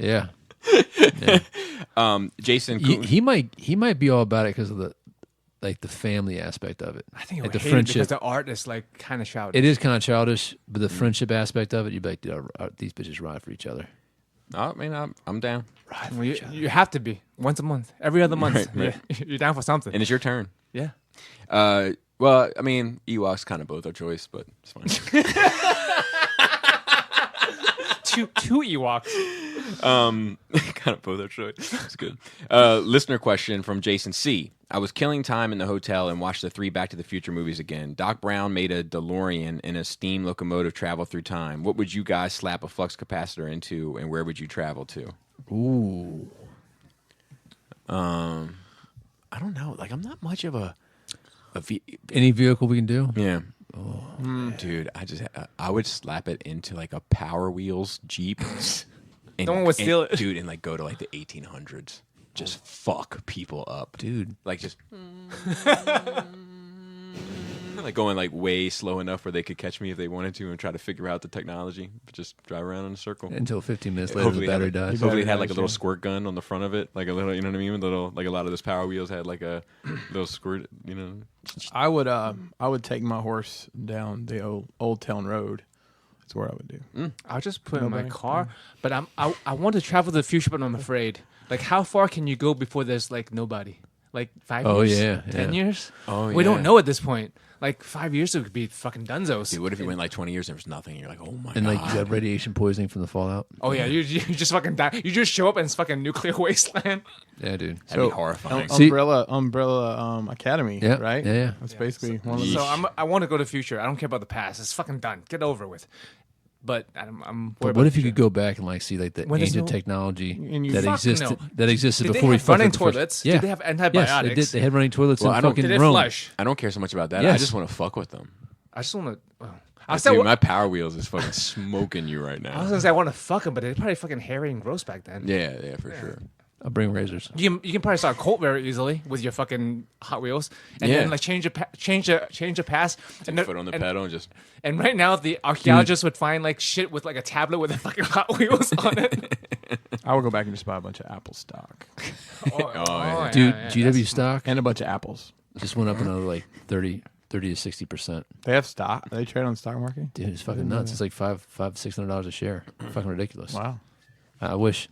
Yeah. Jason, He might be all about it because of the family aspect of it. I think like the the friendship. because the art is like kind of shouty. It is kind of childish, but the friendship aspect of it, you'd be like, dude, these bitches ride for each other. I mean, I'm down, Well, you have to be once a month, every other month. Right. You're down for something. and it's your turn. Yeah. Well, I mean, Ewoks kind of both our choice, but it's fine. two Ewoks. Kind of both our choice. It's good. Listener question from Jason C. I was killing time in the hotel and watched the 3 Back to the Future movies again. Doc Brown made a DeLorean and a steam locomotive travel through time. What would you guys slap a flux capacitor into, and where would you travel to? Ooh. I don't know. Like, I'm not much of a Any vehicle we can do? yeah. Dude, I would slap it into like a Power Wheels Jeep. And, No one would steal it. Dude, and like go to like the 1800s. Just fuck people up. Dude. Like just like going like way slow enough where they could catch me if they wanted to and try to figure out the technology. But just drive around in a circle. Until 15 minutes later, the it battery had, dies. hopefully it had like a dies, little yeah. squirt gun on the front of it. Like a little, you know what I mean? Little, like a lot of those Power Wheels had like a little squirt, you know. I would take my horse down the old town road. That's what I would do. I'll just put it in my Nobody? car, but I want to travel to the future, but I'm afraid. Like, how far can you go before there's like nobody? Like 5 Oh, years? yeah, 10 yeah. years? Oh, We yeah. don't know at this point. Like 5 years, it would be fucking dunzos. Dude, what if you went like 20 years and there was nothing? And you're like, oh my And god. like you got radiation poisoning from the fallout. Oh yeah, you just fucking die. You just show up and it's fucking nuclear wasteland. Yeah, dude. That'd be horrifying. See- Umbrella Academy, Yeah, right? yeah. That's basically one of Yeesh. the. So I want to go to the future. I don't care about the past. It's fucking done. Get over with. But I'm But worried what about if you the could go back and like see like the When there's ancient no- technology And you- that Fuck existed no. that existed Did before they we have running fucked with the toilets? First, yeah. Did they have antibiotics? Yes, they did. They had running toilets Well, in I don't- fucking Did they Rome. flush? I don't care so much about that. I Yes. just want to fuck with them. I just want to. Dude, my Power Wheels is fucking smoking you right I was now. gonna say I want to fuck him, but they're probably fucking hairy and gross back then. Yeah, for sure. I'll bring razors. You can probably start a cult very easily with your fucking Hot Wheels, and Yeah. then like change a pass, and Foot on the pedal and just. And right now, the archaeologists would find like shit with like a tablet with a fucking Hot Wheels on it. I would go back and just buy a bunch of Apple stock yeah. Dude, yeah, GW stock and a bunch of apples. just went up another like 30 to 60%. They have stock. They trade on the stock market. Dude, it's fucking nuts. It's like $600 a share. Fucking ridiculous. Wow. I wish.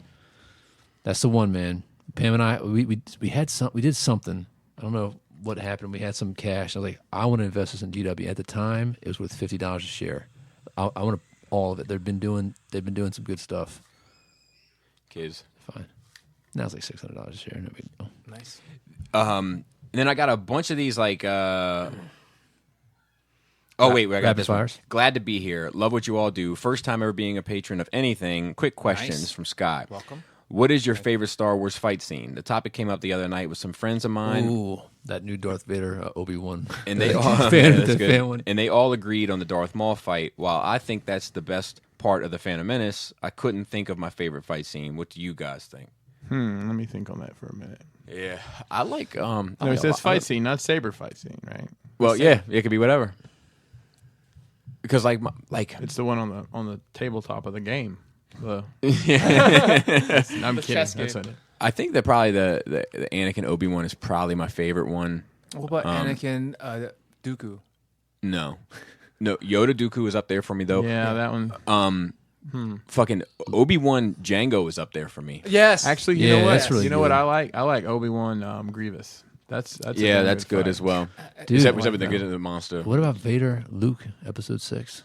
That's the one, man. Pam and I, we did something. I don't know what happened. We had some cash. I was like, I want to invest this in GW. At the time, it was worth $50 a share. I want all of it. They've been doing some good stuff. Kids. Fine. Now it's like $600 a share. No big deal. Nice. And then I got a bunch of these like. Oh wait, I got Rapid this one. fires? Glad to be here. Love what you all do. First time ever being a patron of anything. Quick questions Nice. from Sky. Welcome. What is your favorite Star Wars fight scene? The topic came up the other night with some friends of mine. Ooh, that new Darth Vader Obi-Wan. And they all fan, that's the good. fan one. And they all agreed on the Darth Maul fight. While I think that's the best part of the Phantom Menace, I couldn't think of my favorite fight scene. What do you guys think? Let me think on that for a minute. Yeah, I like. No, it says fight scene, not saber fight scene, right? Well, yeah, it could be whatever. Because like It's the one on the tabletop of the game. I'm kidding. chess That's game. it. I think that probably the Anakin Obi-Wan is probably my favorite one. What about Anakin Dooku? No, Yoda Dooku is up there for me though. Yeah, that one. Fucking Obi-Wan Django is up there for me. Yes. Actually, you Yeah, know what? that's really you know what good. I like? I like Obi-Wan Grievous. That's a Yeah, damn that's good fight. as well. Dude, Except I for like the that good of the monster. What about Vader, Luke, Episode 6?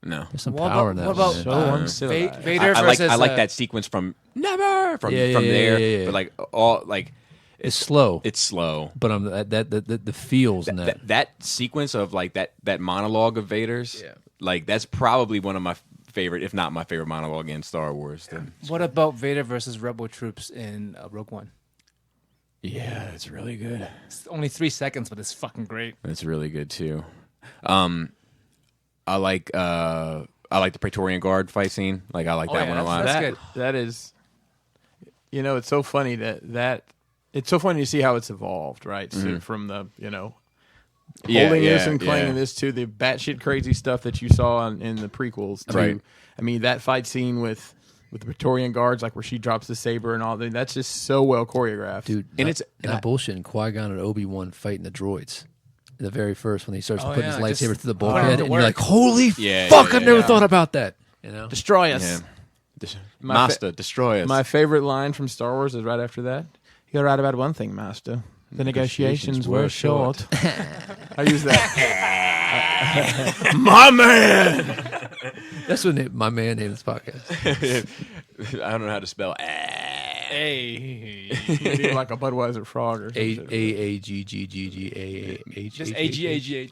No. There's some What power about- in that what one. about, man. So uncivilized. Vader I versus like that sequence from Never from Yeah, there, yeah. but like all like It's slow, it's slow. but the feels in that. That sequence of like that monologue of Vader's, Yeah. like that's probably one of my favorite, if not my favorite monologue in Star Wars. What about Vader versus Rebel troops in Rogue One? Yeah, it's really good. It's only 3 seconds, but it's fucking great. That's really good too. I like the Praetorian Guard fight scene. Like I like Oh, that yeah, one a lot. that's That good. that is, it's so funny that it's so funny to see how it's evolved, right? So from the holding this and clanging this to the batshit crazy stuff that you saw in the prequels. To, Right. I mean, that fight scene with the Praetorian Guards, like where she drops the saber and all that, that's just so well choreographed. Dude, And it's not bullshit. And Qui-Gon and Obi-Wan fighting the droids. The very first when he starts putting his lightsaber just through the put it bulkhead, to and you're work. like, "Holy Yeah, fuck! yeah, I've never yeah. thought about that." You know, Destroy us. Yeah. My Master, destroy us. My favorite line from Star Wars is right after that. You're right about one thing, Master. The negotiations were short. I use that. My man. that's what my man named this podcast. I don't know how to spell. Hey. Like a Budweiser frog or A something. A G G G G A H. Just AG.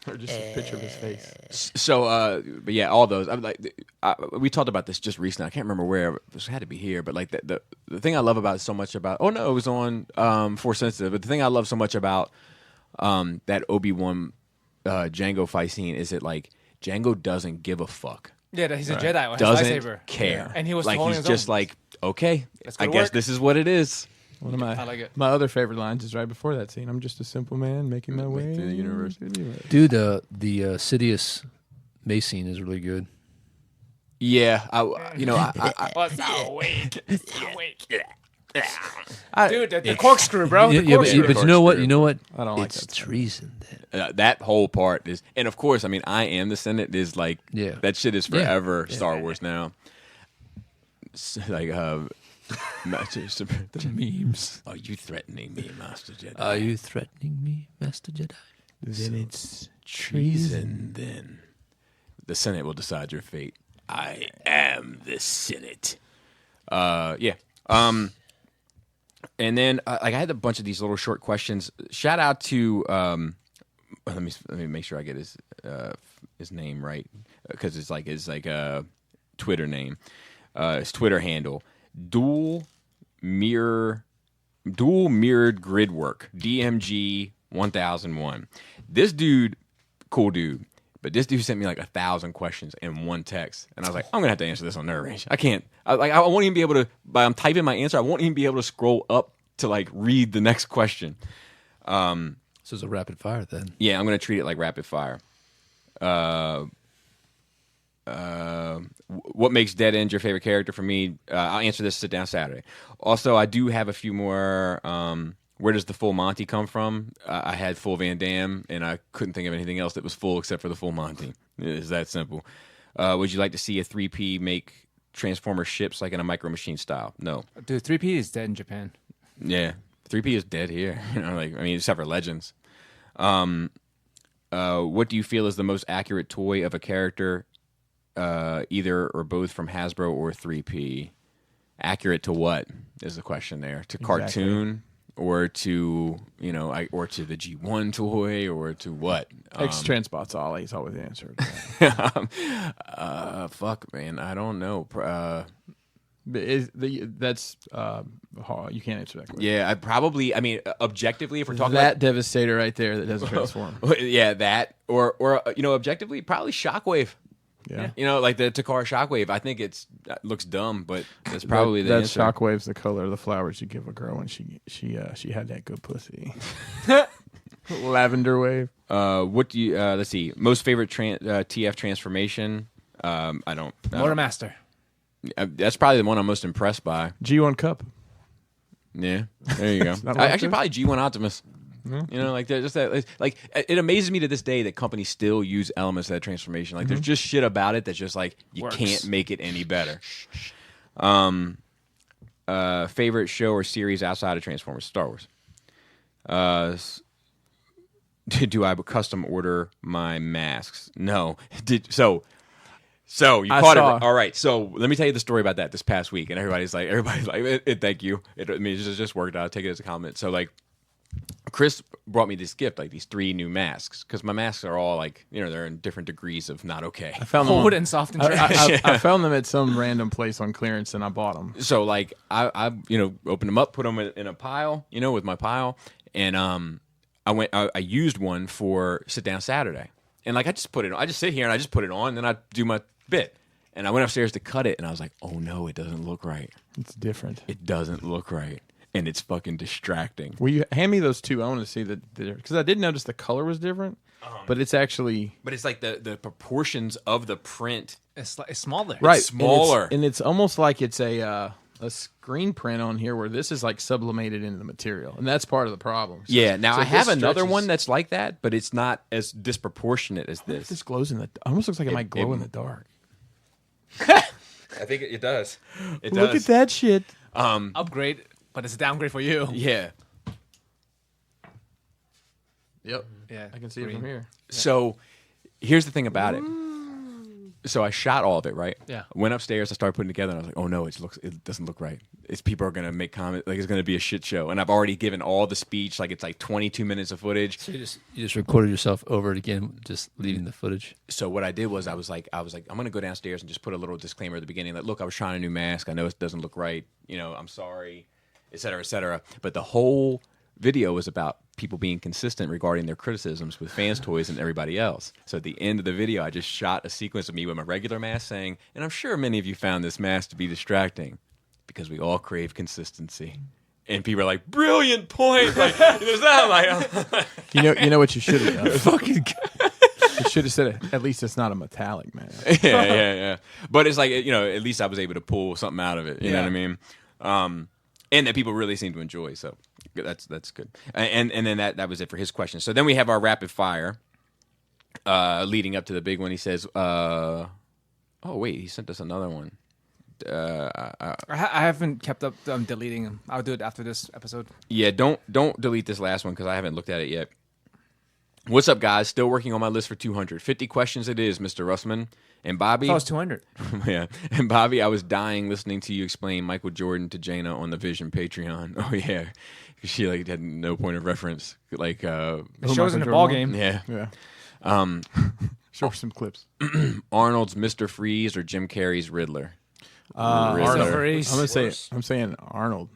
Or just a picture of his face. So, but yeah, all those. I'm like, we talked about this just recently. I can't remember where. It had to be here, but like the thing I love about so much about. Oh no, it was on Force Sensitive. But the thing I love so much about that Obi-Wan Django fight scene is that like Django doesn't give a fuck. Yeah, he's a Jedi with his Doesn't lightsaber. care. And he was like holding he's his just own. like, okay, That's I gonna guess work. this is what it is. One of I like it. my other favorite lines is right before that scene. I'm just a simple man making my way through the universe. Dude, the Sidious Mace scene is really good. Yeah, I What's awake? Dude, the corkscrew, bro. Yeah, The yeah, corkscrew. but you know what? You know what? I don't like It's that. treason. Then. that whole part is, and of course, I mean, I am the Senate is like, Yeah. that shit is forever Star Wars now. Like, The memes. are you threatening me, Master Jedi? Are you threatening me, Master Jedi? Then it's treason? Then the Senate will decide your fate. I am the Senate. Yeah. And then like I had a bunch of these little short questions. Shout out to let me make sure I get his name right because it's like a Twitter name. His Twitter handle dual mirrored grid work DMG 1001. This dude, cool dude. But this dude sent me like 1,000 questions in one text, and I was like, I'm gonna have to answer this on Nerd Rage. I can't. I won't even be able to. By I'm typing my answer, I won't even be able to scroll up to like read the next question. So it's a rapid fire then. Yeah, I'm gonna treat it like rapid fire. What makes Dead End your favorite character? For me, I'll answer this sit down Saturday. Also, I do have a few more. Where does the full Monty come from? I had full Van Damme, and I couldn't think of anything else that was full except for the full Monty. It's that simple. Would you like to see a 3P make Transformer ships like in a Micro Machine style? No. Dude, 3P is dead in Japan. Yeah. 3P is dead here. Except for Legends. What do you feel is the most accurate toy of a character, either or both from Hasbro or 3P? Accurate to what is the question there? To cartoon, or to or to the G1 toy, or to what? X-Transbots Ollie is always the answer. Fuck, man, I don't know. That's you can't answer that question. Yeah, objectively, if we're talking that Devastator right there that doesn't transform. yeah, that or objectively, probably Shockwave. Yeah. Like the Takara Shockwave. I think it looks dumb, but that's probably the that answer. Shockwave's the color of the flowers you give a girl when she had that good pussy. Lavender wave. What do you? Let's see. Most favorite TF transformation. I don't. Motormaster. That's probably the one I'm most impressed by. G1 Cup. Yeah, there you go. Not Actually, probably G1 Optimus. It amazes me to this day that companies still use elements of that transformation. Like, there's just shit about it that's just like you Works. can't make it any better. Favorite show or series outside of Transformers? Star Wars. Do I custom order my masks? No. So you caught it. All right. So let me tell you the story about that this past week, and everybody's like, thank you. It just worked out. Take it as a compliment. So like, Chris brought me this gift, like these 3 new masks, because my masks are all like, they're in different degrees of not okay. I found them Cold and soft and dry. I found them at some random place on clearance, and I bought them. So like, I opened them up, put them in a pile, with my pile, and I used one for Sit Down Saturday, and like I just sit here and I just put it on, and then I do my bit, and I went upstairs to cut it, and I was like, oh no, it doesn't look right. It's different. It doesn't look right. And it's fucking distracting. Will you hand me those 2? I want to see because I did notice the color was different, but it's actually like the proportions of the print. It's smaller. right smaller, and it's almost like it's a screen print on here where this is like sublimated into the material, and that's part of the problem. So, yeah. Now so I have this another stretches- one that's like that, but it's not as disproportionate as this. This glows in the. Almost looks like it might glow in the dark. I think it does. It Look at that shit. Upgrade, but it's a downgrade for you. Yeah. Yep. Yeah, I can see it from here. So here's the thing about it. So I shot all of it, right? Yeah. Went upstairs, I started putting it together, and I was like, oh no, it doesn't look right. People are gonna make comments, like it's gonna be a shit show. And I've already given all the speech, like it's like 22 minutes of footage. So you just recorded yourself over it again, just leaving the footage. So what I did was I was like, I'm gonna go downstairs and just put a little disclaimer at the beginning, like, look, I was trying a new mask. I know it doesn't look right. I'm sorry, et cetera, et cetera. But the whole video was about people being consistent regarding their criticisms with fans' toys and everybody else. So at the end of the video, I just shot a sequence of me with my regular mask saying, and I'm sure many of you found this mask to be distracting because we all crave consistency. And people are like, brilliant point. Like, there's that. Like, You know what you should have done? fucking. You should have said at least it's not a metallic mask. yeah. But it's like, at least I was able to pull something out of it. You know what I mean? And that people really seem to enjoy. So that's good. And then that was it for his question. So then we have our rapid fire leading up to the big one. He says, oh, wait, he sent us another one. I haven't kept up deleting them. I'll do it after this episode. Yeah, don't delete this last one because I haven't looked at it yet. What's up, guys? Still working on my list for 200. 50 questions it is, Mr. Russman. And Bobby... That was 200. Yeah. And Bobby, I was dying listening to you explain Michael Jordan to Jaina on the Vision Patreon. Oh, yeah. She had no point of reference. Like... It shows in the ball game. Yeah. Yeah. Show some clips. Arnold's Mr. Freeze or Jim Carrey's Riddler? Arnold. Freeze. I'm saying Arnold.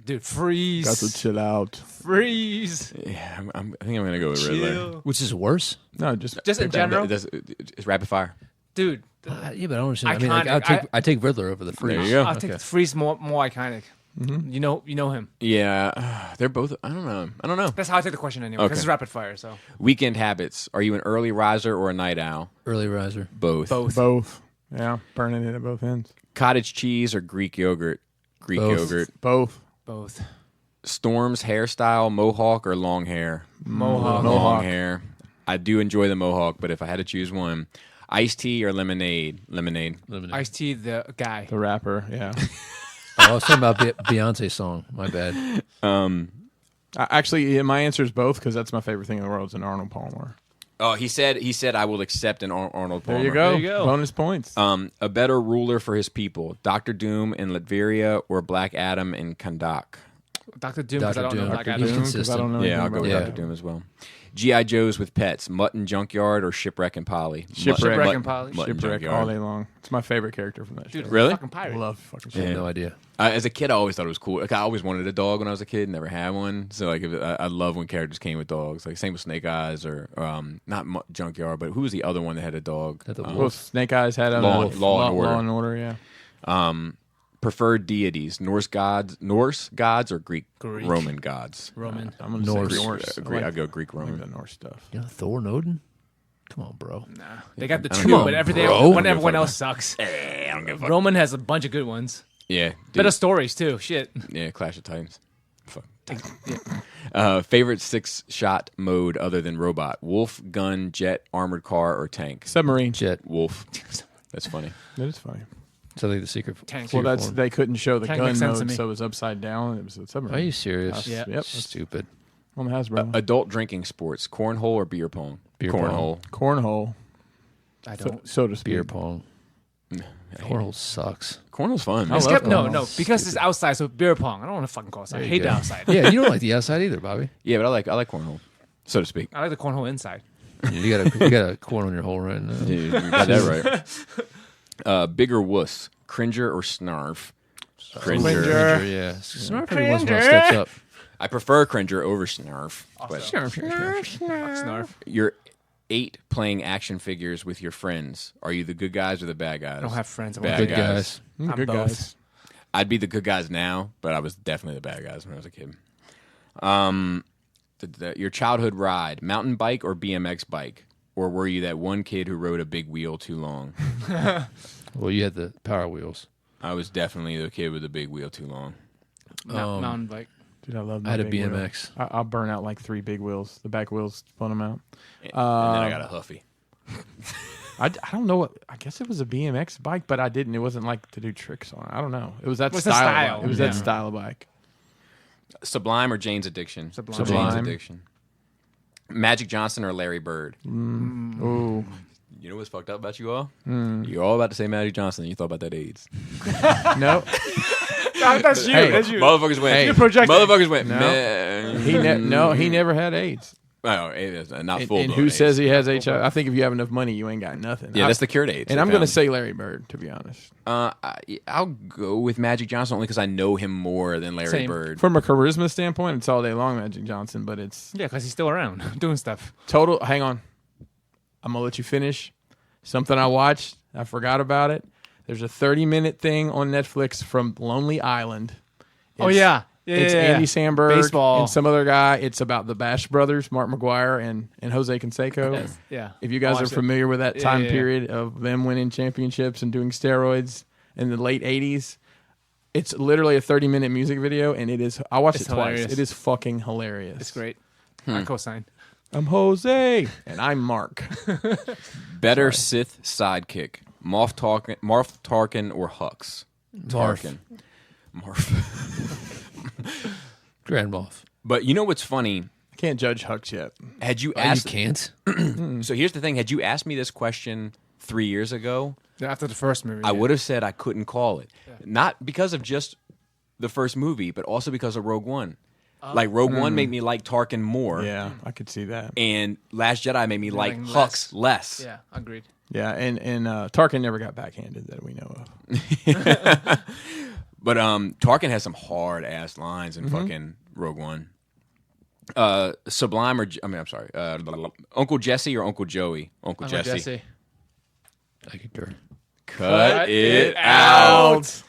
Dude, freeze. Got to chill out. Freeze. Yeah, I think I'm going to go with Riddler. Which is worse? No, just in general. It's rapid fire. Dude. Yeah, but I don't understand. I mean, like, I take Riddler over the Freeze. There you go. I'll take freeze more iconic. Mm-hmm. You know him. Yeah, they're both. I don't know. That's how I take the question anyway. Okay. This is rapid fire. So Weekend habits. Are you an early riser or a night owl? Early riser. Both. both. Yeah, burning it at both ends. Cottage cheese or Greek yogurt? Both. Yogurt. Both. Storm's hairstyle, mohawk or long hair? Mohawk. Long hair. I do enjoy the mohawk, but if I had to choose one, iced tea or lemonade? Lemonade. Ice-T, the guy. The rapper, yeah. I was talking about Beyonce's song. My bad. Actually, yeah, my answer is both because that's my favorite thing in the world is an Arnold Palmer. Oh, he said I will accept an Arnold Palmer. There you go. There you go. Bonus points. A better ruler for his people, Doctor Doom in Latveria or Black Adam in Kandak. Dr. Doom, because I don't know Doom. Black He's Adam. Doom, 'cause consistent. I don't know Yeah, I'll anything go with about Doctor that. Doom as well. G.I. Joes with pets, Mutt Junkyard or Shipwreck and Polly. Shipwreck Mutt- and Polly. Mutt and Shipwreck Junkyard. all day long. It's my favorite character from that show. Dude, Really? Fucking I pirate. love fucking I have shit. no idea. As a kid, I always thought it was cool. Like, I always wanted a dog when I was a kid, never had one. So like, I love when characters came with dogs. Like same with Snake Eyes or not Junkyard, but who was the other one that had a dog? That the Well, Snake Eyes had a Law and Order. Law and Order, yeah. Preferred deities: Norse gods or Greek. Roman gods. Roman. I'm gonna Norse. say Norse. Greek, I'll go Greek I like Roman. the Norse stuff. You know Thor and Odin? Come on, bro. Nah. They got the I don't two, give a but everything, bro. when I don't everyone give a else sucks. I don't give a fuck. Roman has a bunch of good ones. Yeah, dude. Better stories, too. Shit. Yeah, Clash of Titans. Fuck. Favorite 6-shot mode other than robot: wolf, gun, jet, armored car, or tank. Submarine. Jet. Wolf. That's funny. That is funny. So like the secret. Tank. Well, that's they couldn't show the Tank gun makes sense to mode, me. so it was upside down. It was a submarine. Are you serious? Yeah. Yep. Stupid. On the Hasbro. Adult drinking sports: cornhole or beer pong. Beer cornhole. Cornhole. I So, don't. so to speak. Beer pong. Cornhole sucks. Cornhole's fun. I love Skip, no, cornhole. no, because it's outside, so beer pong. I don't want to fucking go outside. I There you hate go. the outside. Yeah, you don't like the outside either, Bobby. Yeah, but I like cornhole, so to speak. I like the cornhole inside. You got a corn on your hole right now. Dude, you got that right. Bigger wuss: cringer or snarf. Cringer. Cringer, yeah. Snarf every once in a while steps up. I prefer cringer over snarf. But Snarf. you're 8 playing action figures with your friends. Are you the good guys or the bad guys? I don't have friends. I Bad want Good guys. guys. Mm, I'm good both. guys. I'd be the good guys now, but I was definitely the bad guys when I was a kid. Your childhood ride: mountain bike or BMX bike, or were you that one kid who rode a big wheel too long? Well, you had the Power Wheels. I was definitely the kid with the big wheel too long. mountain bike. Dude, I love I had a my big wheel. BMX. I'll burn out like 3 big wheels. The back wheels spun them out. And then I got a Huffy. I don't know what. I guess it was a BMX bike, but I didn't. It wasn't like to do tricks on it. I don't know. It was that What's the style. style? Bike. It was Yeah. that style of bike. Sublime or Jane's Addiction? Sublime. Jane's Addiction. Magic Johnson or Larry Bird? Ooh. You know what's fucked up about you all? You're all about to say Magic Johnson, and you thought about that AIDS. No. That's you. Hey, That's you. Motherfuckers went. Hey. You're projecting. Motherfuckers went. No. Man. He never had AIDS. Oh, AIDS, not And, full. and who says he has HIV? I think if you have enough money, you ain't got nothing. Yeah, that's the cured AIDS. And I'm going to say Larry Bird, to be honest. I'll go with Magic Johnson only because I know him more than Larry Same. Bird. From a charisma standpoint, it's all day long Magic Johnson, but it's Yeah, because he's still around doing stuff. total. Hang on. I'm going to let you finish. Something I watched. I forgot about it. There's a 30-minute thing on Netflix from Lonely Island. Oh, yeah. Yeah, It's yeah, yeah. Andy Samberg Baseball. and some other guy. It's about the Bash brothers, Mark McGuire and Jose Canseco. Yeah. If you guys are Watched it. familiar with that Yeah, time yeah, yeah. period of them winning championships and doing steroids in the late 80s, it's literally a 30-minute music video, and it is. I watched It's it twice. hilarious. It is fucking hilarious. It's great. I co-sign. I'm Jose, and I'm Mark. Better Sith sidekick: Moff Tarkin or Hux? Tarkin. Marf. Grand Moff. But you know what's funny? I can't judge Hux yet. Had you You asked? can't. So here's the thing: had you asked me this question 3 years ago, After the first movie. I would have said I couldn't call it. Not because of just the first movie, but also because of Rogue One. Like Rogue One made me like Tarkin more, Yeah, I could see that. and Last Jedi made me like like Hux less. Yeah, agreed. Yeah, and Tarkin never got backhanded that we know of. But Tarkin has some hard ass lines in fucking Rogue One. Sublime or I'm sorry, Uncle Jesse or Uncle Joey? Uncle Jesse. I concur. Cut it out.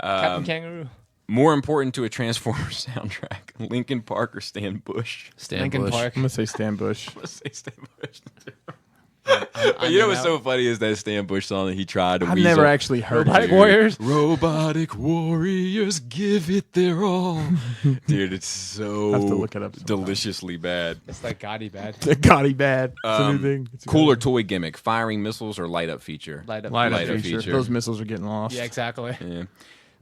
Captain Kangaroo. More important to a Transformers soundtrack: Linkin Park or Stan Bush? Stan Linkin Bush. Park. I'm gonna say Stan Bush. Let's say Stan Bush. But you know what's so funny is that Stan Bush song that he tried to I've weasel. never actually heard Robotic it. Warriors. Robotic warriors, give it their all. Dude, it's so I have to look it up sometime. deliciously bad. It's like Gotti bad. The Gotti bad. It's a new thing. It's a Cooler Gotti. toy gimmick: firing missiles or light up feature. Light up. Light up Light up feature. feature. Those missiles are getting lost. Yeah, exactly. Yeah.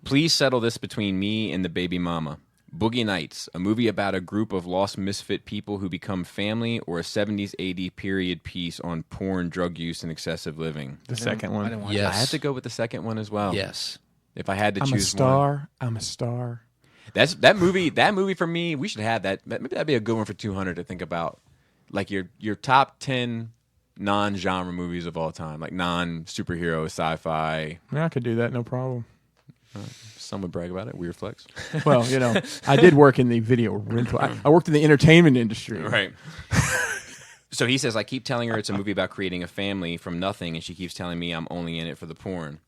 Please settle this between me and the baby mama. Boogie Nights, a movie about a group of lost misfit people who become family, or a 70s, 80s period piece on porn, drug use, and excessive living. The second I one. didn't watch Yes. I had to go with the second one as well. Yes. If I had to I'm a choose one. star. I'm a star. That movie for me, we should have that. Maybe that'd be a good one for 200 to think about. Like your top 10 non-genre movies of all time, like non-superhero, sci-fi. Yeah, I could do that, no problem. Some would brag about it. Weird flex. Well, I did work in the video rental. I worked in the entertainment industry. Right. So he says, I keep telling her it's a movie about creating a family from nothing, and she keeps telling me I'm only in it for the porn.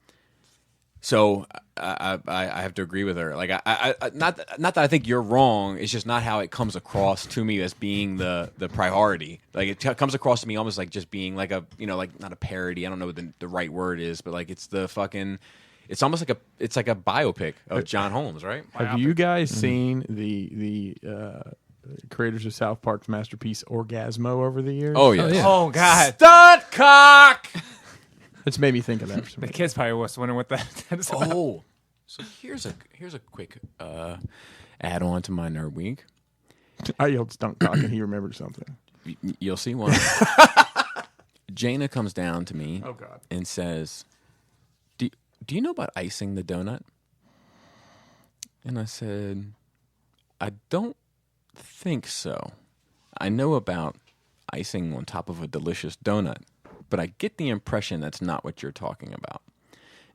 So I have to agree with her. Like I not that I think you're wrong. It's just not how it comes across to me as being the priority. Like it comes across to me almost like just being like a like not a parody. I don't know what the right word is, but like it's the fucking. It's almost like a biopic of John Holmes, right? Have you guys seen the creators of South Park's masterpiece Orgasmo over the years? Oh yeah. yeah. Oh God, Stunt cock. It's made me think of that. the kids probably was wondering what that is. Oh, so here's a quick add on to my nerd week. I yelled stunt cock and he remembered something. You'll see one. Jaina comes down to me Oh, God. and says, "Do you know about icing the donut?" And I said, "I don't think so. I know about icing on top of a delicious donut, but I get the impression that's not what you're talking about."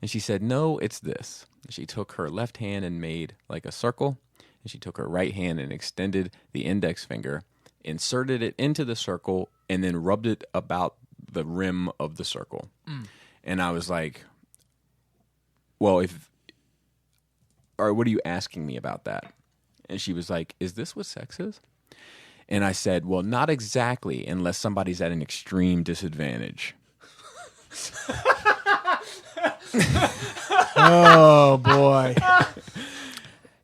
And she said, "No, it's this." She took her left hand and made like a circle, and she took her right hand and extended the index finger, inserted it into the circle, and then rubbed it about the rim of the circle. And I was like, well, what are you asking me about that? And she was like, is this what sex is? And I said, well, not exactly, unless somebody's at an extreme disadvantage. Oh, boy.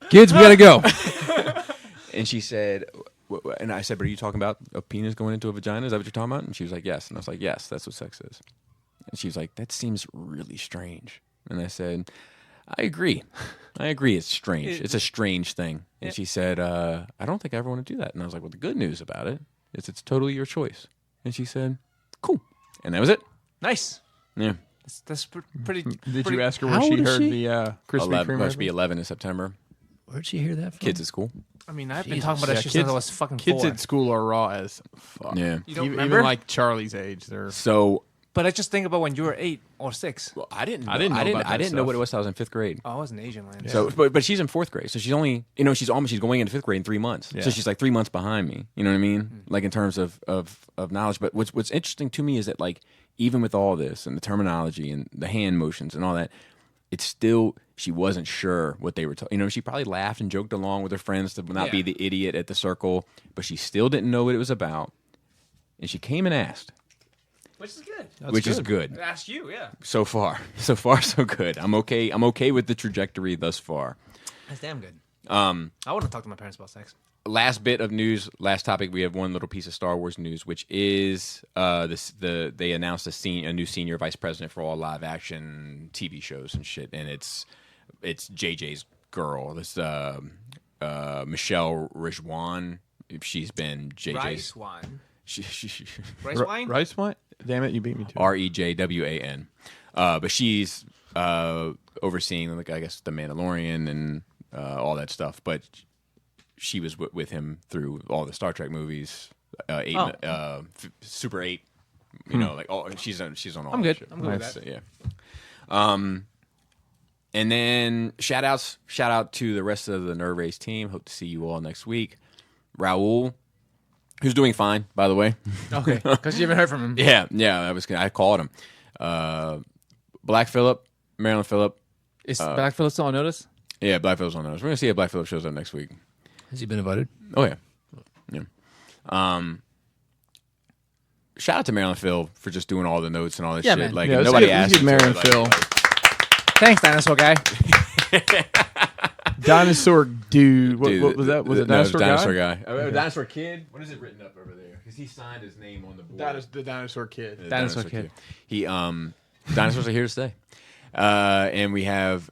Kids, we gotta go. And she said, and I said, but are you talking about a penis going into a vagina? Is that what you're talking about? And she was like, yes. And I was like, yes, that's what sex is. And she was like, that seems really strange. And I said, I agree. It's strange. It's a strange thing. And she said, I don't think I ever want to do that. And I was like, well, the good news about it is it's totally your choice. And she said, cool. And that was it. Nice. Yeah. That's pretty. Did pretty, you ask her How where she old is heard she? the Krispy 11, Kreme? must be reference? 11 in September. Where'd she hear that from? Kids at school. I mean, I've been Jesus. talking about that Yeah, shit since kids- I was fucking Kids 4. at school are raw as fuck. Yeah. You don't even remember? like Charlie's age, they're So But I just think about when you were 8 or 6. well, I didn't I didn't know about that know stuff. what it was till I was in 5th grade. Oh, I was in Asian land. So, but she's in 4th grade, so she's only, she's going into 5th grade in 3 months. Yeah. So she's like 3 months behind me. You know what I mean? Like in terms of knowledge. But what's interesting to me is that like even with all this and the terminology and the hand motions and all that, it's still she wasn't sure what they were talking. She probably laughed and joked along with her friends to not be the idiot at the circle, but she still didn't know what it was about. And she came and asked, Which is good. which is good. Ask you, yeah. So far, so good. I'm okay. I'm okay with the trajectory thus far. That's damn good. I want to talk to my parents about sex. Last bit of news, last topic. We have one little piece of Star Wars news, which is they announced a new senior vice president for all live action TV shows and shit, and it's JJ's girl. This Michelle Rizwan. She's been JJ's Rice wine. she, Rice wine? Rice what? Damn it, you beat me to it. REJWAN. But she's overseeing, like I guess, the Mandalorian and all that stuff. But she was with him through all the Star Trek movies, Super 8. Like she's on all. I'm that good. shit. I'm good with Nice. that. Yeah. And then shout out to the rest of the Nerve Race team. Hope to see you all next week. Raul, who's doing fine, by the way. Okay, because you haven't heard from him. Yeah. I called him. Black Phillip, Maryland Phillip. Is Black Phillip still on notice? Yeah, Black Phillip's on those. We're gonna see if Black Phillip shows up next week. Has he been invited? Oh yeah. Shout out to Maryland Phil for just doing all the notes and all this Yeah, shit. man. Like Yeah, let's nobody give- let's asked give him to, Maryland like- Phil. Thanks, dinosaur guy. Dinosaur dude. Dude, What was that? Was it no, Dinosaur Dinosaur Guy? guy. Dinosaur Kid. What is it written up over there? Because he signed his name on the board. The Dinosaur Kid. The Dinosaur Kid. He dinosaurs are here to stay. And we have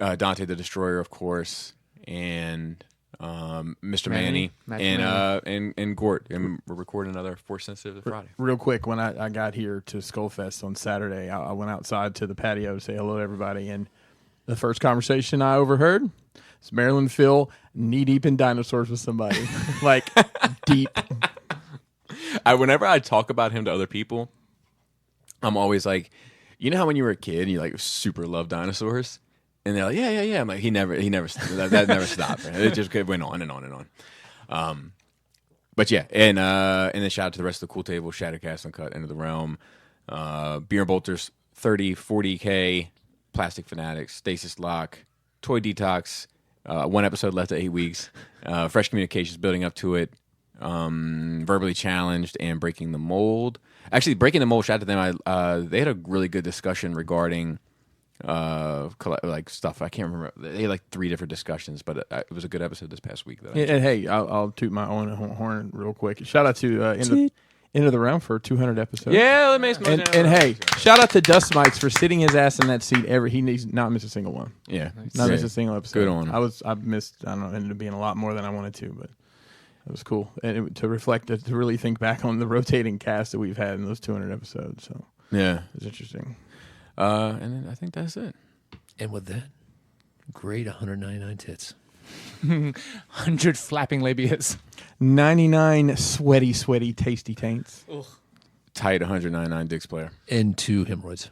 Dante the Destroyer, of course, and Mr. Manny, Matt and Gort. And we're recording another Force Sensitive Friday. Real quick, when I got here to Skullfest on Saturday, I went outside to the patio to say hello to everybody, and the first conversation I overheard was Marilyn Phil knee deep in dinosaurs with somebody, like deep. Whenever I talk about him to other people, I'm always like, you know how when you were a kid and you like super love dinosaurs, and they're like, yeah. I'm like, he never that never stopped. Right? It just went on and on and on. But yeah, and then shout out to the rest of the cool table, Shattercast, Uncut, End of the Realm, Beer and Bolters, 30, 40K, Plastic Fanatics, Stasis Lock, Toy Detox, 1 episode left at 8 weeks, Fresh Communications building up to it, Verbally Challenged, and Breaking the Mold. Actually, Breaking the Mold, shout out to them. They had a really good discussion regarding like stuff. I can't remember. They had like 3 different discussions, but it was a good episode this past week. And hey, I'll toot my own horn real quick. Shout out to End of the Realm for 200 episodes. Yeah, that makes and hey, shout out to Dust Mites for sitting his ass in that seat. He needs not miss a single one. Yeah, Not miss a single episode. Good on him. I missed. I don't know. Ended up being a lot more than I wanted to, but it was cool. And to reflect, to really think back on the rotating cast that we've had in those 200 episodes. So yeah, it's interesting. And then I think that's it. And with that, great 199 tits. 100 flapping labias. 99 sweaty, tasty taints. Tight 199 Dicks player. And 2 hemorrhoids.